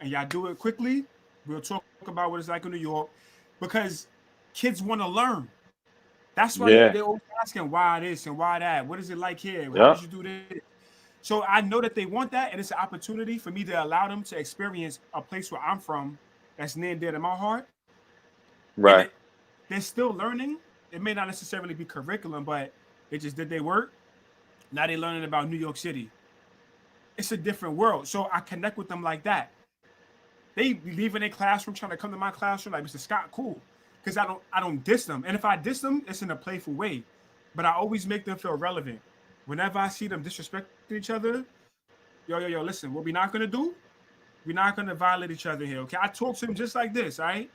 and y'all do it quickly, we'll talk about what it's like in New York, because kids want to learn. That's why they're always asking why this and why that. What is it like here? How did you do this? So I know that they want that, and it's an opportunity for me to allow them to experience a place where I'm from that's near and dear to my heart. And Right. they're still learning. It may not necessarily be curriculum, but they just did their work. Now they're learning about New York City. It's a different world. So I connect with them like that. They be leaving their classroom trying to come to my classroom like Mr. Scott, cool. Because I don't diss them. And if I diss them, it's in a playful way. But I always make them feel relevant. Whenever I see them disrespecting each other, yo, listen, what we're not gonna do, we're not gonna violate each other here. Okay. I talk to him just like this, all right?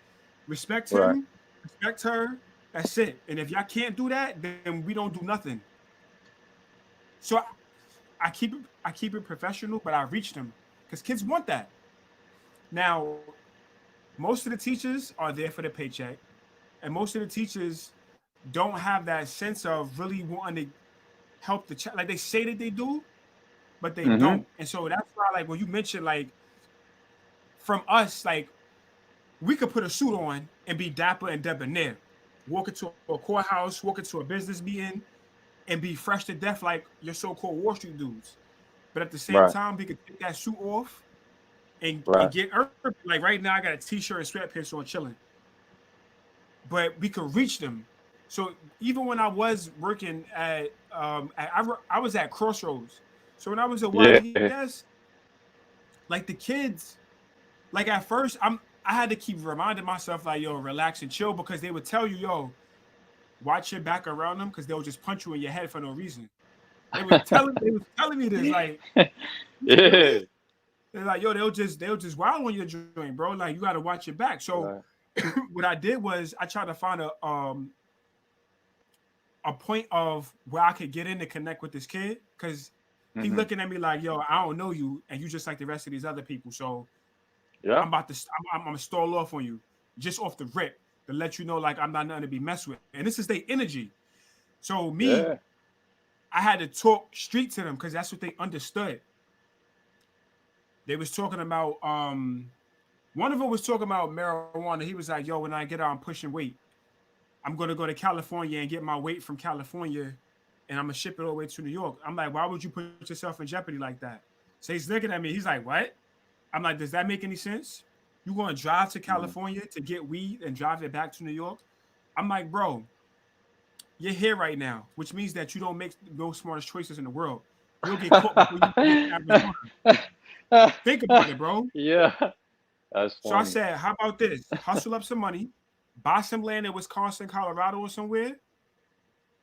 Respect Right. him, respect her. That's it. And if y'all can't do that, then we don't do nothing. So I keep it professional, but I reach them because kids want that. Now, most of the teachers are there for the paycheck, and most of the teachers don't have that sense of really wanting to help the child. Like they say that they do, but they Mm-hmm. don't. And so that's why, like, when you mentioned, like, from us, like, we could put a suit on and be dapper and debonair, walk into a courthouse, walk into a business meeting, and be fresh to death like your so-called Wall Street dudes. But at the same Right. time, we could take that suit off and Right. get urban. Like right now, I got a t-shirt and sweatpants on chilling, but we could reach them. So even when I was working I was at Crossroads. So when I was at Yeah. YDS, like the kids, like at first I had to keep reminding myself like, yo, relax and chill, because they would tell you, yo, watch your back around them because they'll just punch you in your head for no reason. They was telling me this, like, you feel Yeah. me? They're like, yo, they'll just wild on your joint, bro. Like you gotta watch your back. So Right. what I did was I tried to find a point of where I could get in to connect with this kid, because he Mm-hmm. looking at me like, yo, I don't know you, and you just like the rest of these other people. So Yeah. I'm about to, I'm gonna stall off on you just off the rip to let you know like I'm not nothing to be messed with. And this is their energy. So me, Yeah. I had to talk street to them because that's what they understood. They was talking about one of them was talking about marijuana. He was like, yo, when I get out, I'm pushing weight. I'm gonna go to California and get my weight from California, and I'm gonna ship it all the way to New York. I'm like, why would you put yourself in jeopardy like that? So he's looking at me. He's like, what? I'm like, does that make any sense? You gonna drive to Mm-hmm. California to get weed and drive it back to New York? I'm like, bro, you're here right now, which means that you don't make the smartest choices in the world. You'll get caught before you get to Arizona. Think about it, bro. Yeah. That's So I funny. said, how about this? Hustle up some money, buy some land in Wisconsin, Colorado, or somewhere.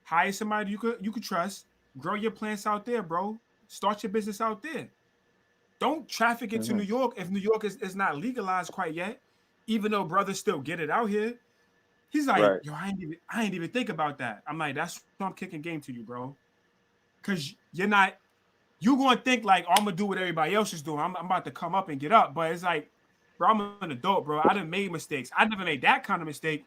Hire somebody you could trust. Grow your plants out there, bro. Start your business out there. Don't traffic it to New Mm-hmm. York if New York is not legalized quite yet. Even though brothers still get it out here. He's like, Right. yo, I ain't even think about that. I'm like, that's why I'm kicking game to you, bro. Cause you gonna think like, oh, I'm gonna do what everybody else is doing. I'm about to come up and get up. But it's like, bro, I'm an adult, bro. I done made mistakes. I never made that kind of mistake,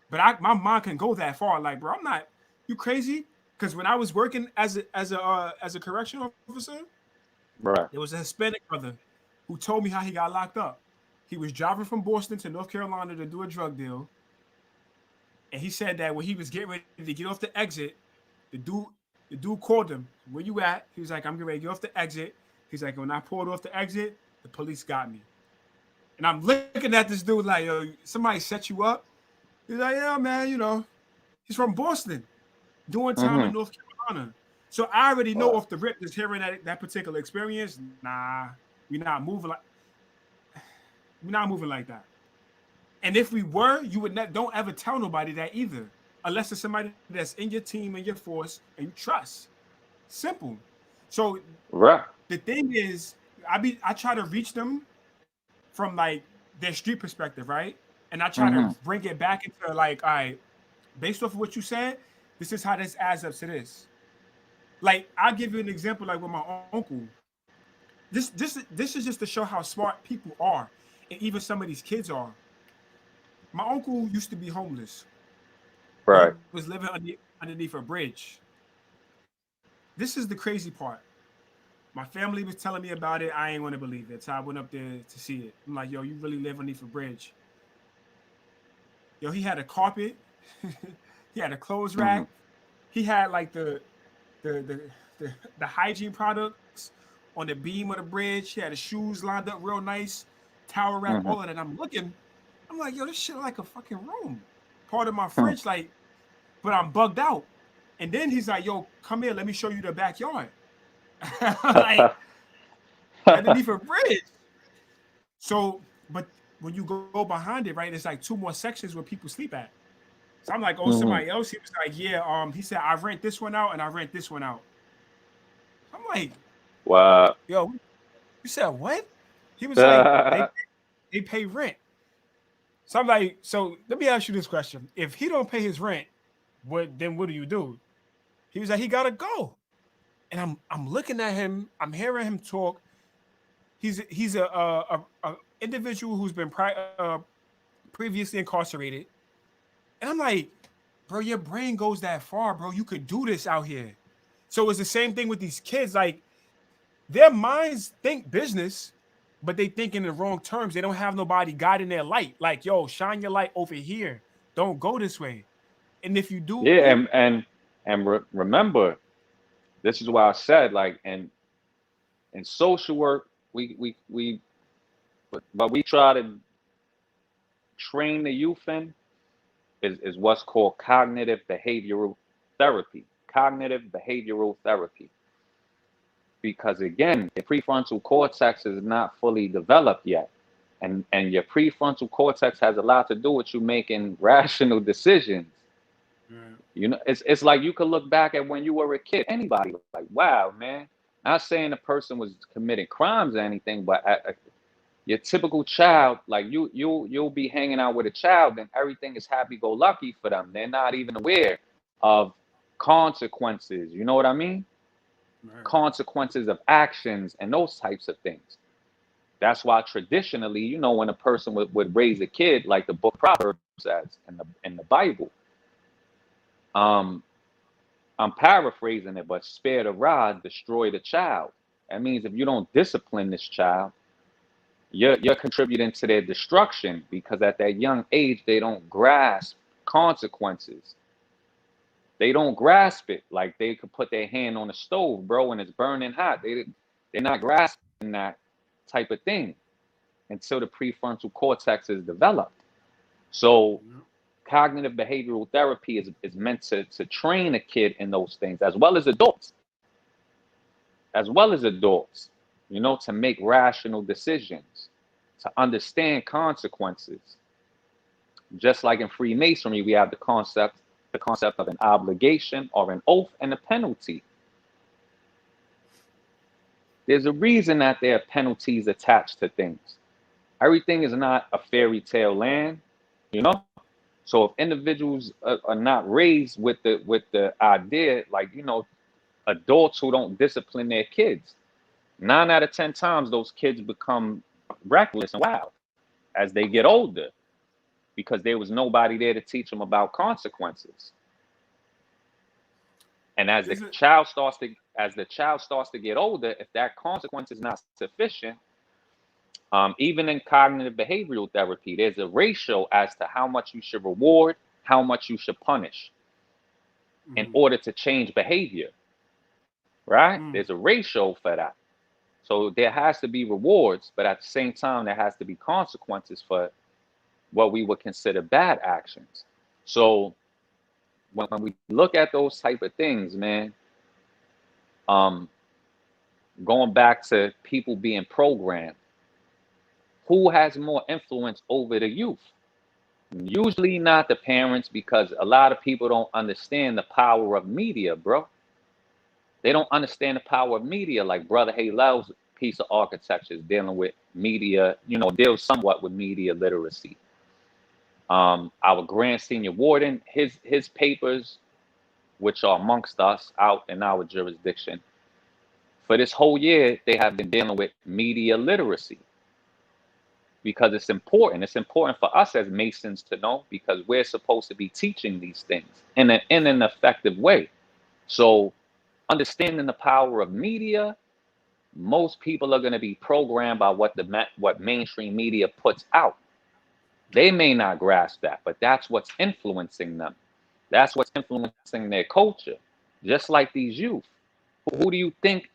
but my mind can go that far. Like, bro, I'm not, you crazy? Because when I was working as a correctional officer, Right. there was a Hispanic brother who told me how he got locked up. He was driving from Boston to North Carolina to do a drug deal, and he said that when he was getting ready to get off the exit, the dude called him. Where you at? He was like, I'm getting ready to get off the exit. He's like, when I pulled off the exit, the police got me. And I'm looking at this dude like, yo, somebody set you up. He's like, yeah, man, he's from Boston, doing time in Mm-hmm. North Carolina. So I already know Right. off the rip, just hearing that particular experience, nah, we're not moving like we're not moving like that. And if we were, you would not don't ever tell nobody that either, unless it's somebody that's in your team and your force and you trust. Simple. So Right. the thing is, I try to reach them from like their street perspective, right? And I try to Mm-hmm. bring it back into like, all right, based off of what you said, this is how this adds up to this. Like I'll give you an example, like with my uncle. This is just to show how smart people are, and even some of these kids are. My uncle used to be homeless. He Right. was living underneath a bridge. This is the crazy part. My family was telling me about it. I ain't want to believe it. So I went up there to see it. I'm like, yo, you really live underneath a bridge. Yo, he had a carpet. He had a clothes Mm-hmm. rack. He had like the the hygiene products on the beam of the bridge. He had his shoes lined up real nice, towel wrap, Mm-hmm. all of that. I'm looking, I'm like, yo, this shit like a fucking room. Part of my Hmm. French, like, but I'm bugged out. And then he's like, yo, come here, let me show you the backyard. Like underneath a bridge. So, but when you go behind it, right, it's like two more sections where people sleep at. So I'm like, oh, Hmm. somebody else. He was like, yeah, he said, I rent this one out and I rent this one out. I'm like, Wow. yo, you said what? He was like, they pay rent. So I'm like, so let me ask you this question. If he don't pay his rent, what do you do? He was like, he gotta go. And I'm looking at him, I'm hearing him talk. He's a individual who's been previously incarcerated. And I'm like, bro, your brain goes that far, bro. You could do this out here. So it's the same thing with these kids. Like their minds think business, but they think in the wrong terms. They don't have nobody guiding their light. Like, yo, shine your light over here. Don't go this way. And if you Yeah, do, and remember, this is why I said, like, in social work, we but we try to train the youth in is what's called cognitive behavioral therapy. Cognitive behavioral therapy. Because again, your prefrontal cortex is not fully developed yet. And your prefrontal cortex has a lot to do with you making rational decisions. right. You know, it's like you could look back at when you were a kid. Anybody like, wow, man. Not saying the person was committing crimes or anything, but your typical child, like you'll be hanging out with a child, and everything is happy-go-lucky for them. They're not even aware of consequences. You know what I mean? Right. Consequences of actions and those types of things. That's why traditionally, you know, when a person would raise a kid, like the book Proverbs says in the Bible, um, I'm paraphrasing it, but spare the rod, destroy the child. That means if you don't discipline this child, you're contributing to their destruction because at that young age they don't grasp consequences. They don't grasp it like they could put their hand on the stove, bro, and it's burning hot. They're not grasping that type of thing until the prefrontal cortex is developed. So Yeah. cognitive behavioral therapy is meant to train a kid in those things as well as adults, you know, to make rational decisions, to understand consequences. Just like in Freemasonry, we have the concept of an obligation or an oath and a penalty. There's a reason that there are penalties attached to things. Everything is not a fairy tale land, you know. So if individuals are not raised with the idea, like, you know, adults who don't discipline their kids, 9 out of 10 times those kids become reckless and wild as they get older because there was nobody there to teach them about consequences. And Is it as the child starts to get older, if that consequence is not sufficient, even in cognitive behavioral therapy, there's a ratio as to how much you should reward, how much you should punish in mm, order to change behavior, right? mm, There's a ratio for that. So there has to be rewards, but at the same time, there has to be consequences for what we would consider bad actions. So when we look at those type of things, man, um, going back to people being programmed, who has more influence over the youth? Usually not the parents, because a lot of people don't understand the power of media, bro. They don't understand the power of media. Like Brother Halel's piece of architecture is dealing with media, you know, deals somewhat with media literacy. Our Grand Senior Warden, his papers, which are amongst us out in our jurisdiction, for this whole year, they have been dealing with media literacy because it's important. It's important for us as Masons to know because we're supposed to be teaching these things in an effective way. So understanding the power of media, most people are going to be programmed by what mainstream media puts out. They may not grasp that, but that's what's influencing them. That's what's influencing their culture. Just like these youth. Who do you think?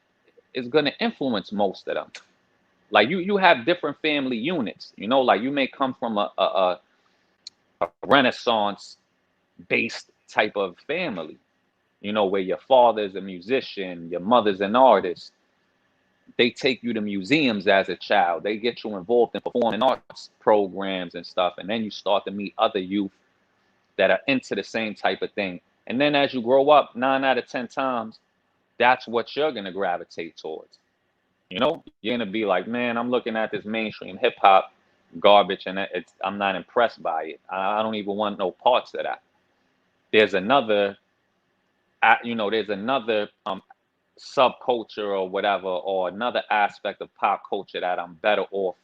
is going to influence most of them. Like you have different family units, you know, like you may come from a Renaissance based type of family, you know, where your father's a musician, your mother's an artist. They take you to museums as a child. They get you involved in performing arts programs and stuff. And then you start to meet other youth that are into the same type of thing. And then as you grow up, 9 out of 10 times, that's what you're going to gravitate towards. You know, you're going to be like, man, I'm looking at this mainstream hip hop garbage and I'm not impressed by it. I don't even want no parts of that. There's another, there's another subculture or whatever, or another aspect of pop culture that I'm better off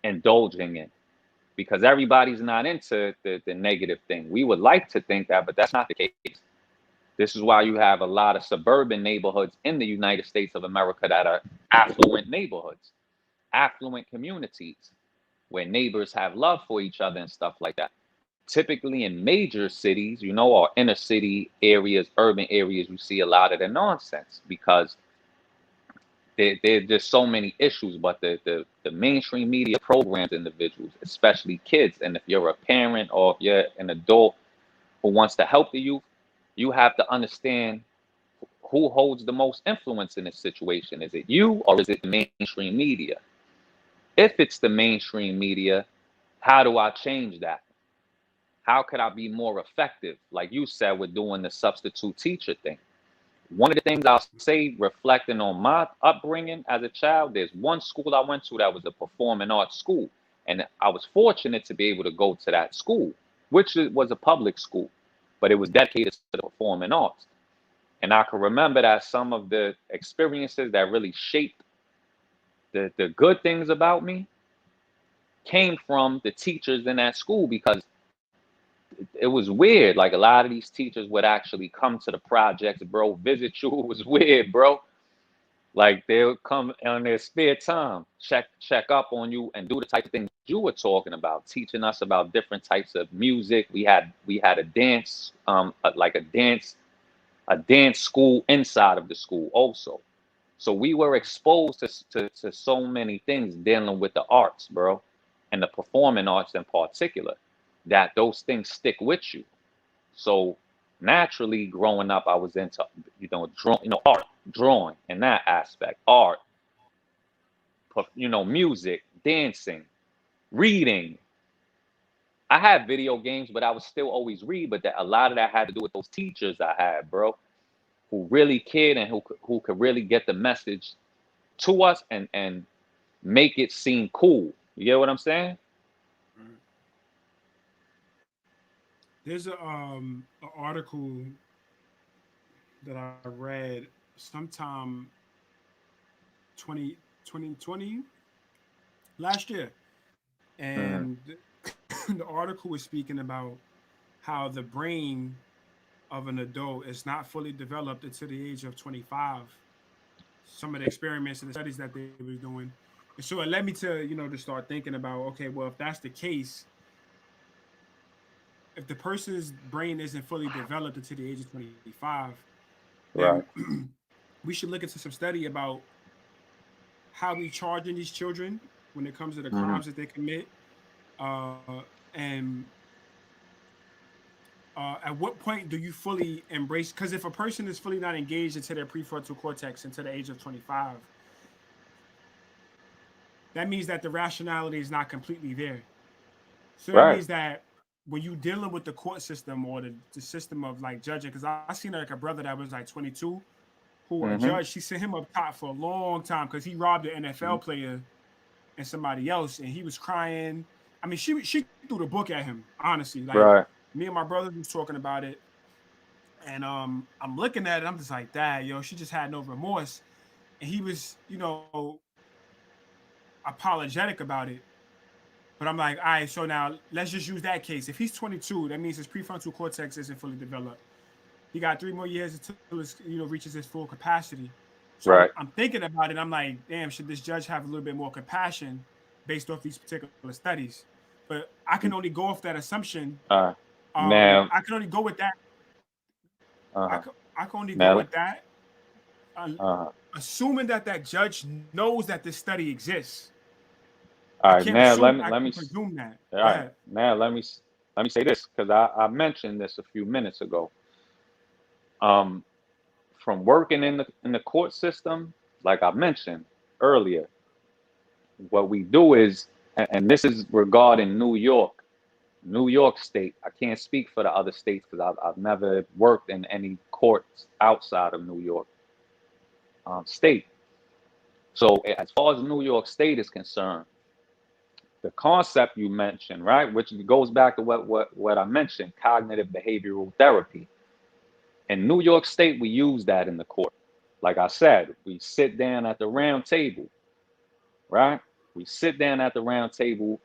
indulging in, because everybody's not into the negative thing. We would like to think that, but that's not the case. This is why you have a lot of suburban neighborhoods in the United States of America that are affluent neighborhoods, affluent communities, where neighbors have love for each other and stuff like that. Typically in major cities, you know, or inner city areas, urban areas, you see a lot of the nonsense because there's just so many issues. But the mainstream media programs individuals, especially kids, and if you're a parent or if you're an adult who wants to help the youth, you have to understand who holds the most influence in this situation. Is it you or is it the mainstream media? If it's the mainstream media, how do I change that? How could I be more effective? Like you said, with doing the substitute teacher thing. One of the things I'll say, reflecting on my upbringing as a child, there's one school I went to that was a performing arts school. And I was fortunate to be able to go to that school, which was a public school, but it was dedicated to the performing arts. And I can remember that some of the experiences that really shaped the good things about me came from the teachers in that school, because it was weird. Like a lot of these teachers would actually come to the projects, bro, visit you. It was weird, bro. Like they would come on their spare time, check up on you and do the type of things you were talking about, teaching us about different types of music. We had a dance, like a dance school inside of the school also. So we were exposed to so many things dealing with the arts, bro, and the performing arts in particular, that those things stick with you. So naturally, growing up, I was into, art, drawing, in that aspect, art, music, dancing, reading. I had video games, but I would still always read. But a lot of that had to do with those teachers I had, bro, who really cared and who could really get the message to us and make it seem cool. You get what I'm saying? There's a article that I read sometime 2020 last year, Mm-hmm. and the article was speaking about how the brain of an adult is not fully developed until the age of 25. Some of the experiments and the studies that they was doing, and so it led me to to start thinking about, okay, well, if that's the case, if the person's brain isn't fully developed until the age of 25, then Right. we should look into some study about how we charging these children when it comes to the Mhm. crimes that they commit, and at what point do you fully embrace? Because if a person is fully not engaged into their prefrontal cortex until the age of 25, that means that the rationality is not completely there. So that Right. means that when you dealing with the court system or the system of like judging, because I seen like a brother that was like 22, who a Mm-hmm. judge, she sent him up top for a long time because he robbed an NFL player and somebody else, and he was crying. I mean, she threw the book at him. Honestly, like Right. me and my brother was talking about it, and I'm looking at it. I'm just like, Dad, she just had no remorse, and he was, apologetic about it. But I'm like, all right, so now let's just use that case. If he's 22, that means his prefrontal cortex isn't fully developed. He got 3 more years until it reaches his full capacity. So I'm Right. I'm thinking about it. I'm like, damn, should this judge have a little bit more compassion based off these particular studies? But I can only go off that assumption. Uh, now, I can only go with that. uh-huh. I can only go Now, with that uh-huh. assuming that that judge knows that this study exists. All I right, can't now assume. I let me. can presume that. All Go right, ahead. now let me say this because I mentioned this a few minutes ago. Um, from working in the court system, like I mentioned earlier, what we do is, and this is regarding New York State. I can't speak for the other states because I've never worked in any courts outside of New York State. So as far as New York State is concerned, the concept you mentioned, right, which goes back to what I mentioned, cognitive behavioral therapy. In New York State, we use that in the court. Like I said, we sit down at the round table, right? We sit down at the round table,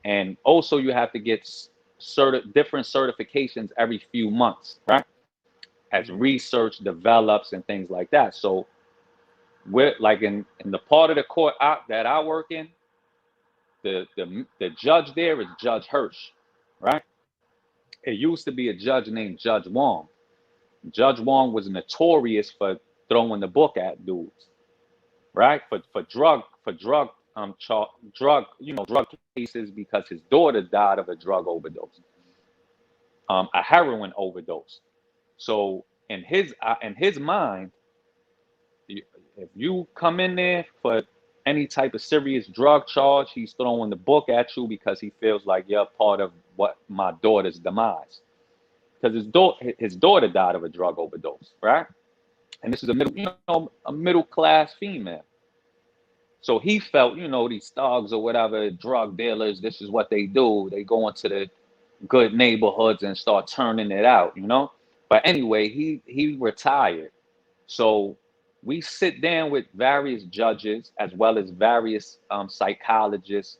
and also you have to get different certifications every few months, right? As Mm-hmm. research develops and things like that. So we're like in the part of the court that I work in, the judge there is Judge Hirsch, right? It used to be a judge named Judge Wong. Judge Wong was notorious for throwing the book at dudes, right? For drug cases because his daughter died of a drug overdose, a heroin overdose. So in his mind, if you come in there for any type of serious drug charge, he's throwing the book at you because he feels like you're part of what my daughter's demise. Because his daughter died of a drug overdose, right? And this is a middle class female. So he felt, these thugs or whatever, drug dealers, this is what they do. They go into the good neighborhoods and start turning it out. But anyway, he retired. So we sit down with various judges as well as various psychologists,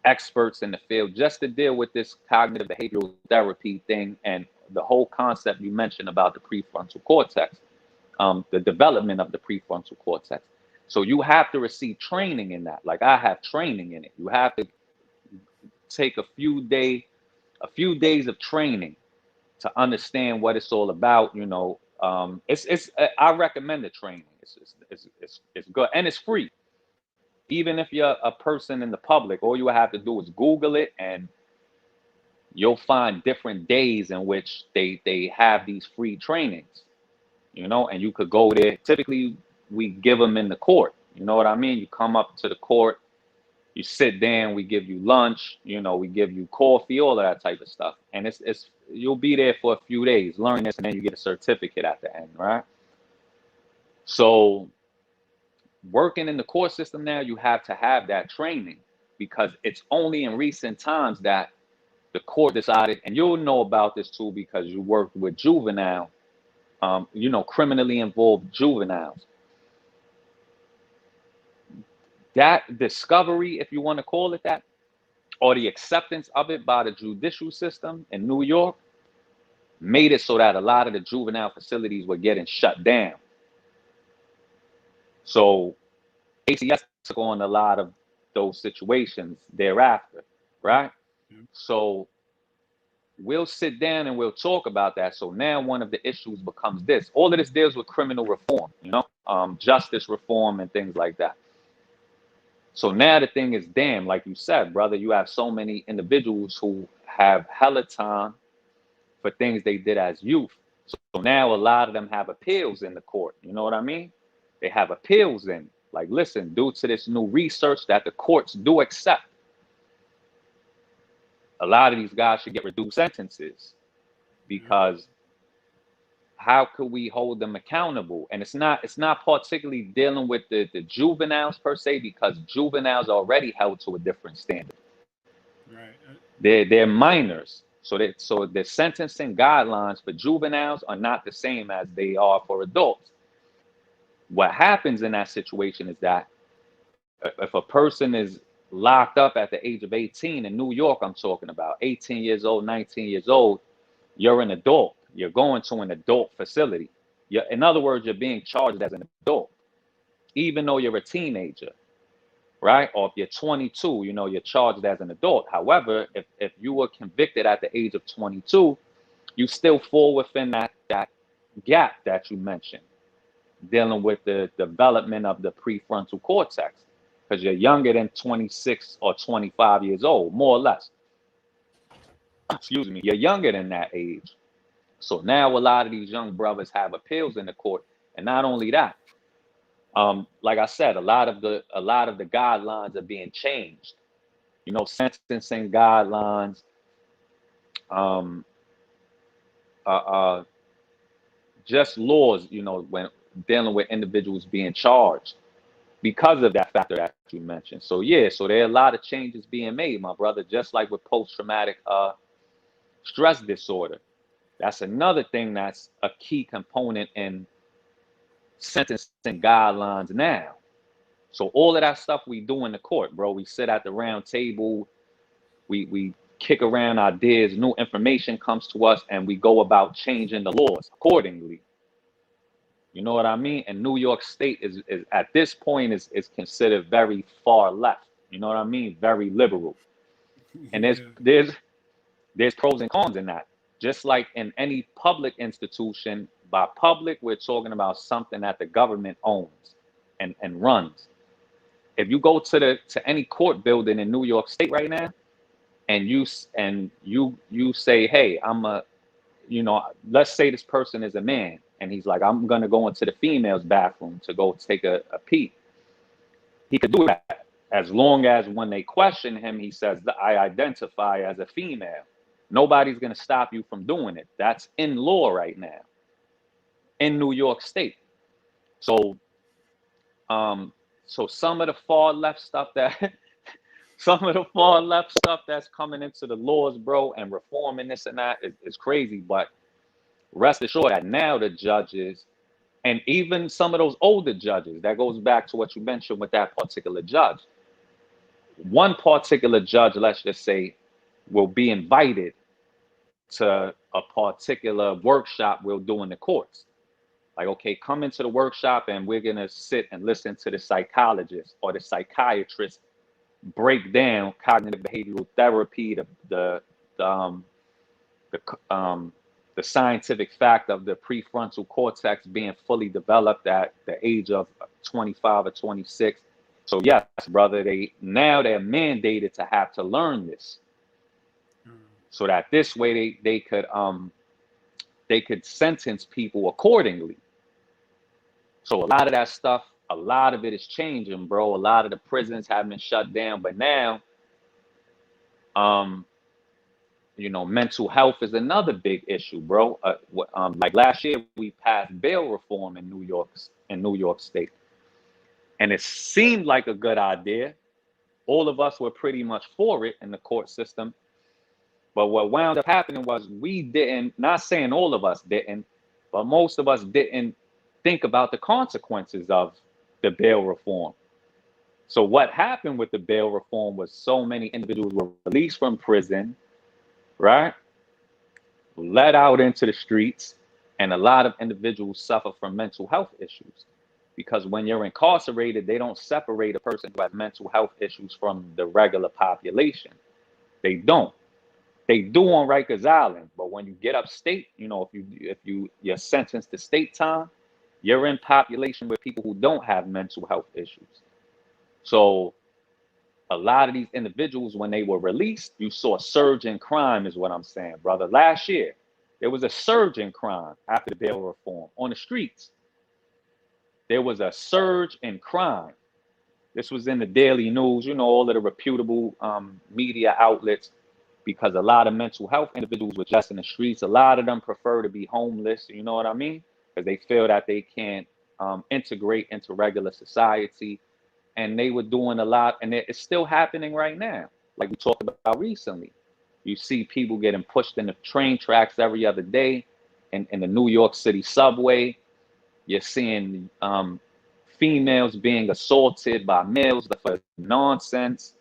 experts in the field, just to deal with this cognitive behavioral therapy thing and the whole concept you mentioned about the prefrontal cortex, the development of the prefrontal cortex. So you have to receive training in that. Like I have training in it. You have to take a few days of training to understand what it's all about. It's I recommend the training. It's good and it's free. Even if you're a person in the public, all you have to do is Google it, and you'll find different days in which they have these free trainings. And you could go there. Typically, we give them in the court. You know what I mean? You come up to the court, you sit down, we give you lunch, we give you coffee, all of that type of stuff. And it's you'll be there for a few days, learn this, and then you get a certificate at the end, right? So working in the court system now, you have to have that training because it's only in recent times that the court decided, and you'll know about this too because you worked with juvenile, criminally involved juveniles. That discovery, if you want to call it that, or the acceptance of it by the judicial system in New York, made it so that a lot of the juvenile facilities were getting shut down. So ACS took on a lot of those situations thereafter, right? So we'll sit down and we'll talk about that. So now one of the issues becomes this. All of this deals with criminal reform, justice reform and things like that. So now the thing is, damn, like you said, brother, you have so many individuals who have hella time for things they did as youth. So now a lot of them have appeals in the court. You know what I mean? They have appeals in. Like, listen, due to this new research that the courts do accept, a lot of these guys should get reduced sentences because how could we hold them accountable? And it's not particularly dealing with the juveniles per se, because juveniles are already held to a different standard. Right. They're minors. So the sentencing guidelines for juveniles are not the same as they are for adults. What happens in that situation is that if a person is locked up at the age of 18 in New York, I'm talking about 18 years old, 19 years old, you're an adult. You're going to an adult facility. In other words, you're being charged as an adult, even though you're a teenager, right? Or if you're 22, you're charged as an adult. However, if you were convicted at the age of 22, you still fall within that gap that you mentioned. dealing with the development of the prefrontal cortex, because you're younger than 26 or 25 years old, more or less. Excuse me, you're younger than that age. So now a lot of these young brothers have appeals in the court, and not only that, like I said, a lot of the guidelines are being changed. You know, sentencing guidelines, um, just laws. You know, when dealing with individuals being charged because of that factor that you mentioned. So yeah, so there are a lot of changes being made, my brother. Just like with post-traumatic stress disorder, that's another thing that's a key component in sentencing guidelines now. So all of that stuff we do in the court, bro, we sit at the round table, we kick around ideas, new information comes to us, and we go about changing the laws accordingly. You know what I mean? And New York State is at this point is considered very far left. You know what I mean? Very liberal. And there's pros and cons in that. Just like in any public institution, by public, we're talking about something that the government owns and runs. If you go to any court building in New York State right now, and you say, hey, let's say this person is a man, and he's like, I'm gonna go into the female's bathroom to go take a peek. He could do that as long as when they question him, he says that I identify as a female. Nobody's gonna stop you from doing it. That's in law right now in New York State. So so some of the far left stuff that's coming into the laws, bro, and reforming this and that is crazy. But rest assured that now the judges, and even some of those older judges, that goes back to what you mentioned with that particular judge. One particular judge, let's just say, will be invited to a particular workshop we'll do in the courts. Like, okay, come into the workshop and we're going to sit and listen to the psychologist or the psychiatrist break down cognitive behavioral therapy, the scientific fact of the prefrontal cortex being fully developed at the age of 25 or 26. So yes, brother, they're mandated to have to learn this, so that this way they could sentence people accordingly. So a lot of that stuff, a lot of it is changing, bro. A lot of the prisons have been shut down, but now, mental health is another big issue, bro. Like last year, we passed bail reform in New York State, and it seemed like a good idea. All of us were pretty much for it in the court system, but what wound up happening was we didn't. Not saying all of us didn't, but most of us didn't think about the consequences of the bail reform. So what happened with the bail reform was so many individuals were released from prison, right? Let out into the streets, and a lot of individuals suffer from mental health issues, because when you're incarcerated, they don't separate a person who has mental health issues from the regular population. They don't. They do on Rikers Island, but when you get upstate, if you're sentenced to state time, you're in population with people who don't have mental health issues. So a lot of these individuals, when they were released, you saw a surge in crime, is what I'm saying, brother. Last year, there was a surge in crime after the bail reform on the streets. There was a surge in crime. This was in the daily news, all of the reputable media outlets, because a lot of mental health individuals were just in the streets. A lot of them prefer to be homeless, you know what I mean? Because they feel that they can't integrate into regular society. And they were doing a lot, and it's still happening right now. Like we talked about recently. You see people getting pushed in the train tracks every other day in the New York City subway. You're seeing females being assaulted by males for nonsense.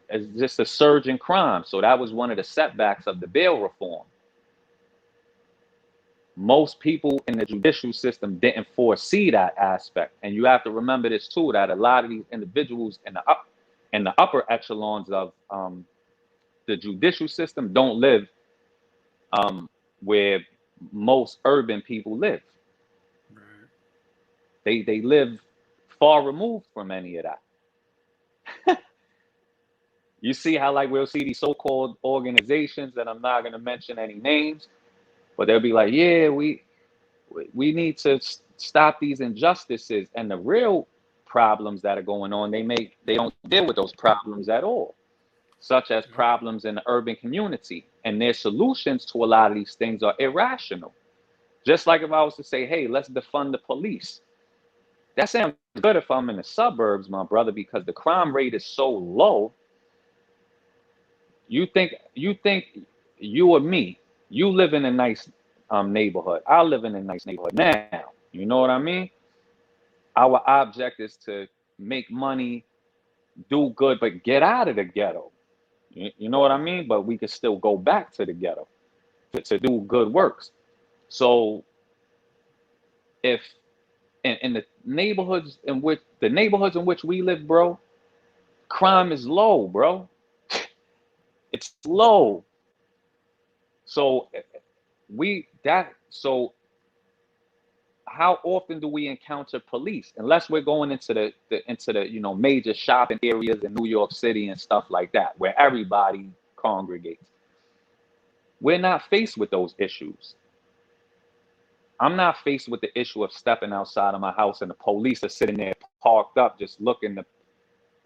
It's just a surge in crime. So that was one of the setbacks of the bail reform. Most people in the judicial system didn't foresee that aspect. And you have to remember this too, that a lot of these individuals in the upper echelons of the judicial system don't live where most urban people live. Right. They live far removed from any of that. You see how like we'll see these so-called organizations, and I'm not going to mention any names, but they'll be like, yeah, we need to stop these injustices, and the real problems that are going on, they don't deal with those problems at all, such as Yep. problems in the urban community, and their solutions to a lot of these things are irrational. Just like if I was to say, hey, let's defund the police. That sounds good if I'm in the suburbs, my brother, because the crime rate is so low. You think you or me, you live in a nice neighborhood. I live in a nice neighborhood now. You know what I mean? Our object is to make money, do good, but get out of the ghetto. You know what I mean? But we can still go back to the ghetto to do good works. So if in the neighborhoods in which we live, bro, crime is low, bro. It's low. So so how often do we encounter police? Unless we're going into the major shopping areas in New York City and stuff like that, where everybody congregates. We're not faced with those issues. I'm not faced with the issue of stepping outside of my house and the police are sitting there parked up just looking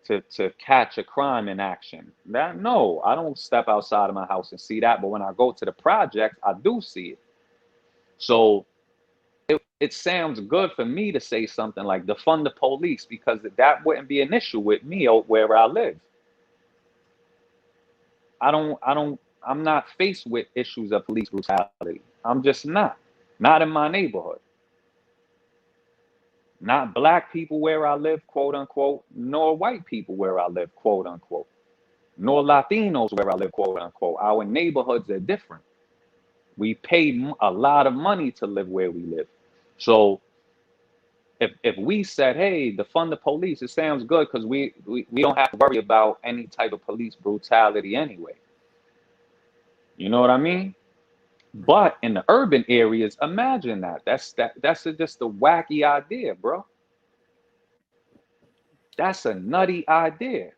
to catch a crime in action. No, I don't step outside of my house and see that. But when I go to the project, I do see it. So it sounds good for me to say something like defund the police, because that wouldn't be an issue with me where I live. I'm not faced with issues of police brutality. I'm just not in my neighborhood. Not black people where I live, quote unquote, nor white people where I live, quote unquote, nor Latinos where I live, quote unquote. Our neighborhoods are different. We pay a lot of money to live where we live. So if we said, hey, defund the police, it sounds good because we don't have to worry about any type of police brutality anyway. You know what I mean? But in the urban areas, imagine that. That's just a wacky idea, bro. That's a nutty idea.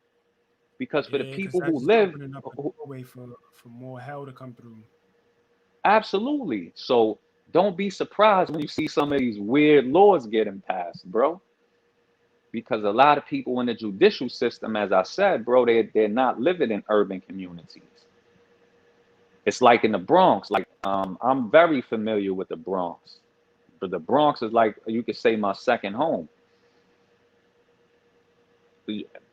Because for the Yeah, because people that's who just live, opening up a doorway for more hell to come through. absolutely. So don't be surprised when you see some of these weird laws getting passed, bro. Because a lot of people in the judicial system, as I said, bro, they're not living in urban communities. It's like in the Bronx. Like I'm very familiar with the Bronx. But the Bronx is like, you could say, my second home.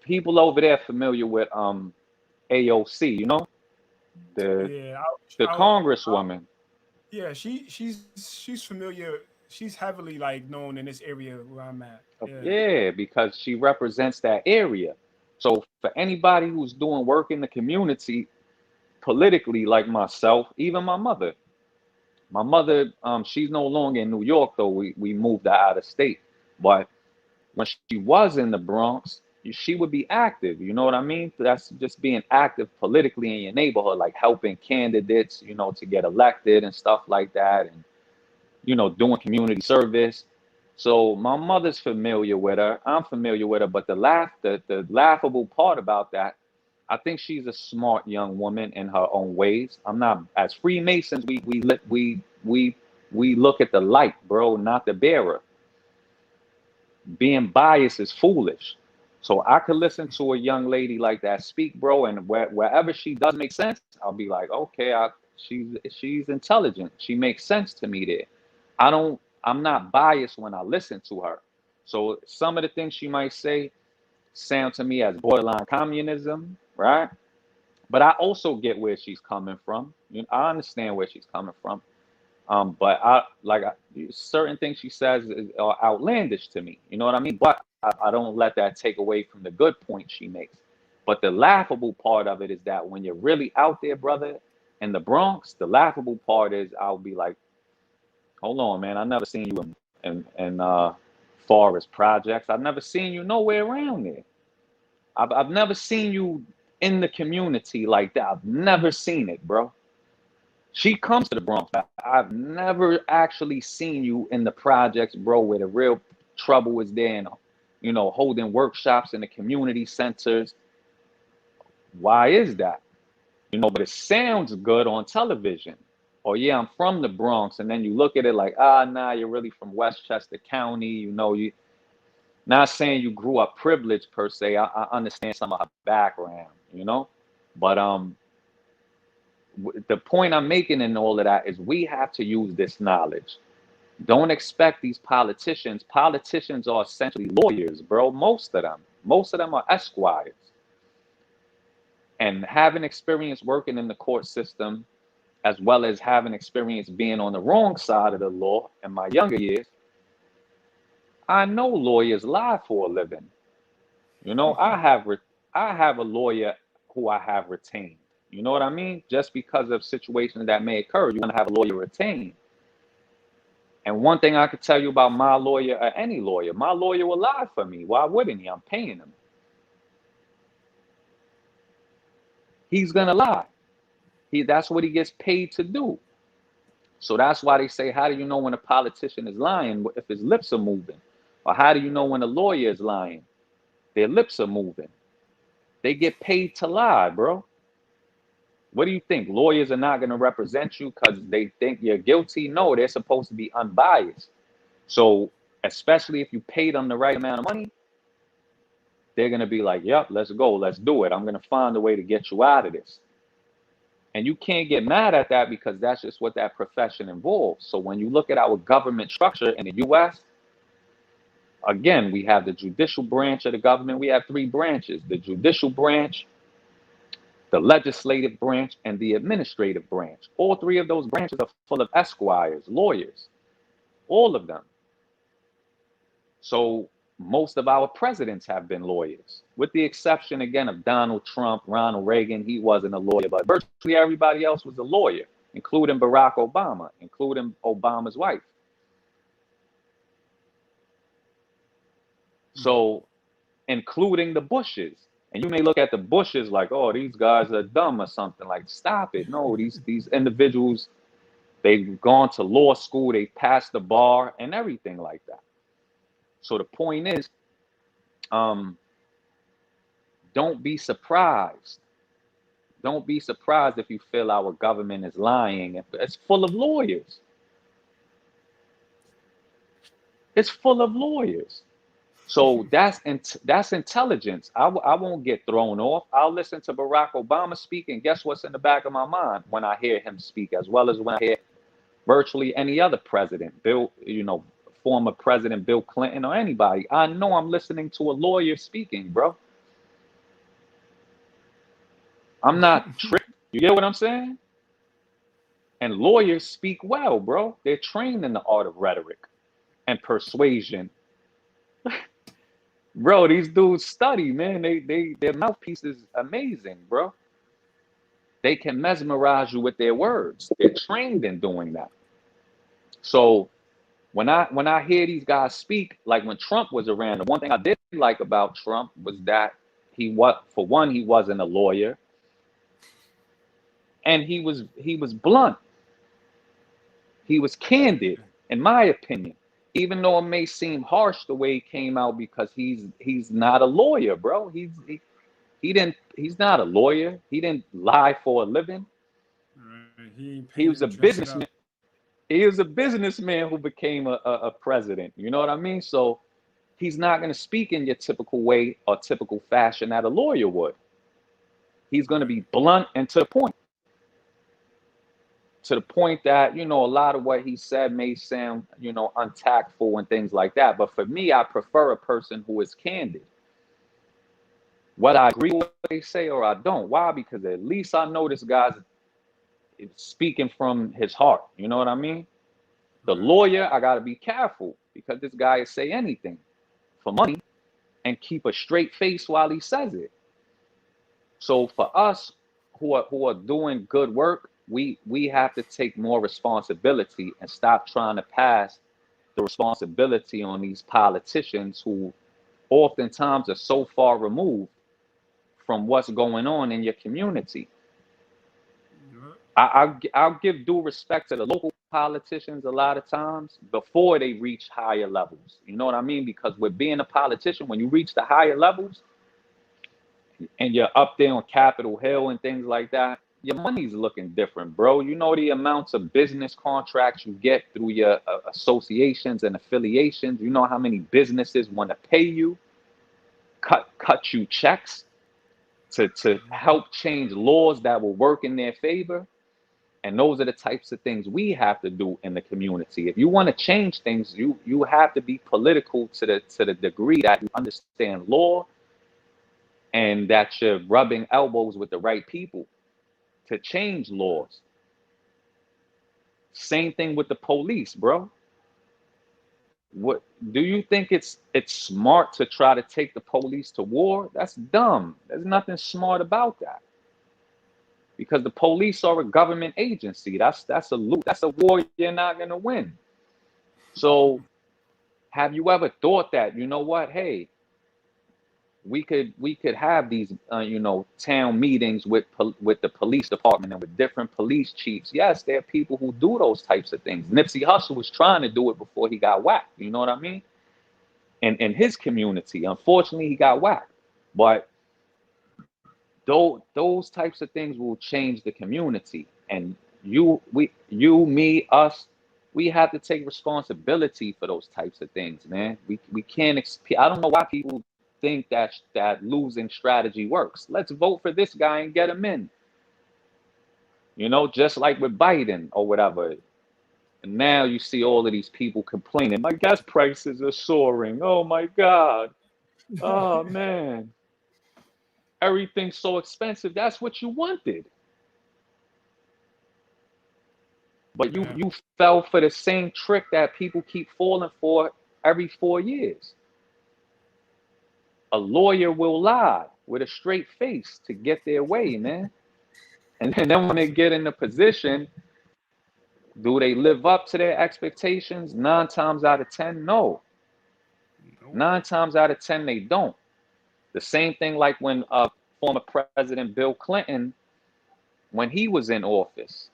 People over there familiar with AOC, the Yeah, the I, congresswoman. yeah, she's familiar. She's heavily like known in this area where I'm at. Yeah, Yeah, because she represents that area. So for anybody who's doing work in the community politically, like myself, even my mother, she's no longer in New York though. We moved her out of state, but when she was in the Bronx, she would be active. You know what I mean? That's just being active politically in your neighborhood, like helping candidates, to get elected and stuff like that, and doing community service. So my mother's familiar with her. I'm familiar with her, but the laughable part about that, I think she's a smart young woman in her own ways. I'm not as Freemasons. We look at the light, bro, not the bearer. Being biased is foolish. So I could listen to a young lady like that speak, bro, and wherever she does make sense, I'll be like, okay, she's intelligent. She makes sense to me there. I'm not biased when I listen to her. So some of the things she might say sound to me as borderline communism, right? But I also get where she's coming from. I understand where she's coming from. But certain things she says are outlandish to me. You know what I mean? But I don't let that take away from the good point she makes. But the laughable part of it is that when you're really out there, brother, in the Bronx, the laughable part is I'll be like, hold on, man, I never seen you in forest projects. I've never seen you nowhere around there. I've never seen you in the community like that. I've never seen it, bro. She comes to the Bronx. I've never actually seen you in the projects, bro, where the real trouble is there, and holding workshops in the community centers. Why is that? But it sounds good on television. Oh yeah, I'm from the Bronx, and then you look at it like, nah, you're really from Westchester County. You not saying you grew up privileged per se. I understand some of her background, but the point I'm making in all of that is we have to use this knowledge. Don't expect these politicians. Politicians are essentially lawyers, bro. Most of them are esquires. And having experience working in the court system, as well as having experience being on the wrong side of the law in my younger years, I know lawyers lie for a living. I have a lawyer who I have retained. You know what I mean? Just because of situations that may occur, you want to have a lawyer retained. And one thing I could tell you about my lawyer or any lawyer, my lawyer will lie for me. Why wouldn't he? I'm paying him. He's going to lie. That's what he gets paid to do. So that's why they say, how do you know when a politician is lying if his lips are moving? Or how do you know when a lawyer is lying? Their lips are moving. They get paid to lie, bro. What do you think? Lawyers are not going to represent you because they think you're guilty? No, they're supposed to be unbiased. So especially if you pay them the right amount of money, they're going to be like, yep, let's go. Let's do it. I'm going to find a way to get you out of this. And you can't get mad at that because that's just what that profession involves. So when you look at our government structure in the U.S., again, we have the judicial branch of the government. We have three branches: the judicial branch, the legislative branch, and the administrative branch. All three of those branches are full of esquires, lawyers, all of them. So most of our presidents have been lawyers, with the exception, again, of Donald Trump, Ronald Reagan. He wasn't a lawyer, but virtually everybody else was a lawyer, including Barack Obama, including Obama's wife. So, including the Bushes. And you may look at the Bushes like, oh, these guys are dumb or something. Like, stop it. No, these individuals, they've gone to law school, they passed the bar and everything like that. So the point is, don't be surprised. Don't be surprised if you feel our government is lying. It's full of lawyers. It's full of lawyers. So that's intelligence. I won't get thrown off. I'll listen to Barack Obama speak, and guess what's in the back of my mind when I hear him speak, as well as when I hear virtually any other president, former President Bill Clinton or anybody. I know I'm listening to a lawyer speaking, bro. I'm not tricked. You get what I'm saying? And lawyers speak well, bro. They're trained in the art of rhetoric and persuasion. Bro, these dudes study, man. Their mouthpiece is amazing, bro. They can mesmerize you with their words. They're trained in doing that. So when I hear these guys speak, like when Trump was around, the one thing I did like about Trump was that he wasn't a lawyer, and he was blunt. He was candid, in my opinion. Even though it may seem harsh the way he came out, because he's not a lawyer, bro. He's not a lawyer. He didn't lie for a living. He was a businessman. He was a businessman who became a president. You know what I mean? So he's not going to speak in your typical way or typical fashion that a lawyer would. He's going to be blunt and to the point. To the point that, a lot of what he said may sound, untactful and things like that. But for me, I prefer a person who is candid. Whether I agree with what they say or I don't. Why? Because at least I know this guy's speaking from his heart. You know what I mean? The lawyer, I got to be careful, because this guy will say anything for money and keep a straight face while he says it. So for us who are doing good work, we have to take more responsibility and stop trying to pass the responsibility on these politicians who oftentimes are so far removed from what's going on in your community. I'll give due respect to the local politicians a lot of times before they reach higher levels. You know what I mean? Because with being a politician, when you reach the higher levels and you're up there on Capitol Hill and things like that, your money's looking different, bro. You know the amounts of business contracts you get through your associations and affiliations. You know how many businesses want to pay you, cut you checks to help change laws that will work in their favor. And those are the types of things we have to do in the community. If you want to change things, you have to be political to the degree that you understand law and that you're rubbing elbows with the right people to change laws. Same thing with the police, bro. What do you think it's smart to try to take the police to war? That's dumb. There's nothing smart about that. Because the police are a government agency. That's a war you're not gonna win. So have you ever thought that, you know what, hey, we could have these town meetings with the police department and with different police chiefs? Yes, there are people who do those types of things. Nipsey Hussle was trying to do it before he got whacked. You know what I mean? And in his community, unfortunately, he got whacked. But those types of things will change the community. And me, us, we have to take responsibility for those types of things, man. We can't. I don't know why people think that losing strategy works. Let's vote for this guy and get him in. You know, just like with Biden or whatever. And now you see all of these people complaining, my gas prices are soaring. Oh my God. Oh man. Everything's so expensive. That's what you wanted. But you fell for the same trick that people keep falling for every 4 years. A lawyer will lie with a straight face to get their way, man. And then when they get in the position, do they live up to their expectations? 9 times out of 10, no. 9 times out of 10, they don't. The same thing like when former President Bill Clinton, when he was in office,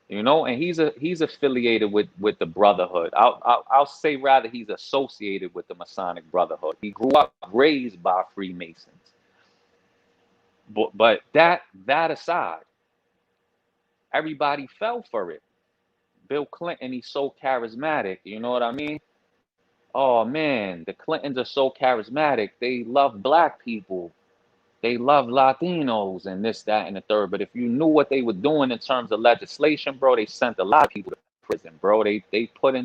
you know, and he's affiliated with the Brotherhood. I'll say rather he's associated with the Masonic Brotherhood. He grew up raised by Freemasons. But that aside, everybody fell for it. Bill Clinton, he's so charismatic. You know what I mean? Oh man, the Clintons are so charismatic. They love black people. They love Latinos and this, that, and the third. But if you knew what they were doing in terms of legislation, bro, they sent a lot of people to prison, bro. They put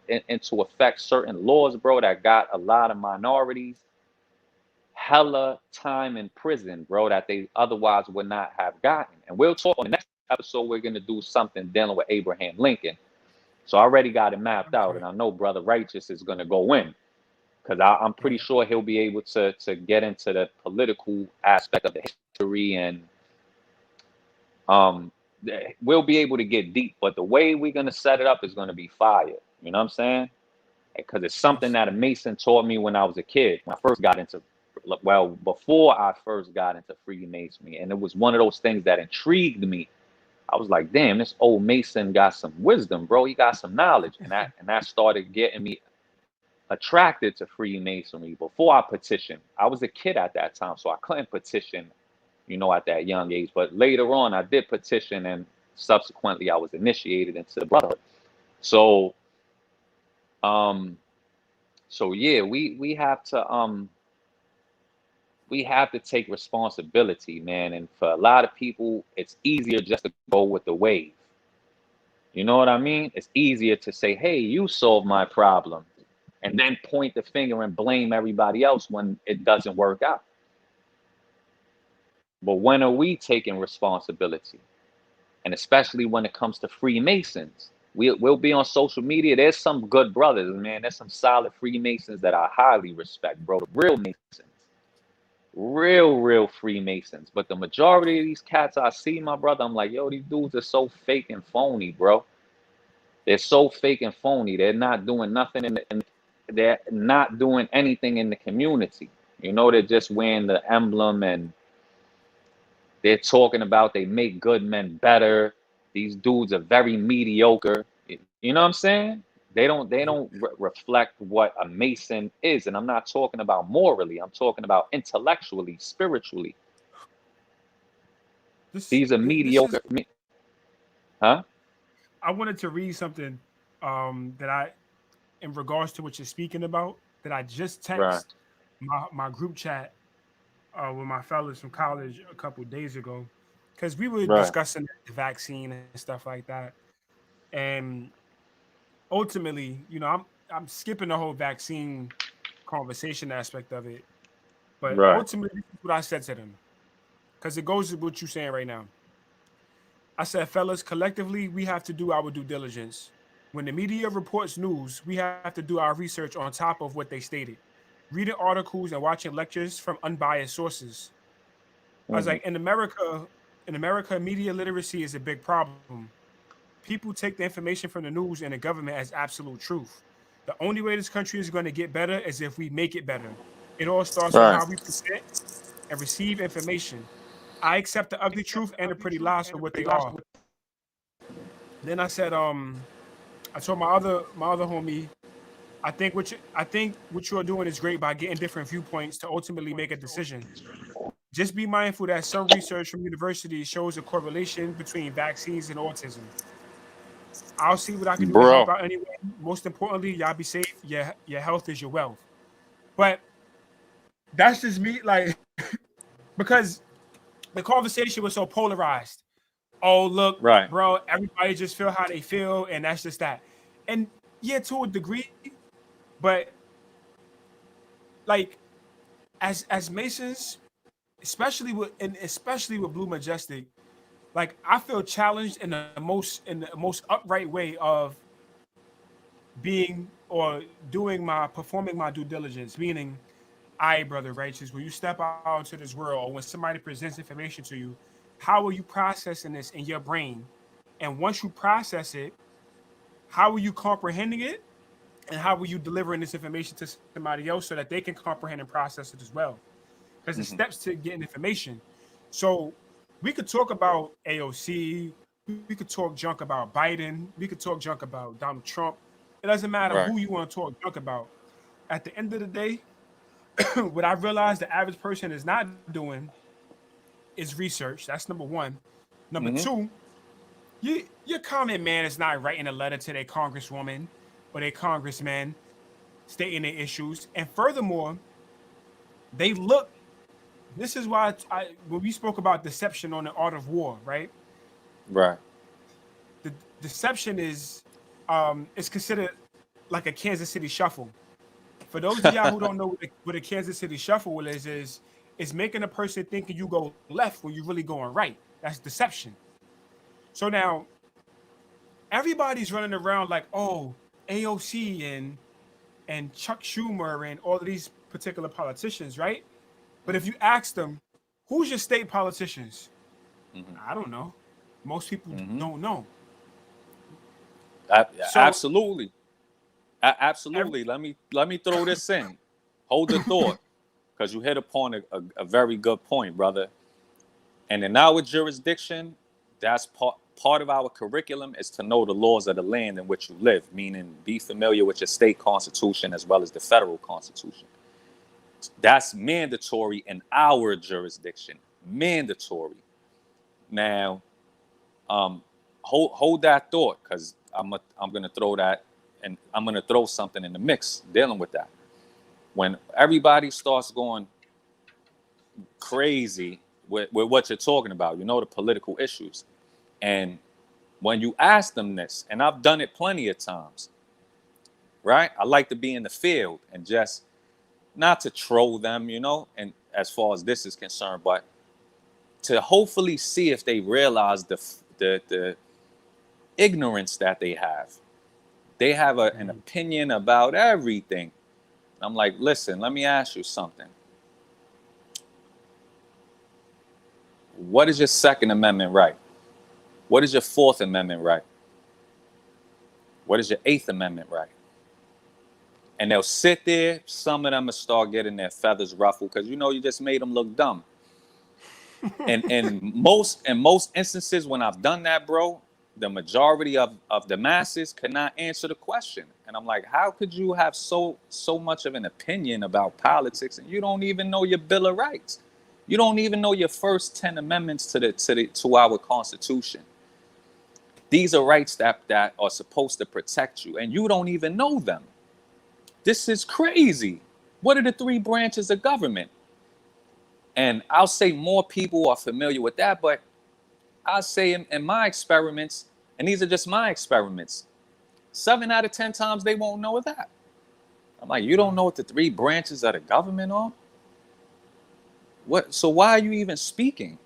into effect certain laws, bro, that got a lot of minorities hella time in prison, bro, that they otherwise would not have gotten. And we'll talk on the next episode. We're going to do something dealing with Abraham Lincoln. So I already got it mapped out, and I know Brother Righteous is going to go in. Because I'm pretty sure he'll be able to get into the political aspect of the history, and we'll be able to get deep. But the way we're going to set it up is going to be fire. You know what I'm saying? Because it's something that a Mason taught me when I was a kid. When I first got into, before I first got into Freemasonry. And it was one of those things that intrigued me. I was like, damn, this old Mason got some wisdom, bro. He got some knowledge. And that started getting me attracted to Freemasonry before I petitioned. I was a kid at that time, so I couldn't petition, you know, at that young age. But later on, I did petition, and subsequently, I was initiated into the Brotherhood. So, yeah, we have to take responsibility, man. And for a lot of people, it's easier just to go with the wave. You know what I mean? It's easier to say, hey, you solved my problem, and then point the finger and blame everybody else when it doesn't work out. But when are we taking responsibility? And especially when it comes to Freemasons, we'll be on social media. There's some good brothers, man. There's some solid Freemasons that I highly respect, bro. Real Masons. Real Freemasons. But the majority of these cats I see, my brother, I'm like, yo, these dudes are so fake and phony, bro. They're so fake and phony. They're not doing nothing they're not doing anything in the community. You know, they're just wearing the emblem, and they're talking about they make good men better. These dudes are very mediocre. You know what I'm saying? They don't reflect what a Mason is, and I'm not talking about morally. I'm talking about intellectually, spiritually. These are This is. mediocre. Huh? I wanted to read something that I, in regards to what you're speaking about, that I just Right. text my group chat with my fellas from college a couple days ago, because we were Right. discussing the vaccine and stuff like that, and ultimately, I'm skipping the whole vaccine conversation aspect of it, but Right. ultimately, this is what I said to them, because it goes with what you're saying right now. I said, fellas, collectively, we have to do our due diligence. When the media reports news, we have to do our research on top of what they stated, reading articles and watching lectures from unbiased sources. I was Hmm. like, in America, media literacy is a big problem. People take the information from the news and the government as absolute truth. The only way this country is going to get better is if we make it better. It all starts with Right. how we present and receive information. I accept the ugly truth and the pretty lies for what they are. Then I told my other homie, I think what you're doing is great by getting different viewpoints to ultimately make a decision. Just be mindful that some research from universities shows a correlation between vaccines and autism. I'll see what I can do to help Bro. out anyway. Most importantly, y'all be safe. Your health is your wealth. But that's just me, like, because the conversation was so polarized. Oh, look, Right. bro, everybody just feel how they feel, and that's just that. And yeah, to a degree, but like as Masons, especially with Blue Majestic, like I feel challenged in the most upright way of being or doing my performing my due diligence, meaning I, brother righteous, when you step out into this world or when somebody presents information to you, how are you processing this in your brain? And once you process it, how are you comprehending it? And how are you delivering this information to somebody else so that they can comprehend and process it as well? Because the Hmm. steps to getting information. So we could talk about AOC, we could talk junk about Biden, we could talk junk about Donald Trump. It doesn't matter Right. who you want to talk junk about. At the end of the day, what I realized the average person is not doing is research. That's number one. Number Hmm. two, your common man is not writing a letter to their congresswoman or their congressman stating their issues. And furthermore, they look. This is why when we spoke about deception on the art of war, right? Right. The deception is considered like a Kansas City shuffle. For those of y'all who don't know what a Kansas City shuffle is making a person thinking you go left when you're really going right. That's deception. So now everybody's running around like, oh, AOC and Chuck Schumer and all of these particular politicians, right? But if you ask them, who's your state politicians? Hmm. I don't know. Most people Hmm. don't know. So Absolutely. every, Absolutely. Let me throw this in. Hold the thought, because you hit upon a very good point, brother. And in our jurisdiction, that's part of our curriculum is to know the laws of the land in which you live, meaning be familiar with your state constitution as well as the federal constitution. That's mandatory in our jurisdiction. Mandatory. Now, um, hold that thought, because I'm gonna throw that, and I'm gonna throw something in the mix dealing with that. When everybody starts going crazy with what you're talking about, the political issues, and when you ask them this, and I've done it plenty of times, right? I like to be in the field and just not to troll them, and as far as this is concerned, but to hopefully see if they realize the ignorance that they have. They have an mm, opinion about everything. I'm like, listen, let me ask you something. What is your Second Amendment right? What is your Fourth Amendment right? What is your Eighth Amendment right? And they'll sit there. Some of them will start getting their feathers ruffled because you just made them look dumb. And in most instances when I've done that, bro, the majority of the masses could not answer the question. And I'm like, how could you have so much of an opinion about politics and you don't even know your Bill of Rights? You don't even know your first 10 amendments to our Constitution. These are rights that are supposed to protect you, and you don't even know them. This is crazy. What are the three branches of government? And I'll say more people are familiar with that, but I'll say in my experiments, and these are just my experiments, 7 out of 10 times they won't know that. I'm like, you don't know what the three branches of the government are? What? So why are you even speaking?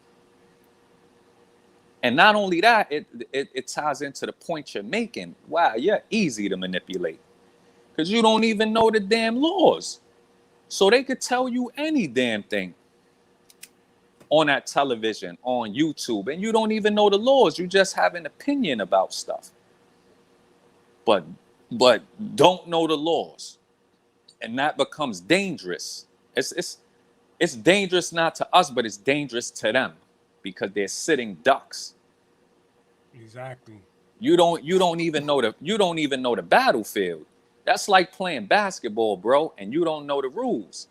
And not only that, it ties into the point you're making. Wow, you're easy to manipulate because you don't even know the damn laws. So they could tell you any damn thing on that television, on YouTube, and you don't even know the laws. You just have an opinion about stuff, but don't know the laws, and that becomes dangerous. It's dangerous not to us, but it's dangerous to them because they're sitting ducks. Exactly. You don't even know the battlefield. That's like playing basketball, bro, and you don't know the rules.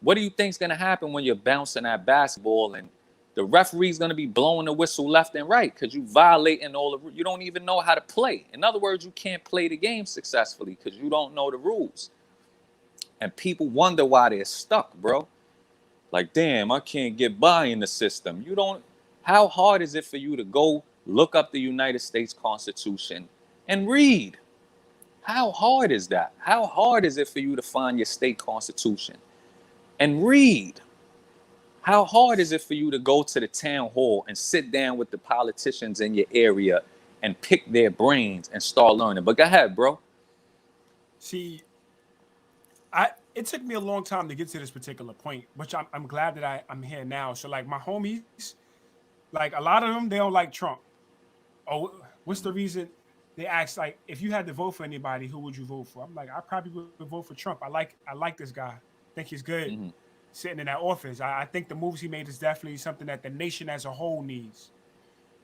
What do you think's gonna happen when you're bouncing that basketball and the referee's gonna be blowing the whistle left and right because you violating all the, you don't even know how to play. In other words, you can't play the game successfully because you don't know the rules. And people wonder why they're stuck, bro. Like, damn, I can't get by in the system. You don't. How hard is it for you to go look up the United States Constitution and read? How hard is that? How hard is it for you to find your state constitution and read? How hard is it for you to go to the town hall and sit down with the politicians in your area and pick their brains and start learning? But go ahead, bro. See, it took me a long time to get to this particular point, which I'm glad that I'm here now. So like my homies, like a lot of them, they don't like Trump. Oh, what's the reason? They ask like, if you had to vote for anybody, who would you vote for? I'm like, I probably would vote for Trump. I like this guy. I think he's good sitting in that office. I think the moves he made is definitely something that the nation as a whole needs.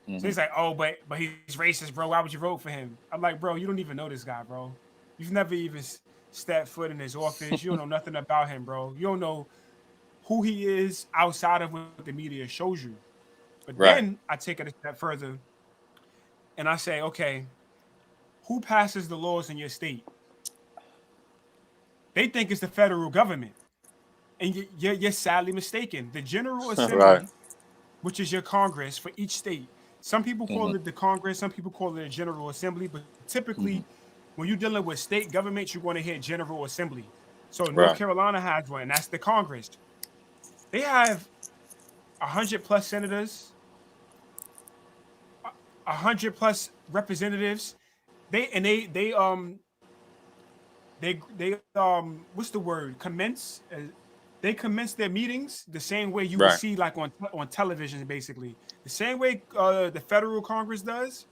So he's like, oh, but he's racist, bro. Why would you vote for him? I'm like, bro, you don't even know this guy, bro. You've never even stepped foot in his office. You don't know nothing about him, bro. You don't know who he is outside of what the media shows you. But then I take it a step further and I say, okay, who passes the laws in your state? They think it's the federal government. And you're sadly mistaken. The General Assembly, which is your Congress for each state. Some people call it the Congress. Some people call it a General Assembly. But typically, when you're dealing with state governments, you're going to hear General Assembly. So North Carolina has one, and that's the Congress. They have 100+ senators, 100+ representatives. They what's the word? Commence. They commence their meetings the same way you would see like on television, basically. The same way the federal Congress does,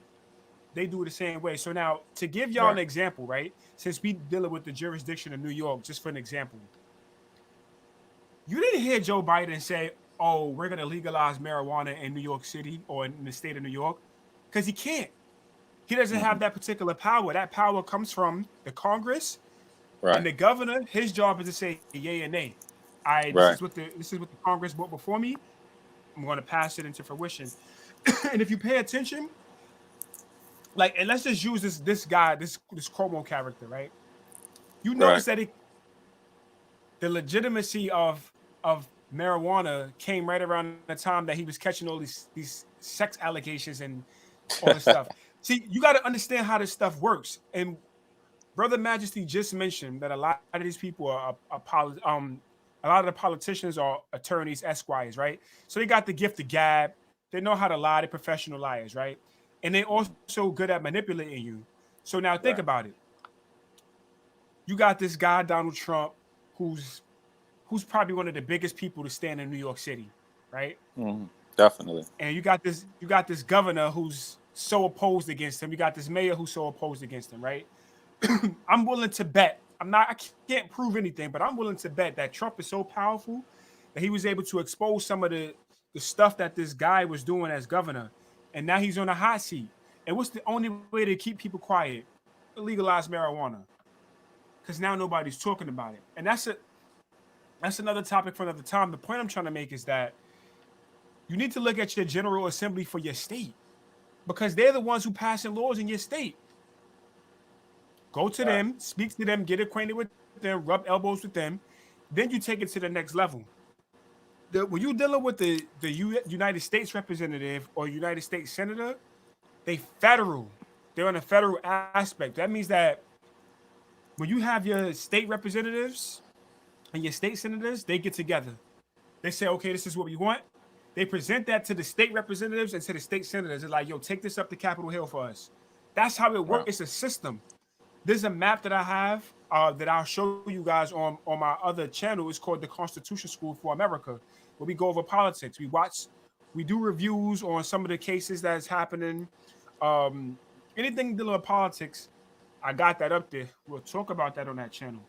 they do it the same way. So now, to give y'all an example, right? Since we dealing with the jurisdiction of New York, just for an example, you didn't hear Joe Biden say, oh, we're going to legalize marijuana in New York City or in the state of New York, because he can't. He doesn't have that particular power. That power comes from the Congress and the governor. His job is to say yay and nay. This is what the Congress brought before me. I'm going to pass it into fruition. And if you pay attention, like, and let's just use this guy, this Cuomo character, right? You notice that the legitimacy of marijuana came right around the time that he was catching all these sex allegations and all this stuff. See, you got to understand how this stuff works. And Brother Majesty just mentioned that a lot of these people are a lot of the politicians are attorneys, esquires, right? So they got the gift of gab. They know how to lie. They're professional liars, right? And they're also good at manipulating you. So now think about it. You got this guy, Donald Trump, who's probably one of the biggest people to stand in New York City, right? Definitely. And you got this governor who's so opposed against him. You got this mayor who's so opposed against him, right? I'm willing to bet. I can't prove anything, but I'm willing to bet that Trump is so powerful that he was able to expose some of the stuff that this guy was doing as governor. And now he's on a hot seat. And what's the only way to keep people quiet? Legalize marijuana. Because now nobody's talking about it. And that's another topic for another time. The point I'm trying to make is that you need to look at your General Assembly for your state, because they're the ones who passing laws in your state. Go to them, speak to them, get acquainted with them, rub elbows with them. Then you take it to the next level. When you're dealing with the United States representative or United States senator, they federal. They're on a federal aspect. That means that when you have your state representatives and your state senators, they get together. They say, okay, this is what we want. They present that to the state representatives and to the state senators. It's like, yo, take this up to Capitol Hill for us. That's how it works. It's a system. There's a map that I have that I'll show you guys on my other channel. It's called the Constitution School for America, where we go over politics. We do reviews on some of the cases that's happening. Anything dealing with politics, I got that up there. We'll talk about that on that channel.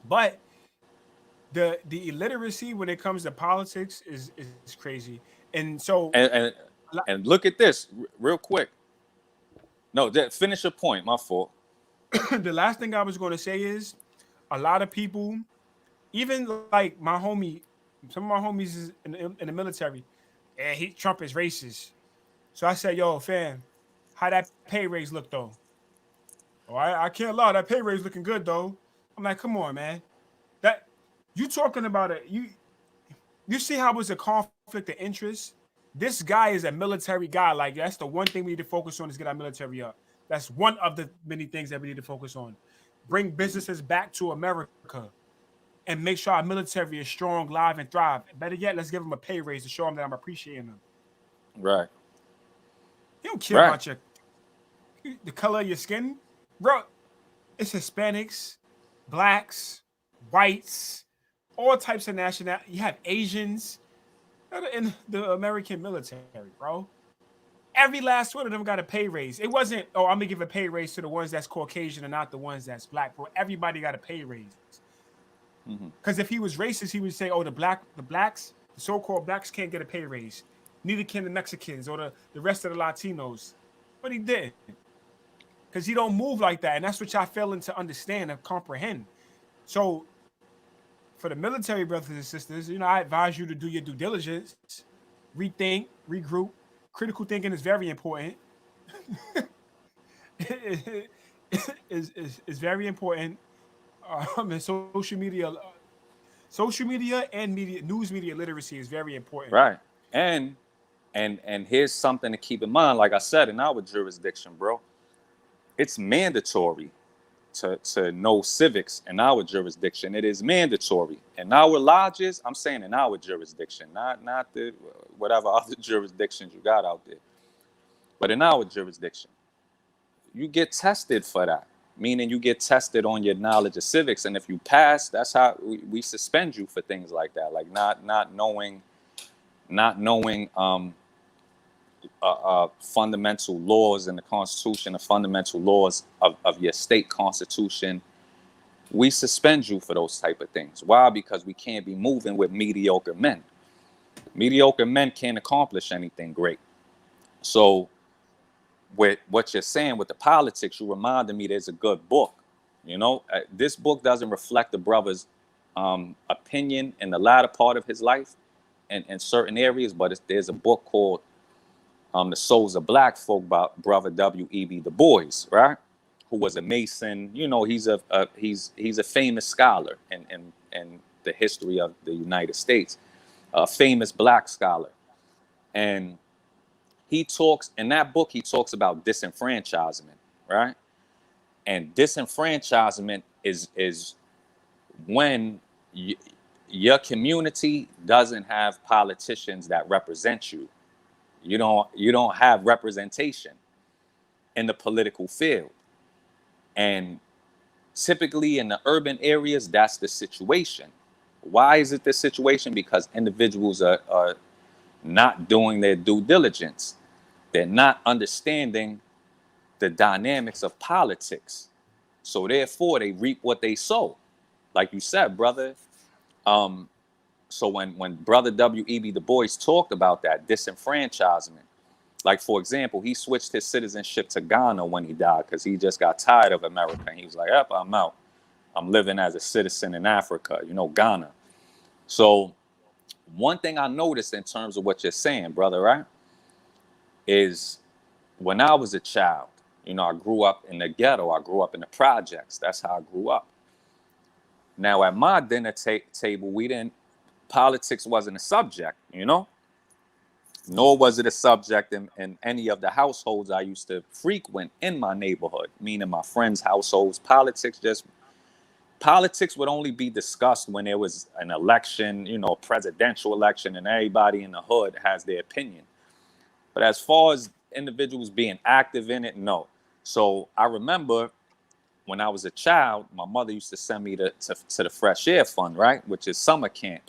But the illiteracy when it comes to politics is crazy. And so and look at this real quick. No, finish your point. My fault. The last thing I was going to say is a lot of people, even like my homie, some of my homies is in the military, and Trump is racist. So I said, yo, fam, how that pay raise look though? Oh, I can't lie, that pay raise looking good though. I'm like, come on, man. That you talking about it? You see how it's a conflict of interest? This guy is a military guy. Like, that's the one thing we need to focus on, is get our military up. That's one of the many things that we need to focus on. Bring businesses back to America and make sure our military is strong, live, and thrive. Better yet, let's give them a pay raise to show them that I'm appreciating them. Right. You don't care about the color of your skin. Bro, it's Hispanics, blacks, whites, all types of nationality. You have Asians that are in the American military, bro. Every last one of them got a pay raise. It wasn't, oh, I'm gonna give a pay raise to the ones that's Caucasian and not the ones that's black, bro. Everybody got a pay raise. Because if he was racist, he would say, oh, the blacks, the so-called blacks can't get a pay raise. Neither can the Mexicans or the rest of the Latinos. But he did. Because he don't move like that. And that's what y'all failing to understand and comprehend. So for the military brothers and sisters, I advise you to do your due diligence, rethink, regroup. Critical thinking is very important. is very important. And social media and news media literacy is very important. Right. And here's something to keep in mind. Like I said, in our jurisdiction, bro, it's mandatory to know civics in our jurisdiction. It is mandatory. In our lodges, I'm saying in our jurisdiction, not the whatever other jurisdictions you got out there. But in our jurisdiction, you get tested for that. Meaning you get tested on your knowledge of civics. And if you pass, that's how we suspend you for things like that. Like not knowing fundamental laws in the Constitution, the fundamental laws of your state constitution. We suspend you for those type of things. Why? Because we can't be moving with mediocre men. Mediocre men can't accomplish anything great. So with what you're saying with the politics, you reminded me there's a good book. This book doesn't reflect the brother's opinion in the latter part of his life in certain areas, but there's a book called The Souls of Black Folk by Brother W.E.B. Du Bois, right? Who was a Mason. He's a famous scholar in the history of the United States, a famous black scholar. And he talks about disenfranchisement, right? And disenfranchisement is when your community doesn't have politicians that represent you. You don't have representation in the political field. And typically in the urban areas, that's the situation. Why is it the situation? Because individuals are not doing their due diligence. They're not understanding the dynamics of politics. So therefore, they reap what they sow. Like you said, brother. So when Brother W.E.B. Du Bois talked about that disenfranchisement, Like, for example, he switched his citizenship to Ghana when he died because he just got tired of America. And he was like, yep, I'm out. I'm living as a citizen in Africa, Ghana. So one thing I noticed in terms of what you're saying, brother, right, is when I was a child, I grew up in the ghetto. I grew up in the projects. That's how I grew up. Now, at my dinner table, politics wasn't a subject, nor was it a subject in any of the households I used to frequent in my neighborhood, meaning my friends' households. Politics would only be discussed when there was an election, presidential election, and everybody in the hood has their opinion. But as far as individuals being active in it, no. So I remember when I was a child, my mother used to send me to the Fresh Air Fund, right, which is summer camp.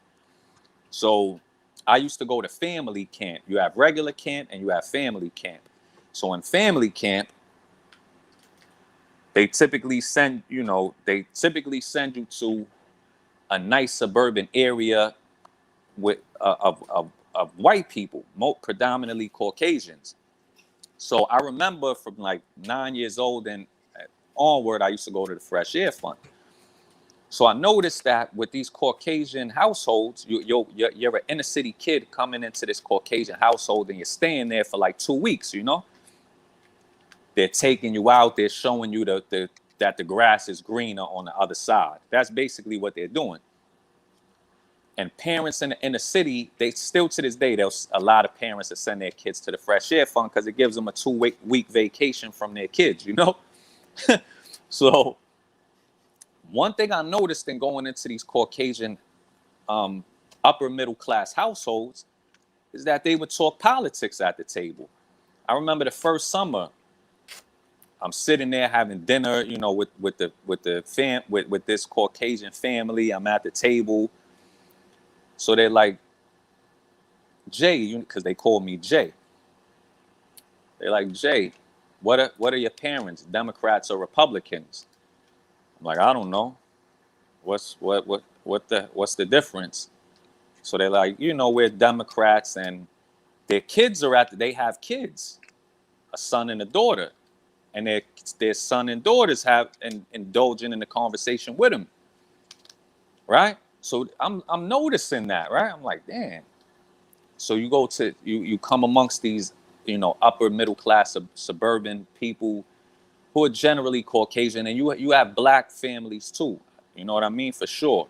So I used to go to family camp. You have regular camp and you have family camp. So in family camp, they typically send you to a nice suburban area with of white people, predominantly Caucasians. So I remember from like 9 years old and onward, I used to go to the Fresh Air Fund. So I noticed that with these Caucasian households, you're an inner city kid coming into this Caucasian household and you're staying there for like 2 weeks, They're taking you out, they're showing you that the grass is greener on the other side. That's basically what they're doing. And parents in the inner city, they still to this day, there's a lot of parents that send their kids to the Fresh Air Fund because it gives them a 2-week vacation from their kids, So one thing I noticed in going into these Caucasian upper middle class households is that they would talk politics at the table. I remember the first summer, I'm sitting there having dinner, with this Caucasian family. I'm at the table. So they're like, Jay, because they call me Jay. They're like, Jay, what are your parents, Democrats or Republicans? I'm like, I don't know. What's the difference? So they're like, we're Democrats, and their kids they have kids, a son and a daughter, and their son and daughters have indulging in the conversation with them, right? So I'm noticing that, right? I'm like, damn. So you go to you come amongst these upper middle class suburban people who are generally Caucasian, and you have black families too. You know what I mean? For sure,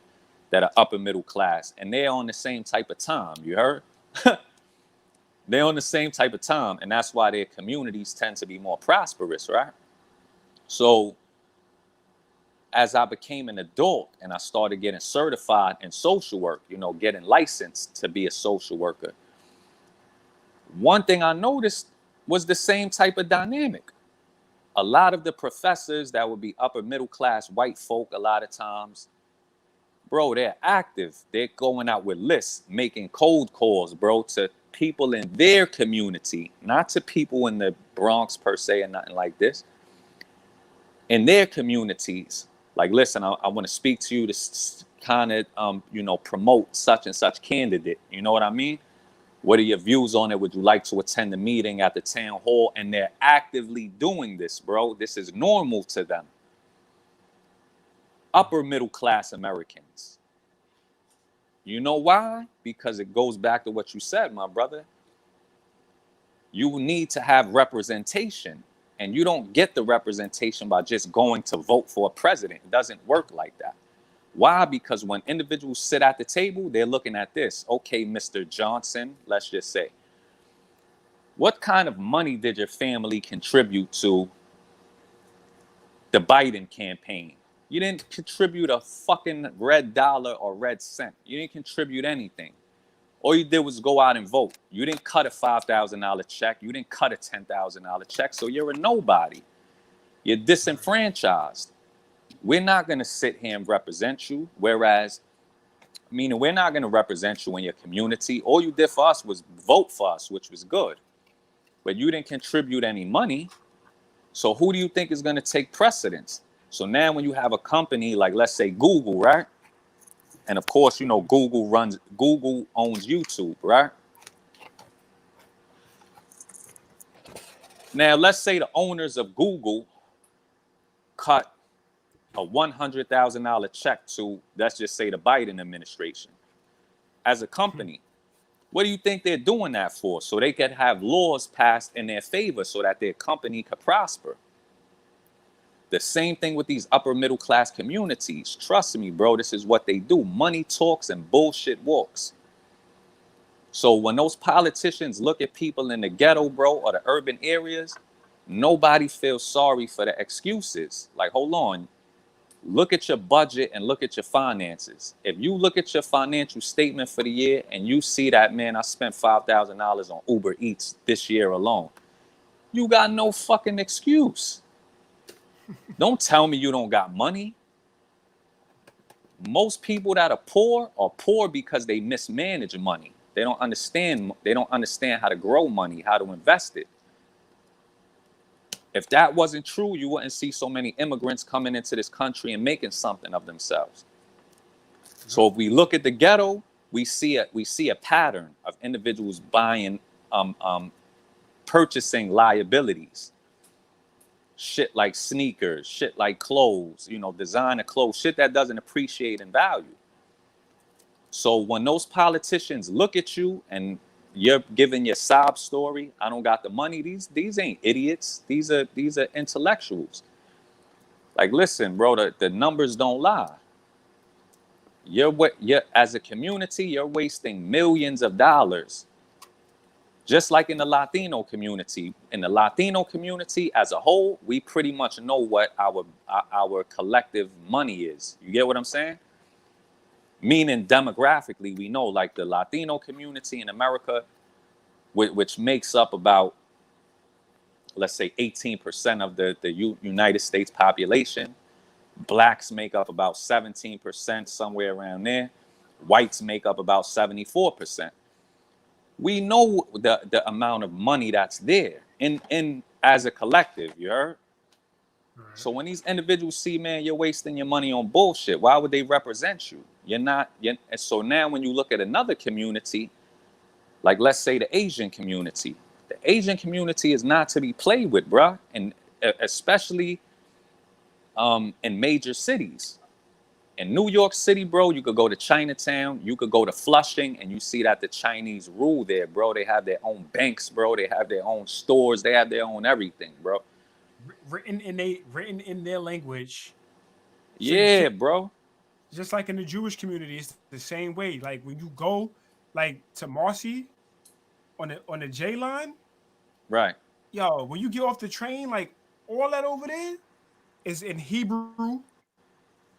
that are upper middle class, and they're on the same type of time. You heard? They're on the same type of time, and that's why their communities tend to be more prosperous, right? So as I became an adult and I started getting certified in social work, getting licensed to be a social worker, one thing I noticed was the same type of dynamic. A lot of the professors that would be upper middle class white folk, a lot of times, bro, they're active. They're going out with lists, making cold calls, bro, to people in their community, not to people in the Bronx per se or nothing like this. In their communities, like, listen, I want to speak to you to kind of, promote such and such candidate. You know what I mean? What are your views on it? Would you like to attend the meeting at the town hall? And they're actively doing this, bro. This is normal to them. Upper middle class Americans. You know why? Because it goes back to what you said, my brother. You need to have representation. And you don't get the representation by just going to vote for a president. It doesn't work like that. Why? Because when individuals sit at the table, they're looking at this. Okay, Mr. Johnson, let's just say, what kind of money did your family contribute to the Biden campaign? You didn't contribute a fucking red dollar or red cent. You didn't contribute anything. All you did was go out and vote. You didn't cut a $5,000 check. You didn't cut a $10,000 check. So you're a nobody. You're disenfranchised. We're not going to sit here and represent you. Whereas, meaning we're not going to represent you in your community. All you did for us was vote for us, which was good. But you didn't contribute any money. So who do you think is going to take precedence? So now when you have a company like, let's say, Google, right? And of course, Google owns YouTube, right? Now, let's say the owners of Google cut a $100,000 check to, let's just say, the Biden administration as a company. What do you think they're doing that for? So they could have laws passed in their favor so that their company could prosper. The same thing with these upper middle class communities. Trust me, bro, this is what they do. Money talks and bullshit walks. So when those politicians look at people in the ghetto, bro, or the urban areas, nobody feels sorry for the excuses. Like, hold on. Look at your budget and look at your finances. If you look at your financial statement for the year and you see that, man, I spent $5,000 on Uber Eats this year alone, you got no fucking excuse. Don't tell me you don't got money. Most people that are poor because they mismanage money. They don't understand how to grow money, how to invest it. If that wasn't true, you wouldn't see so many immigrants coming into this country and making something of themselves. So if we look at the ghetto, we see a pattern of individuals buying, purchasing liabilities. Shit like sneakers, shit like clothes, designer clothes, shit that doesn't appreciate in value. So when those politicians look at you and you're giving your sob story, I don't got the money, these ain't idiots. These are intellectuals. Like, listen, bro, the numbers don't lie. You're as a community, you're wasting millions of dollars. Just like in the Latino community. In the Latino community as a whole, we pretty much know what our collective money is. You get what I'm saying? Meaning demographically, we know, like, the Latino community in America, which makes up about, let's say, 18% of the United States population. Blacks make up about 17%, somewhere around there. Whites make up about 74%. We know the amount of money that's there in as a collective, you heard? Right. So when these individuals see, man, you're wasting your money on bullshit, why would they represent you? And so now when you look at another community, like, let's say the Asian community is not to be played with, bruh. And especially in major cities. In New York City, bro, you could go to Chinatown, you could go to Flushing, and you see that the Chinese rule there, bro. They have their own banks, bro. They have their own stores. They have their own everything, bro. Written in their language. Yeah, bro. Just like in the Jewish community, it's the same way. Like when you go, like, to Marcy on the J line, Right. yo, when you get off the train, like, all that over there is in Hebrew.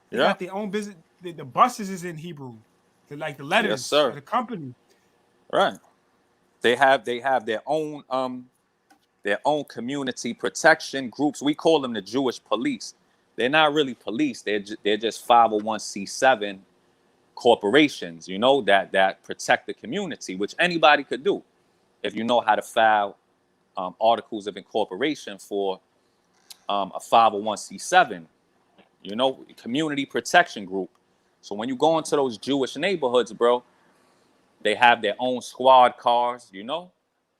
They Yeah. got their own business. The buses is in Hebrew. The Yes, letters sir. of the company. Right. They have their own community protection groups. We call them the Jewish police. They're not really police. They're just 501c7 corporations, that protect the community, which anybody could do if you know how to file articles of incorporation for a 501c7, community protection group. So when you go into those Jewish neighborhoods, bro, they have their own squad cars,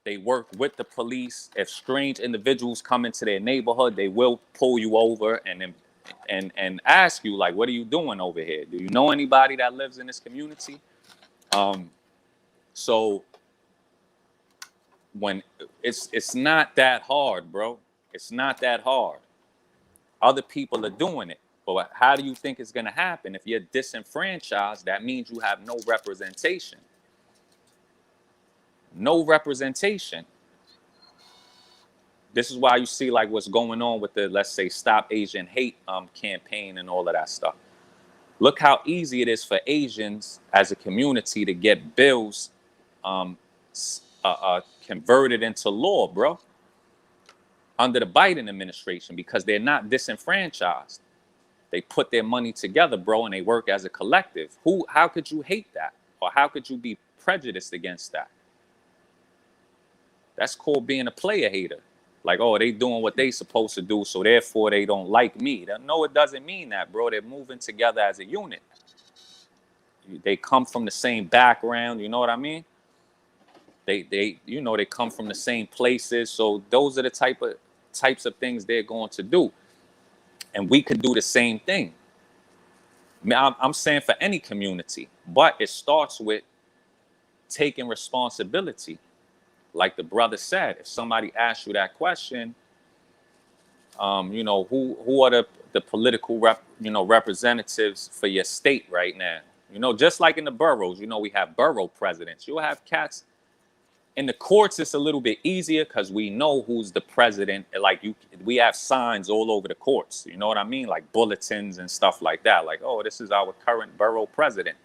They work with the police. If strange individuals come into their neighborhood, they will pull you over and ask you, like, what are you doing over here? Do you know anybody that lives in this community? So when it's not that hard, bro. It's not that hard. Other people are doing it. But how do you think it's gonna happen? If you're disenfranchised, that means you have no representation. No representation. This is why you see, like, what's going on with the, let's say, Stop Asian Hate campaign and all of that stuff. Look how easy it is for Asians as a community to get bills converted into law, bro, under the Biden administration, because they're not disenfranchised. They put their money together, bro, and they work as a collective. How could you hate that? Or how could you be prejudiced against that? That's called being a player hater. Like, oh, they doing what they supposed to do, so therefore they don't like me. No, it doesn't mean that, bro. They're moving together as a unit. They come from the same background, you know what I mean? They you know, they come from the same places, so those are the types of things they're going to do, and we could do the same thing. I mean, I'm saying for any community, but it starts with taking responsibility. Like the brother said, if somebody asks you that question, you know, who are the political representatives for your state right now? You know, just like in the boroughs, you know, we have borough presidents. You'll have cats in the courts. It's a little bit easier because we know who's the president. Like we have signs all over the courts. You know what I mean? Like bulletins and stuff like that. Like, oh, this is our current borough president.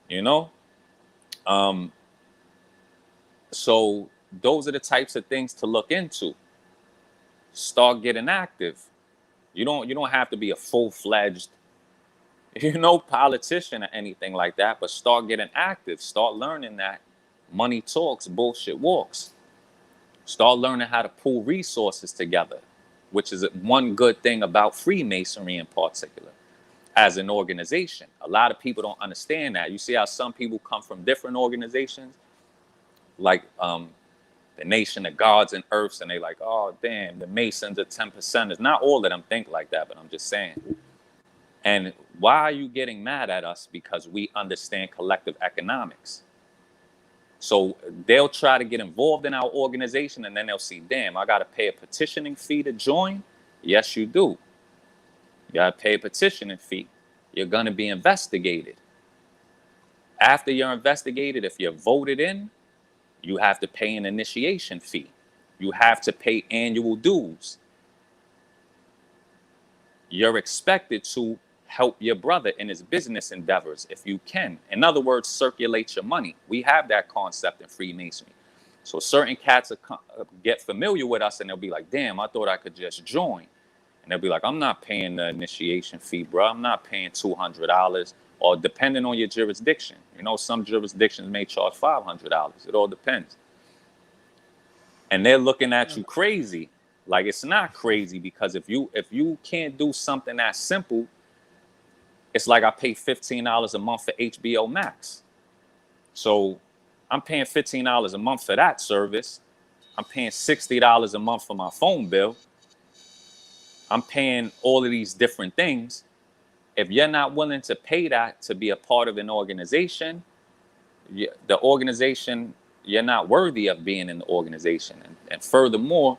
You know, so those are the types of things to look into. Start getting active. You don't have to be a full-fledged, politician or anything like that, but start getting active. Start learning that money talks, bullshit walks. Start learning how to pool resources together, which is one good thing about Freemasonry in particular as an organization. A lot of people don't understand that. You see how some people come from different organizations, like the Nation of Gods and Earths, and they like, oh, damn, the Masons are 10%. It's not all of them think like that, but I'm just saying. And why are you getting mad at us? Because we understand collective economics. So they'll try to get involved in our organization, and then they'll see, damn, I got to pay a petitioning fee to join? Yes, you do. You got to pay a petitioning fee. You're going to be investigated. After you're investigated, if you're voted in, you have to pay an initiation fee. You have to pay annual dues. You're expected to help your brother in his business endeavors if you can. In other words, circulate your money. We have that concept in Freemasonry. So certain cats get familiar with us and they'll be like, damn, I thought I could just join. And they'll be like, I'm not paying the initiation fee, bro. I'm not paying $200, or depending on your jurisdiction. You know, some jurisdictions may charge $500. It all depends. And they're looking at you crazy. Like, it's not crazy, because if you can't do something that simple, it's like I pay $15 a month for HBO Max. So I'm paying $15 a month for that service. I'm paying $60 a month for my phone bill. I'm paying all of these different things. If you're not willing to pay that to be a part of an organization, the organization, you're not worthy of being in the organization. And furthermore,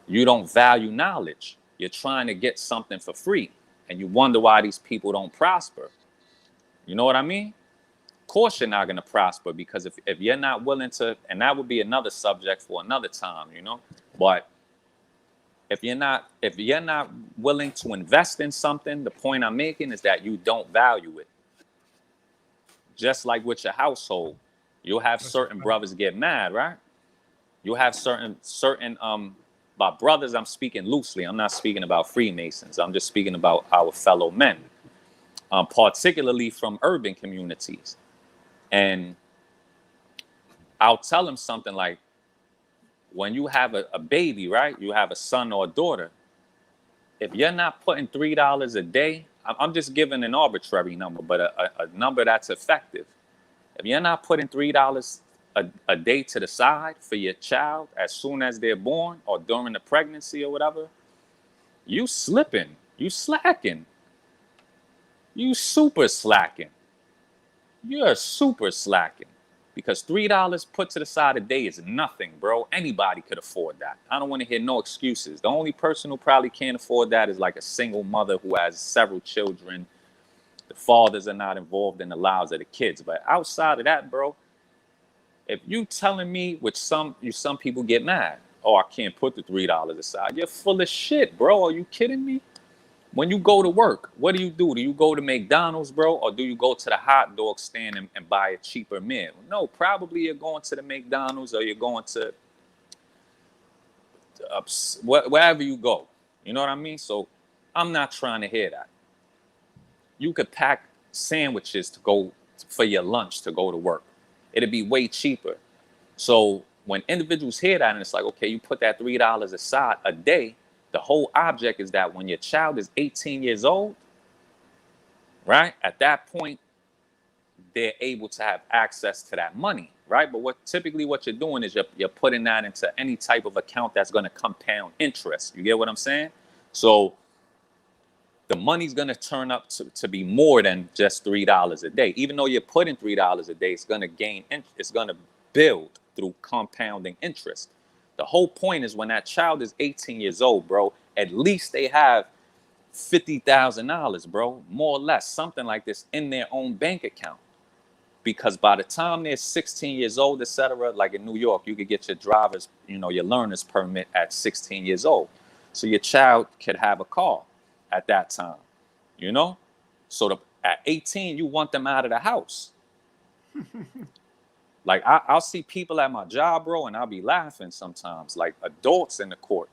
you don't value knowledge. You're trying to get something for free, and you wonder why these people don't prosper. You know what I mean? Of course you're not going to prosper, because if you're not willing to, and that would be another subject for another time, but if you're not willing to invest in something, the point I'm making is that you don't value it. Just like with your household, you'll have certain brothers get mad, right? You'll have certain by brothers, I'm speaking loosely. I'm not speaking about Freemasons. I'm just speaking about our fellow men, particularly from urban communities. And I'll tell them something like, when you have a baby, right? You have a son or a daughter. If you're not putting $3 a day, I'm just giving an arbitrary number, but a number that's effective. If you're not putting $3 a day to the side for your child as soon as they're born or during the pregnancy or whatever, you slipping, you slacking, you super slacking. You're super slacking, because $3 put to the side a day is nothing, bro. Anybody could afford that. I don't want to hear no excuses. The only person who probably can't afford that is like a single mother who has several children. The fathers are not involved in the lives of the kids. But outside of that, bro, if you telling me, which some people get mad, oh, I can't put the $3 aside. You're full of shit, bro. Are you kidding me? When you go to work, what do? Do you go to McDonald's, bro? Or do you go to the hot dog stand and buy a cheaper meal? No, probably you're going to the McDonald's, or you're going to wherever you go. You know what I mean? So I'm not trying to hear that. You could pack sandwiches to go for your lunch to go to work. It'd be way cheaper. So when individuals hear that, and it's like, okay, you put that $3 aside a day, the whole object is that when your child is 18 years old, right, at that point, they're able to have access to that money, right? But what you're doing is you're putting that into any type of account that's going to compound interest. You get what I'm saying? So the money's going to turn up to be more than just $3 a day. Even though you're putting $3 a day, it's going to it's going to build through compounding interest. The whole point is when that child is 18 years old, bro, at least they have $50,000, bro, more or less, something like this in their own bank account. Because by the time they're 16 years old, etc., like in New York, you could get your driver's, your learner's permit at 16 years old. So your child could have a car at that time, So at 18, you want them out of the house. Like I'll see people at my job, bro, and I'll be laughing sometimes, like adults in the court,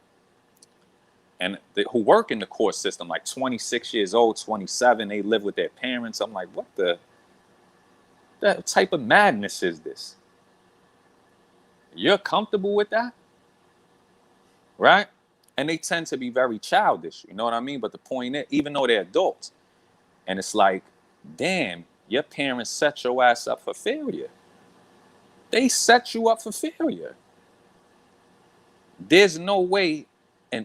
and who work in the court system, like 26 years old, 27, they live with their parents. I'm like, what type of madness is this? You're comfortable with that? Right? And they tend to be very childish, you know what I mean? But the point is, even though they're adults, and it's like, damn, your parents set your ass up for failure. They set you up for failure. There's no way,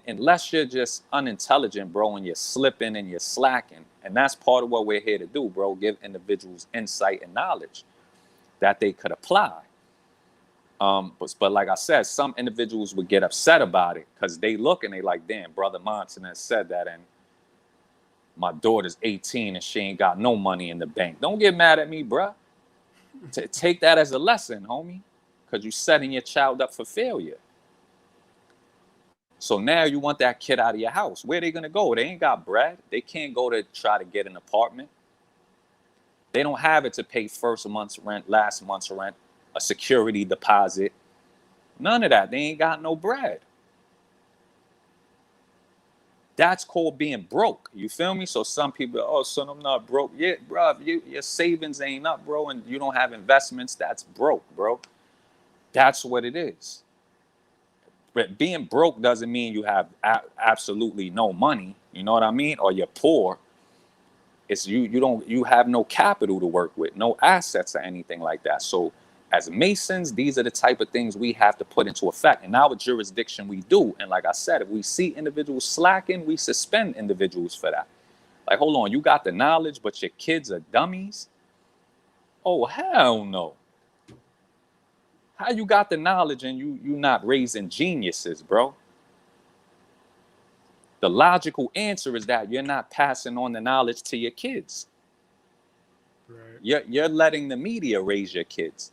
unless you're just unintelligent, bro, and you're slipping and you're slacking. And that's part of what we're here to do, bro. Give individuals insight and knowledge that they could apply. But like I said, some individuals would get upset about it because they look and they like, damn, Brother Montanez said that, and my daughter's 18 and she ain't got no money in the bank. Don't get mad at me, bruh. Take that as a lesson, homie, because you're setting your child up for failure. So now you want that kid out of your house. Where are they going to go? They ain't got bread. They can't go to try to get an apartment. They don't have it to pay first month's rent, last month's rent, a security deposit. None of that. They ain't got no bread. That's called being broke. You feel me? So some people, oh, son, I'm not broke. Yeah, bro, if your savings ain't up, bro, and you don't have investments, that's broke, bro. That's what it is. But being broke doesn't mean you have absolutely no money. You know what I mean? Or you're poor. It's you have no capital to work with, no assets or anything like that. So as Masons, these are the type of things we have to put into effect. In our jurisdiction, we do. And like I said, if we see individuals slacking, we suspend individuals for that. Like, hold on, you got the knowledge, but your kids are dummies? Oh, hell no. How you got the knowledge and you not raising geniuses, bro? The logical answer is that you're not passing on the knowledge to your kids. Right. You're letting the media raise your kids.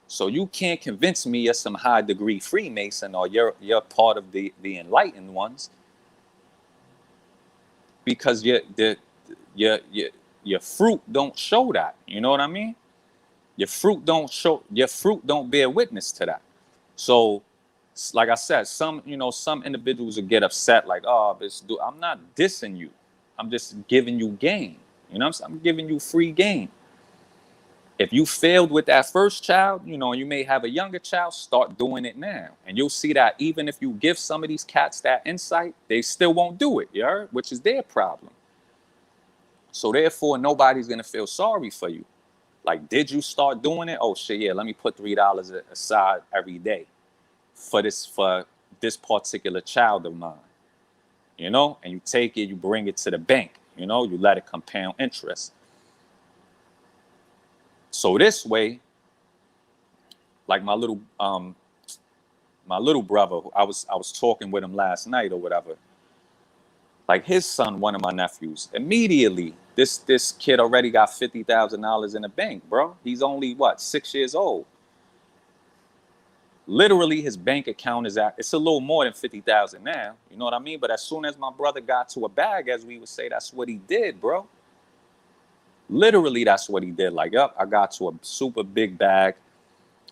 So you can't convince me you're some high degree Freemason or you're part of the enlightened ones, because your fruit don't show that. You know what I mean? Your fruit don't bear witness to that. So like I said, some individuals will get upset, like, oh, I'm not dissing you. I'm just giving you game. You know what I'm saying? I'm giving you free game. If you failed with that first child, you may have a younger child, start doing it now. And you'll see that even if you give some of these cats that insight, they still won't do it, you heard? Which is their problem. So therefore, nobody's going to feel sorry for you. Like, did you start doing it? Oh, shit, yeah, let me put $3 aside every day for this particular child of mine. And you take it, you bring it to the bank. You let it compound interest. So this way, like my little brother, I was talking with him last night or whatever. Like his son, one of my nephews, immediately this kid already got $50,000 in the bank, bro. He's only 6 years old. Literally, his bank account it's a little more than 50,000 now. You know what I mean? But as soon as my brother got to a bag, as we would say, that's what he did, bro. Literally, that's what he did. Like, I got to a super big bag.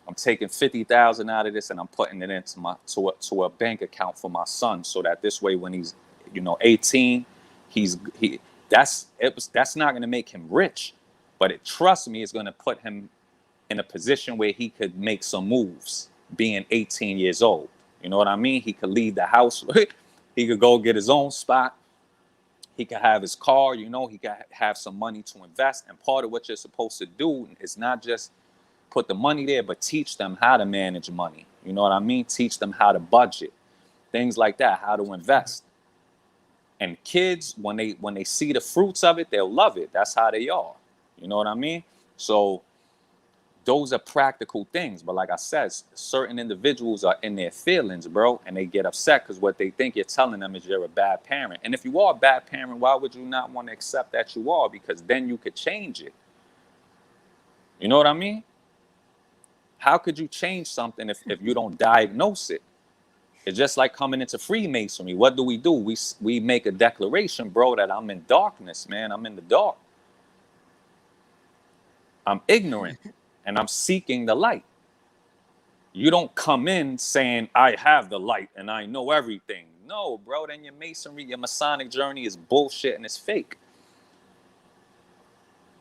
I'm taking 50,000 out of this and I'm putting it into to a bank account for my son, so that this way, when he's 18, that's not going to make him rich, but trust me, it's going to put him in a position where he could make some moves. Being 18 years old, you know what I mean? He could leave the house. He could go get his own spot. He can have his car, you know, he can have some money to invest. And part of what you're supposed to do is not just put the money there, but teach them how to manage money. You know what I mean? Teach them how to budget, things like that, how to invest. And kids, when they see the fruits of it, they'll love it. That's how they are. You know what I mean? So those are practical things. But like I said, certain individuals are in their feelings, bro, and they get upset because what they think you're telling them is you're a bad parent. And if you are a bad parent, why would you not want to accept that you are? Because then you could change it. You know what I mean? How could you change something if you don't diagnose it? It's just like coming into Freemasonry. What do? We make a declaration, bro, that I'm in darkness, man. I'm in the dark. I'm ignorant, and I'm seeking the light. You don't come in saying, I have the light and I know everything. No, bro, then your Masonry, your Masonic journey is bullshit and it's fake.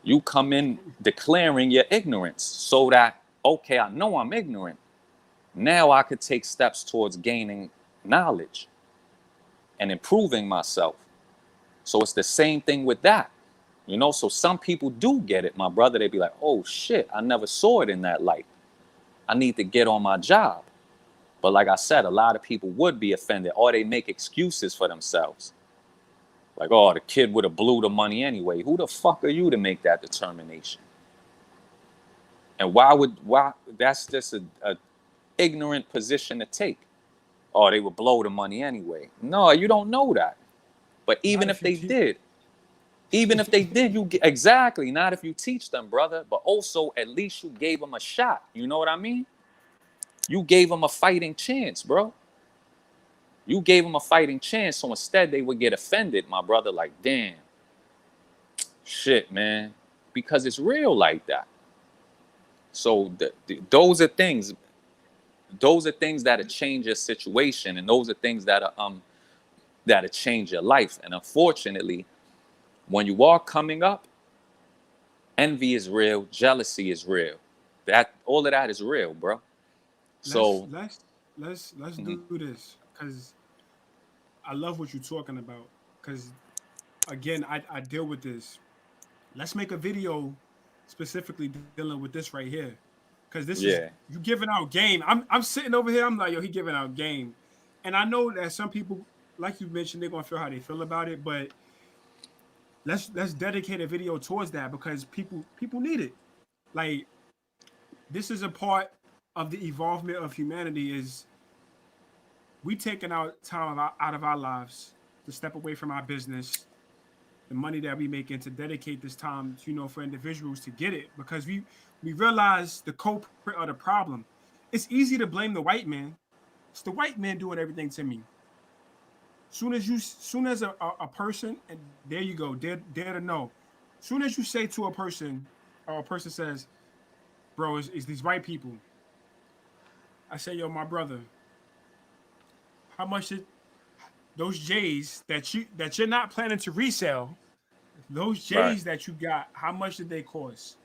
You come in declaring your ignorance so that, okay, I know I'm ignorant. Now I could take steps towards gaining knowledge and improving myself. So it's the same thing with that. You know, so some people do get it, my brother. They be like, oh shit, I never saw it in that light. I need to get on my job. But like I said, a lot of people would be offended, or they make excuses for themselves. Like, oh, the kid would have blew the money anyway. Who the fuck are you to make that determination? And why that's just a ignorant position to take. Oh, they would blow the money anyway. No, you don't know that. But even if they did, exactly, not if you teach them, brother, but also at least you gave them a shot. You know what I mean? You gave them a fighting chance, bro. You gave them a fighting chance, so instead they would get offended, my brother, like, damn, shit, man, because it's real like that. So those are things that'll change your situation, and those are things that'll change your life. And unfortunately, when you are coming up, envy is real, jealousy is real. That all of that is real, bro. So let's do this, because I love what you're talking about. Because again, I deal with this. Let's make a video specifically dealing with this right here, because this is you giving out game. I'm sitting over here. I'm like, yo, he giving out game, and I know that some people, like you mentioned, they're gonna feel how they feel about it. But let's dedicate a video towards that, because people need it. Like, this is a part of the evolvement of humanity. Is we taking out time out of our lives to step away from our business, the money that we make, and to dedicate this time, you know, for individuals to get it, because we realize the culprit of the problem. It's easy to blame the white man. It's the white man doing everything to me. Soon as a person, and there you go, dare to know. Soon as you say to a person, or a person says, bro, it's these white people. I say, yo, my brother, how much did those J's that you're not planning to resell, those J's that you got, how much did they cost?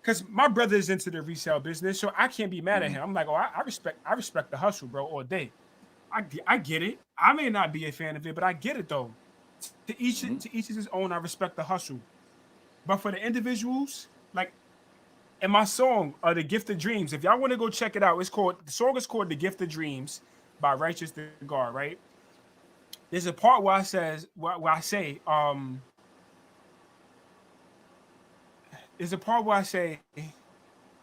Because my brother is into the resale business, so I can't be mad at him. I'm like, oh, I respect the hustle, bro, all day. I get it. I may not be a fan of it, but I get it though. To each his own. I respect the hustle. But for the individuals, like in my song, The Gift of Dreams, if y'all want to go check it out, the song is called The Gift of Dreams by Righteous the God, right? There's a part where I say,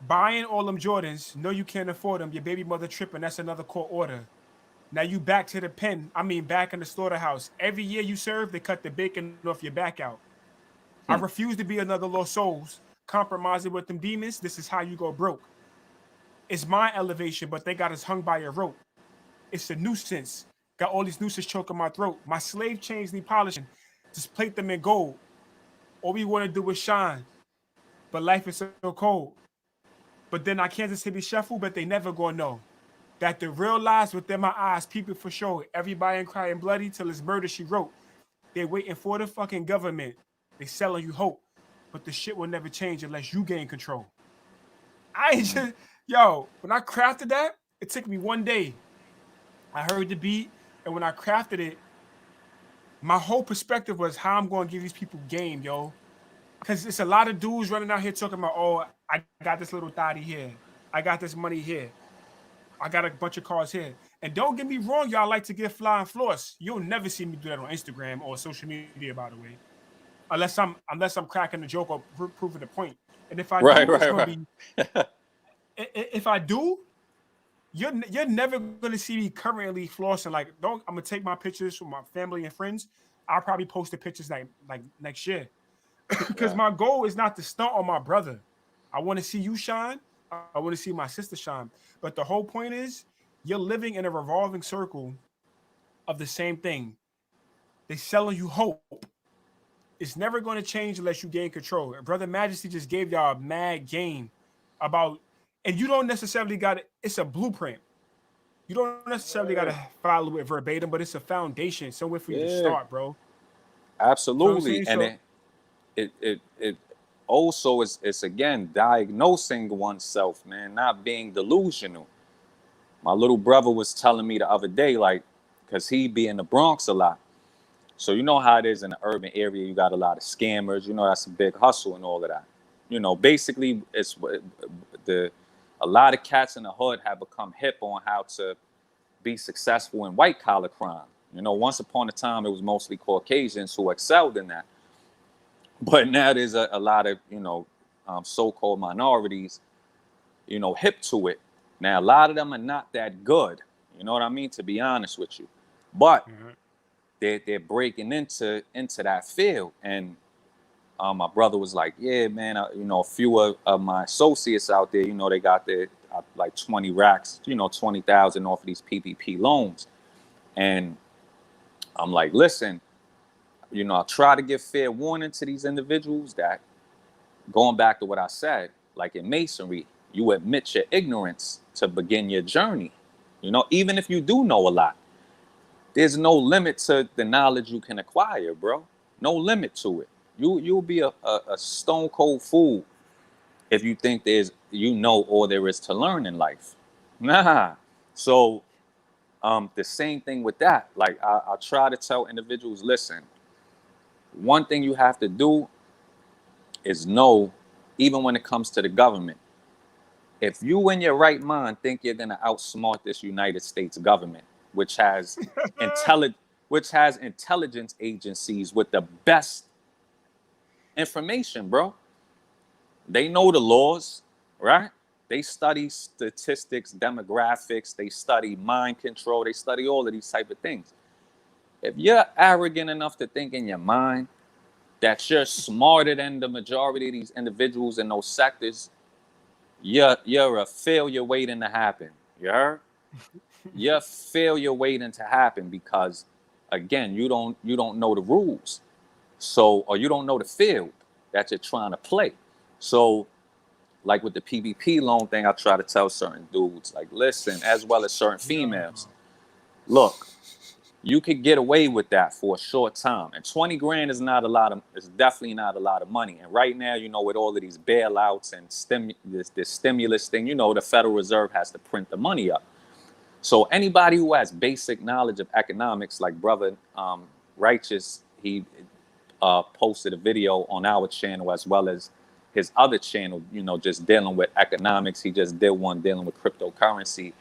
buying all them Jordans, no, you can't afford them. Your baby mother tripping, that's another court order. Now you back to the pen. Back in the slaughterhouse. Every year you serve, they cut the bacon off your back out. I refuse to be another lost souls. Compromising with them demons, this is how you go broke. It's my elevation, but they got us hung by a rope. It's a nuisance. Got all these nooses choking my throat. My slave chains need polishing. Just plate them in gold. All we want to do is shine. But life is so cold. But then I Kansas City shuffle, but they never gonna know that the real lies within my eyes, people for sure. Everybody crying bloody till it's murder, she wrote. They're waiting for the fucking government. They selling you hope. But the shit will never change unless you gain control. When I crafted that, it took me one day. I heard the beat, and when I crafted it, my whole perspective was how I'm going to give these people game, yo. Because it's a lot of dudes running out here talking about, oh, I got this little thotty here. I got this money here. I got a bunch of cars here. And don't get me wrong, y'all like to get fly and floss. You'll never see me do that on Instagram or social media, by the way. Unless I'm cracking the joke or proving the point. And if I Right, do, it's right, gonna right. be if I do, you're never gonna see me currently flossing. Like, don't I'm gonna take my pictures from my family and friends. I'll probably post the pictures like next year. Because Right. my goal is not to stunt on my brother. I want to see you shine. I want to see my sister shine. But the whole point is you're living in a revolving circle of the same thing. They selling you hope. It's never going to change unless you gain control. And Brother Majesty just gave y'all a mad game about, and you don't necessarily got it. It's a blueprint. You don't necessarily got to Yeah. follow it verbatim, but it's a foundation somewhere for you to Yeah. start, bro. You know what I'm Absolutely. saying? And So it also is, it's again diagnosing oneself, man, not being delusional. My little brother was telling me the other day, like, because he be in the Bronx a lot. So you know how it is in the urban area. You got a lot of scammers. You know that's a big hustle and all of that. You know, basically, it's the a lot of cats in the hood have become hip on how to be successful in white collar crime. You know, once upon a time, it was mostly Caucasians who excelled in that. But now there's a lot of, so-called minorities, hip to it. Now, a lot of them are not that good. You know what I mean? To be honest with you. But mhm. they're breaking into that field. And my brother was like, yeah, man, a few of my associates out there, they got their like 20 racks, 20,000 off of these PPP loans. And I'm like, listen, I try to give fair warning to these individuals that, going back to what I said, like in masonry, you admit your ignorance to begin your journey. Even if you do know a lot, there's no limit to the knowledge you can acquire, bro. No limit to it. You'll be a stone cold fool if you think all there is to learn in life. Nah. So the same thing with that. Like I try to tell individuals, listen, one thing you have to do is know, even when it comes to the government, if you in your right mind think you're gonna outsmart this United States government, which has intelli- which has intelligence agencies with the best information, bro. They know the laws, right? They study statistics, demographics, they study mind control, they study all of these type of things. If you're arrogant enough to think in your mind that you're smarter than the majority of these individuals in those sectors, you're a failure waiting to happen. You heard? You're a failure waiting to happen because, again, you don't know the rules, so, or you don't know the field that you're trying to play. So, like with the PVP loan thing, I try to tell certain dudes, like, listen, as well as certain Yo. females, look, you could get away with that for a short time. And 20 grand is not a lot of, it's definitely not a lot of money. And right now, with all of these bailouts and this stimulus thing, the Federal Reserve has to print the money up. So anybody who has basic knowledge of economics, like brother Righteous, he posted a video on our channel as well as his other channel, just dealing with economics. He just did one dealing with cryptocurrency.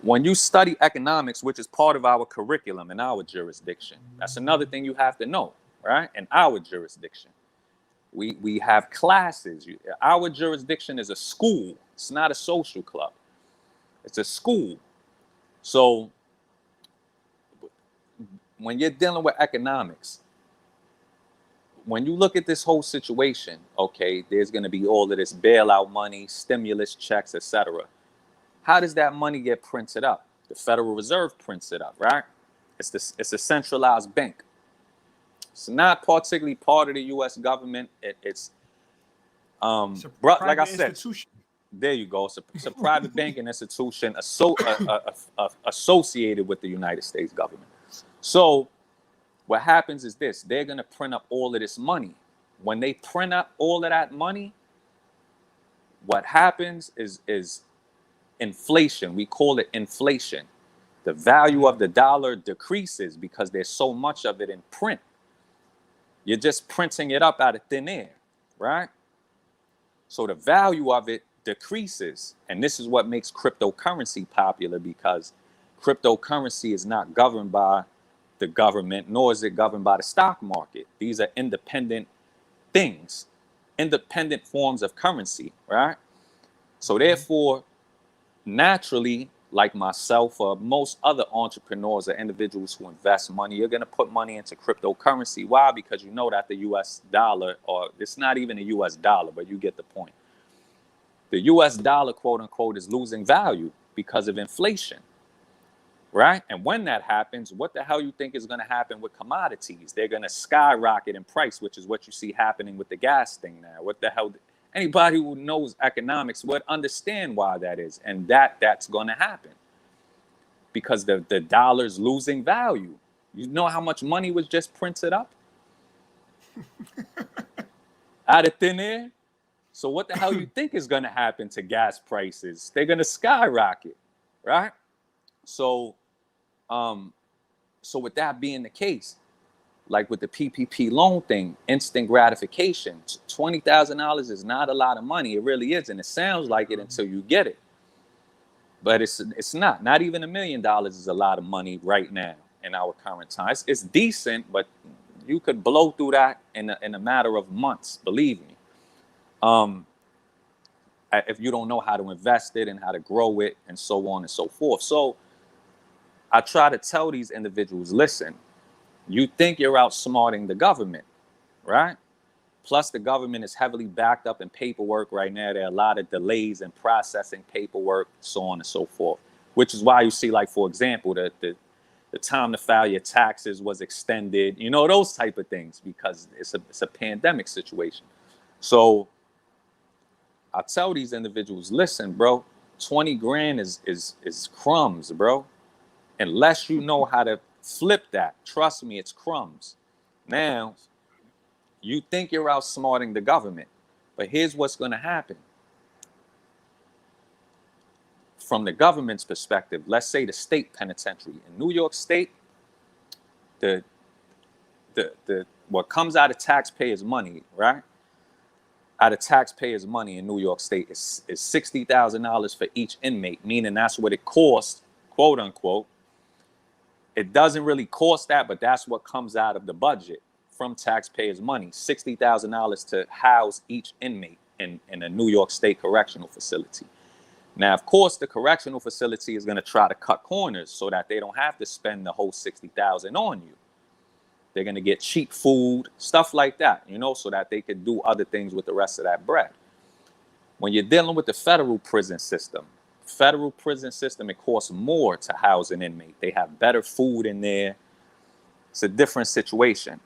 When you study economics, which is part of our curriculum in our jurisdiction, that's another thing you have to know, right? In our jurisdiction, we have classes. Our jurisdiction is a school. It's not a social club. It's a school. So when you're dealing with economics, when you look at this whole situation, okay, there's going to be all of this bailout money, stimulus checks, etc. How does that money get printed up? The Federal Reserve prints it up, right? It's a centralized bank. It's not particularly part of the U.S. government. It's It's a like I private said, institution. there you go. It's a private banking institution associated with the United States government. So what happens is this: they're gonna print up all of this money. When they print up all of that money, what happens is inflation. We call it inflation. the value of the dollar decreases because there's so much of it in print. You're just printing it up out of thin air, right? So the value of it decreases. And this is what makes cryptocurrency popular, because cryptocurrency is not governed by the government, nor is it governed by the stock market. These are independent things, independent forms of currency, right? So therefore, naturally, like myself or most other entrepreneurs or individuals who invest money, you're going to put money into cryptocurrency. Why? Because you know that the US dollar, or it's not even a US dollar, but you get the point. The US dollar, quote unquote, is losing value because of inflation, right? And when that happens, what the hell you think is going to happen with commodities? They're going to skyrocket in price, which is what you see happening with the gas thing now. What the hell? Anybody who knows economics would understand why that is. And that's going to happen because the dollar's losing value. You know how much money was just printed up out of thin air? So what the hell you think is going to happen to gas prices? They're going to skyrocket, right? So with that being the case, like with the PPP loan thing, instant gratification, $20,000 is not a lot of money. It really isn't. It sounds like it until you get it. But it's not. Not even $1 million is a lot of money right now in our current times. It's decent, but you could blow through that in a matter of months, believe me. If you don't know how to invest it and how to grow it and so on and so forth. So I try to tell these individuals, listen, you think you're outsmarting the government, right? Plus, the government is heavily backed up in paperwork right now. There are a lot of delays in processing paperwork, so on and so forth, which is why you see, like, for example, the time to file your taxes was extended, you know, those type of things, because it's a pandemic situation. So I tell these individuals, listen, bro, 20 grand is crumbs, bro. Unless you know how to flip that, trust me, it's crumbs. Now, you think you're outsmarting the government, but here's what's going to happen. From the government's perspective, let's say the state penitentiary in New York State, the what comes out of taxpayers' money, right? Out of taxpayers' money in New York State is $60,000 for each inmate, meaning that's what it costs, quote unquote. It doesn't really cost that, but that's what comes out of the budget from taxpayers' money, $60,000 to house each inmate in a New York State correctional facility. Now, of course, the correctional facility is going to try to cut corners so that they don't have to spend the whole $60,000 on you. They're going to get cheap food, stuff like that, you know, so that they can do other things with the rest of that bread. When you're dealing with the federal prison system, it costs more to house an inmate. They have better food in there. It's a different situation.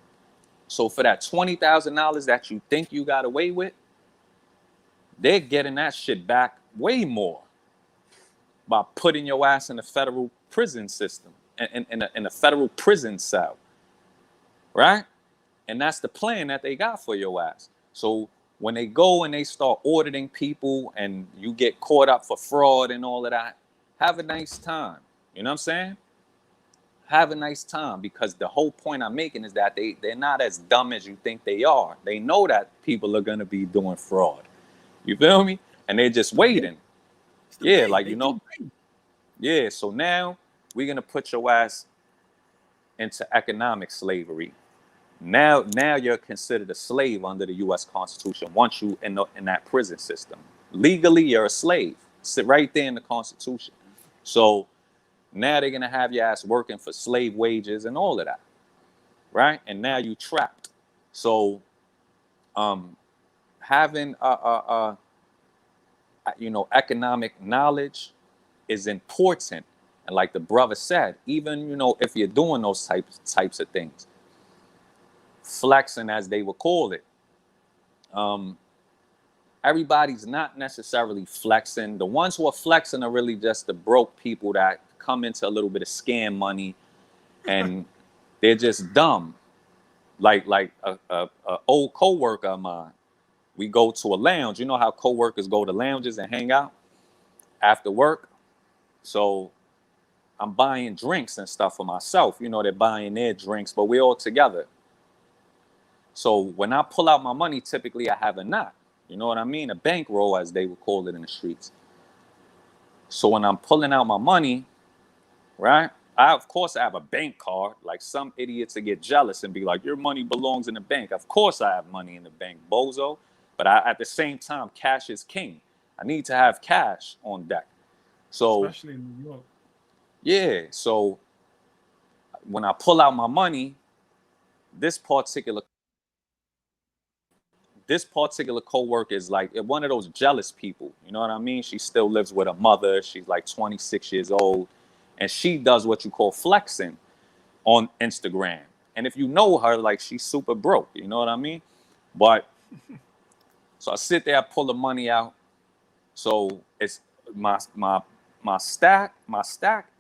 So for that $20,000 that you think you got away with, they're getting that shit back way more by putting your ass in the federal prison system, in a federal prison cell, right? And that's the plan that they got for your ass. So when they go and they start auditing people and you get caught up for fraud and all of that, have a nice time. You know what I'm saying? Have a nice time, because the whole point I'm making is that they're not as dumb as you think they are. They know that people are going to be doing fraud. You feel me? And they're just waiting. Yeah, like, you know. Yeah, so now we're going to put your ass into economic slavery. Now you're considered a slave under the U.S. Constitution once you in that prison system. Legally, you're a slave. Sit right there in the Constitution. So now they're going to have your ass working for slave wages and all of that, right? And now you trapped. So having economic knowledge is important. And like the brother said, even, you know, if you're doing those types of things, flexing, as they would call it, everybody's not necessarily flexing. The ones who are flexing are really just the broke people that come into a little bit of scam money, and they're just dumb. Like a old coworker of mine. We go to a lounge. You know how coworkers go to lounges and hang out after work? So I'm buying drinks and stuff for myself. You know, they're buying their drinks, but we're all together. So when I pull out my money, typically I have a knot. You know what I mean? A bankroll, as they would call it in the streets. So when I'm pulling out my money, right? Of course, I have a bank card. Like some idiots that get jealous and be like, your money belongs in the bank. Of course I have money in the bank, bozo. But at the same time, cash is king. I need to have cash on deck. So, especially in New York. yeah. So when I pull out my money, this particular coworker is like one of those jealous people. You know what I mean? She still lives with her mother. She's like 26 years old. And she does what you call flexing on Instagram. And if you know her, like she's super broke. You know what I mean? But so I sit there, I pull the money out. So it's my stack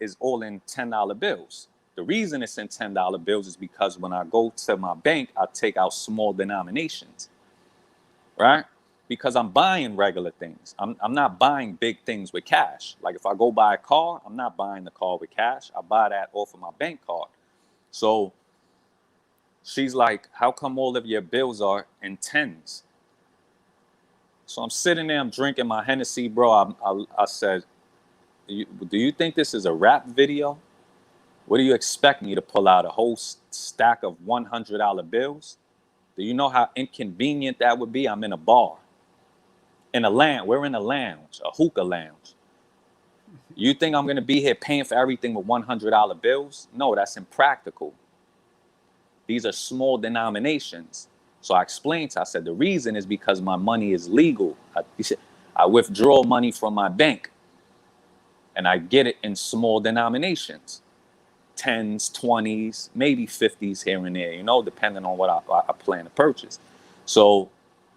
is all in $10 bills. The reason it's in $10 bills is because when I go to my bank, I take out small denominations. Right? Because I'm buying regular things. I'm not buying big things with cash. Like if I go buy a car, I'm not buying the car with cash. I buy that off of my bank card. So she's like, how come all of your bills are in tens? So I'm sitting there, I'm drinking my Hennessy, bro. I said, do you think this is a rap video? What do you expect me to pull out a whole stack of $100 bills? Do you know how inconvenient that would be? I'm in a bar. We're in a lounge, a hookah lounge. You think I'm going to be here paying for everything with $100 bills? No, that's impractical. These are small denominations. So I explained to her, I said, the reason is because my money is legal. I withdraw money from my bank and I get it in small denominations. 10s, 20s, maybe 50s here and there, you know, depending on what I plan to purchase. So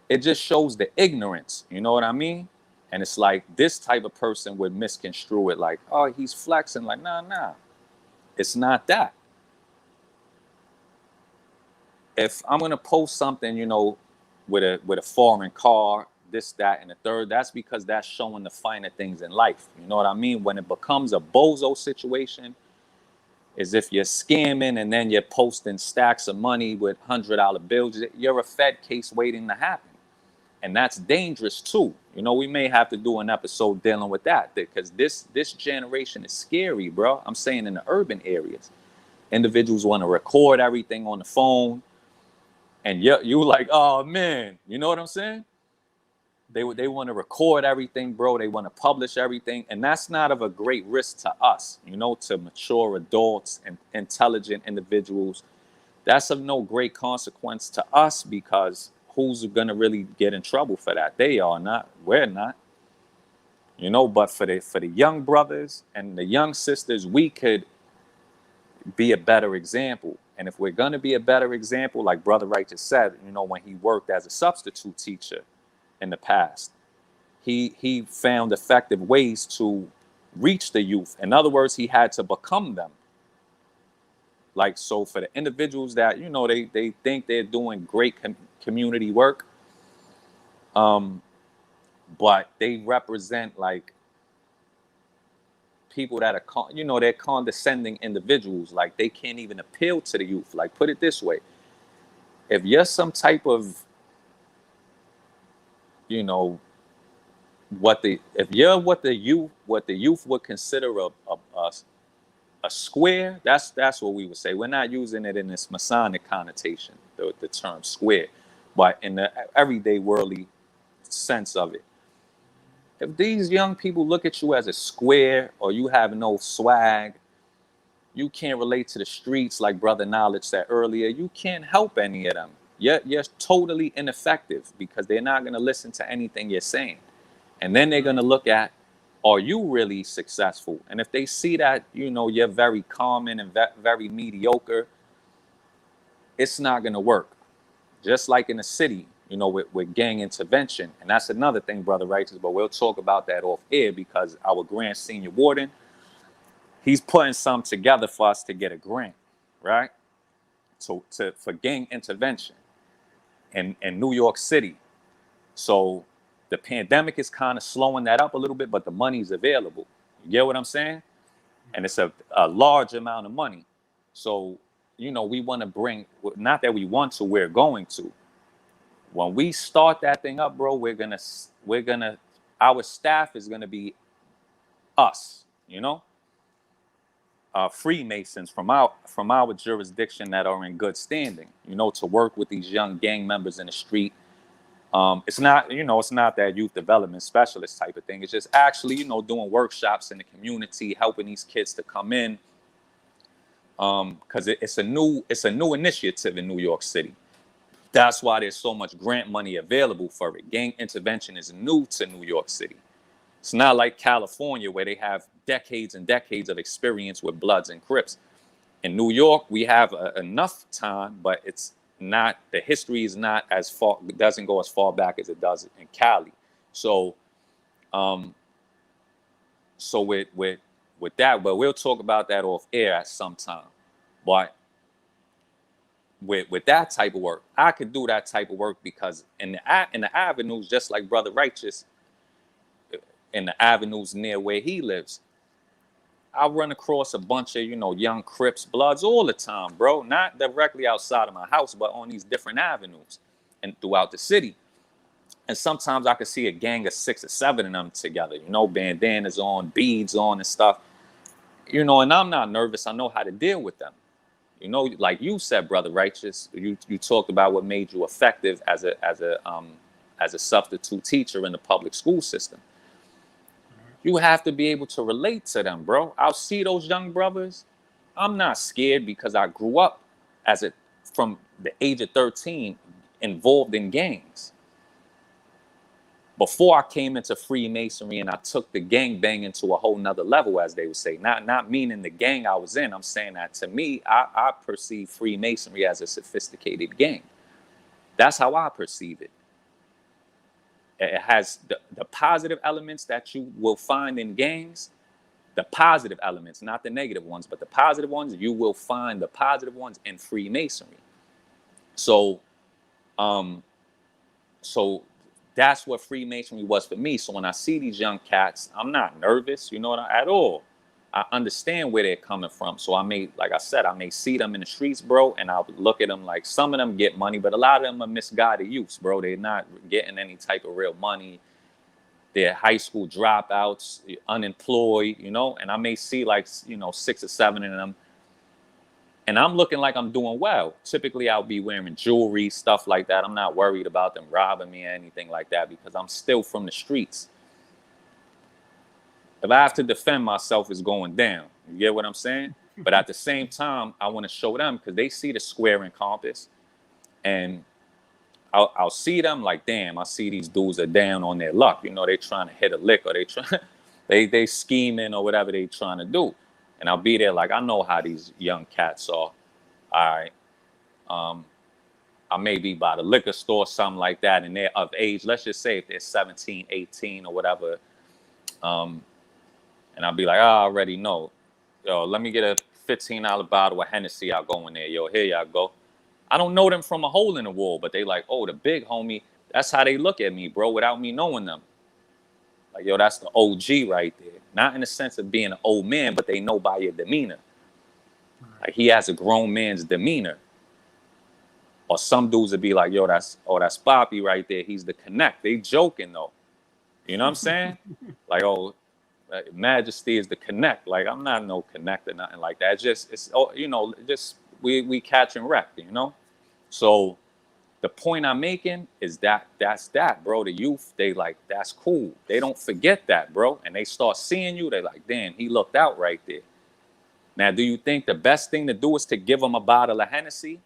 it just shows the ignorance, you know what I mean? And it's like this type of person would misconstrue it like, oh, he's flexing. Like, nah. It's not that. If I'm gonna post something, you know, with a foreign car, this, that, and the third, that's because that's showing the finer things in life. You know what I mean? When it becomes a bozo situation, is if you're scamming and then you're posting stacks of money with $100 bills, you're a Fed case waiting to happen. And that's dangerous too. You know, we may have to do an episode dealing with that because this generation is scary, bro. I'm saying in the urban areas, individuals want to record everything on the phone, and you like, oh man, you know what I'm saying? They want to record everything, bro. They want to publish everything, and that's not of a great risk to us, you know, to mature adults and intelligent individuals. That's of no great consequence to us because who's going to really get in trouble for that? They are not. We're not. You know, but for the young brothers and the young sisters, we could be a better example. And if we're going to be a better example, like Brother Wright just said, you know, when he worked as a substitute teacher in the past, he found effective ways to reach the youth. In other words, he had to become them. Like, so for the individuals that, you know, they think they're doing great community work, but they represent like people that are, you know, they're condescending individuals. Like they can't even appeal to the youth. Like, put it this way. If you're some type of, you know, what the youth would consider a square, that's what we would say. We're not using it in this Masonic connotation, the term square, but in the everyday worldly sense of it. If these young people look at you as a square, or you have no swag, you can't relate to the streets like Brother Knowledge said earlier, you can't help any of them. You're totally ineffective because they're not going to listen to anything you're saying. And then they're going to look at, are you really successful? And if they see that, you know, you're very common and very mediocre, it's not going to work. Just like in the city, you know, with gang intervention. And that's another thing, Brother Righteous, but we'll talk about that off air because our Grand Senior Warden, he's putting some together for us to get a grant, right? So for gang intervention in New York City. So the pandemic is kind of slowing that up a little bit, but the money's available. You get what I'm saying? and it's a large amount of money. So, you know, we want to bring, not that we want to, we're going to. When we start that thing up, bro, our staff is gonna be us, you know, Freemasons from our jurisdiction that are in good standing, you know, to work with these young gang members in the street. It's not, you know, it's not that youth development specialist type of thing. It's just actually, you know, doing workshops in the community, helping these kids to come in, because it's a new initiative in New York City. That's why there's so much grant money available for it. Gang intervention is new to New York City. It's not like California where they have decades and decades of experience with Bloods and Crips. In New York, we have enough time, but it's not, the history is not as far, doesn't go as far back as it does in Cali. So, so with that, but we'll talk about that off air at some time. But with that type of work, I could do that type of work because in the avenues, just like Brother Righteous, in the avenues near where he lives, I run across a bunch of, you know, young Crips, Bloods all the time, bro. Not directly outside of my house, but on these different avenues and throughout the city. And sometimes I could see a gang of 6 or 7 of them together, you know, bandanas on, beads on and stuff, you know, and I'm not nervous. I know how to deal with them. You know, like you said, Brother Righteous, you talked about what made you effective as a substitute teacher in the public school system. You have to be able to relate to them, bro. I'll see those young brothers. I'm not scared because I grew up from the age of 13 involved in gangs. Before I came into Freemasonry and I took the gang banging to a whole nother level, as they would say, not meaning the gang I was in. I'm saying that to me, I perceive Freemasonry as a sophisticated gang. That's how I perceive it. It has the positive elements that you will find in gangs, the positive elements, not the negative ones, but the positive ones, you will find the positive ones in Freemasonry. So, so that's what Freemasonry was for me. So when I see these young cats, I'm not nervous, you know, at all. I understand where they're coming from. So like I said, I may see them in the streets, bro, and I'll look at them like some of them get money, but a lot of them are misguided youths, bro. They're not getting any type of real money. They're high school dropouts, unemployed, you know, and I may see like, you know, 6 or 7 of them. And I'm looking like I'm doing well. Typically, I'll be wearing jewelry, stuff like that. I'm not worried about them robbing me or anything like that because I'm still from the streets. If I have to defend myself, it's going down. You get what I'm saying? But at the same time, I want to show them because they see the square and compass. And I'll see them like, damn, I see these dudes are down on their luck. You know, they trying to hit a lick or they scheming or whatever they trying to do. And I'll be there like, I know how these young cats are. All right. I may be by the liquor store, something like that, and they're of age. Let's just say if they're 17, 18 or whatever. And I'll be like, I already know. Yo, let me get a $15 bottle of Hennessy. I'll go in there. Yo, here y'all go. I don't know them from a hole in the wall, but they like, oh, the big homie. That's how they look at me, bro, without me knowing them. Like, yo, that's the OG right there. Not in the sense of being an old man, but they know by your demeanor. Like, he has a grown man's demeanor. Or some dudes would be like, yo, that's Poppy right there. He's the connect. They joking, though. You know what I'm saying? Like, oh, Majesty is the connect. Like, I'm not no connect or nothing like that. It's you know, just we catch and wreck, you know? So the point I'm making is that's that, bro. The youth, they like, that's cool. They don't forget that, bro. And they start seeing you. They like, damn, he looked out right there. Now, do you think the best thing to do is to give them a bottle of Hennessy?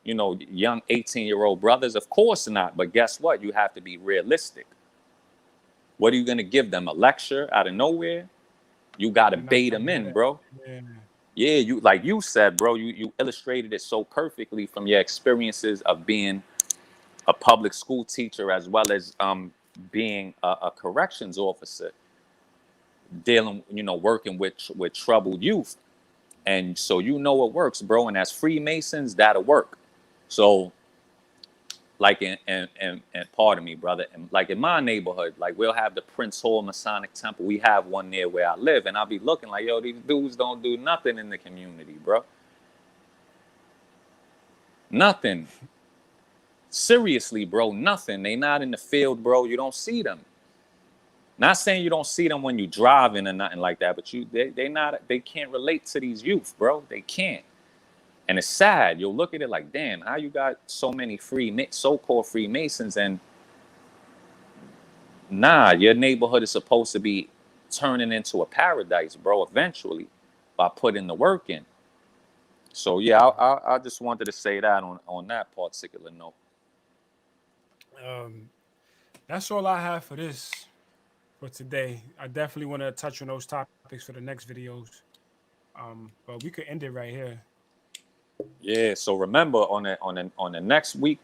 You know, young 18-year-old brothers? Of course not. But guess what? You have to be realistic. What are you going to give them? A lecture out of nowhere? You got to bait them in, bro. Yeah, you, like you said, bro, you illustrated it so perfectly from your experiences of being a public school teacher as well as being a corrections officer, dealing, you know, working with troubled youth. And so you know it works, bro. And as Freemasons, that'll work. So like and pardon me, brother, and like in my neighborhood, like we'll have the Prince Hall Masonic Temple. We have one near where I live, and I'll be looking like, yo, these dudes don't do nothing in the community, bro. Nothing. Seriously, bro, nothing. They not in the field, bro. You don't see them. Not saying you don't see them when you driving or nothing like that, but they can't relate to these youth, bro. They can't. And it's sad. You'll look at it like, damn, how you got so many so-called Freemasons, and nah, your neighborhood is supposed to be turning into a paradise, bro, eventually, by putting the work in. So yeah, I just wanted to say that on that particular note. That's all I have for today. I definitely want to touch on those topics for the next videos. But we could end it right here. Yeah. So remember on the next week,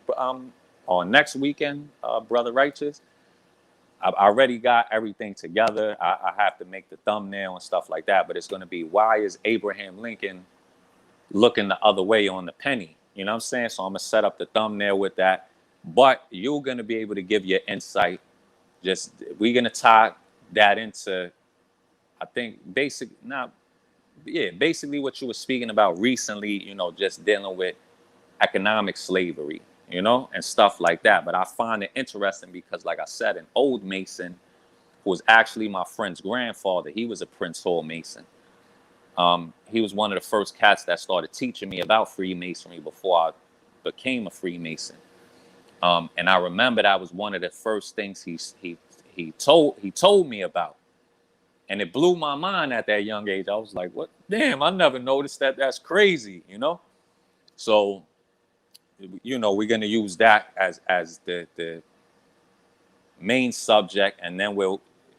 or next weekend, Brother Righteous, I already got everything together. I have to make the thumbnail and stuff like that, but it's going to be, why is Abraham Lincoln looking the other way on the penny? You know what I'm saying? So I'm going to set up the thumbnail with that, but you're going to be able to give your insight. We're going to tie that into, I think, basically what you were speaking about recently, just dealing with economic slavery, and stuff like that. But I find it interesting because, like I said, an old Mason who was actually my friend's grandfather, he was a Prince Hall Mason. He was one of the first cats that started teaching me about Freemasonry before I became a Freemason. And I remember that was one of the first things he told me about. And it blew my mind at that young age. I was like, what? Damn, I never noticed that. That's crazy, So, we're going to use that as the main subject. And then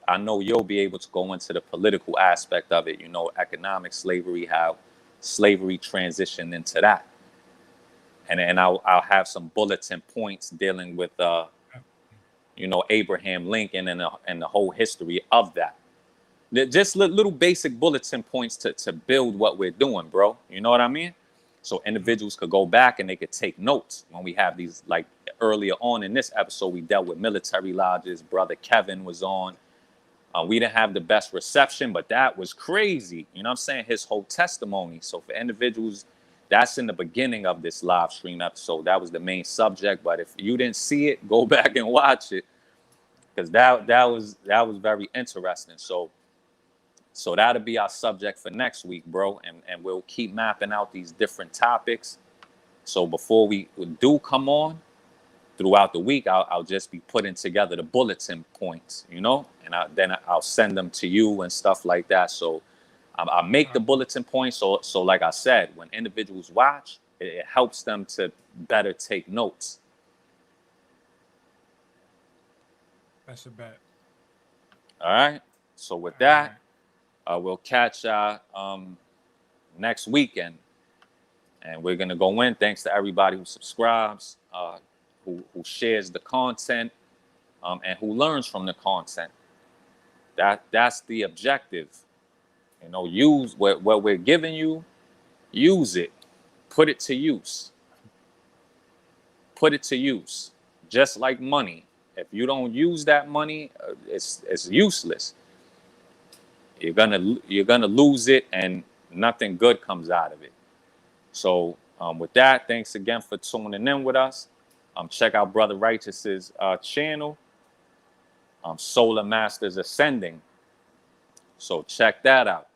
I know you'll be able to go into the political aspect of it, economic slavery, how slavery transitioned into that. And I'll have some bulletin points dealing with, Abraham Lincoln and the whole history of that. Just little basic bulletin points to build what we're doing, bro. You know what I mean? So individuals could go back and they could take notes when we have these, like earlier on in this episode, we dealt with military lodges. Brother Kevin was on. We didn't have the best reception, but that was crazy. You know what I'm saying? His whole testimony. So for individuals, that's in the beginning of this live stream episode. That was the main subject. But if you didn't see it, go back and watch it, because that was very interesting. So that'll be our subject for next week, bro. And we'll keep mapping out these different topics. So before we do come on throughout the week, I'll just be putting together the bulletin points, and then I'll send them to you and stuff like that. So I make the bulletin points. So like I said, when individuals watch, it helps them to better take notes. That's a bet. All right. So with that, we'll catch next weekend, and we're gonna go in. Thanks to everybody who subscribes, who shares the content, and who learns from the content. That's the objective. Use what we're giving you. Use it. Put it to use. Put it to use. Just like money. If you don't use that money, it's useless. You're gonna lose it, and nothing good comes out of it. So with that, thanks again for tuning in with us. Check out Brother Righteous's channel, Solar Masters Ascending. So check that out.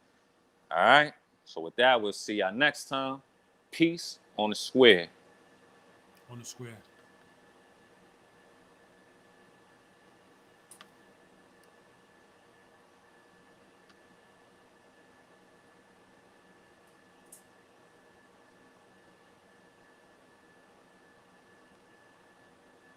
All right. So with that, we'll see y'all next time. Peace on the square. On the square.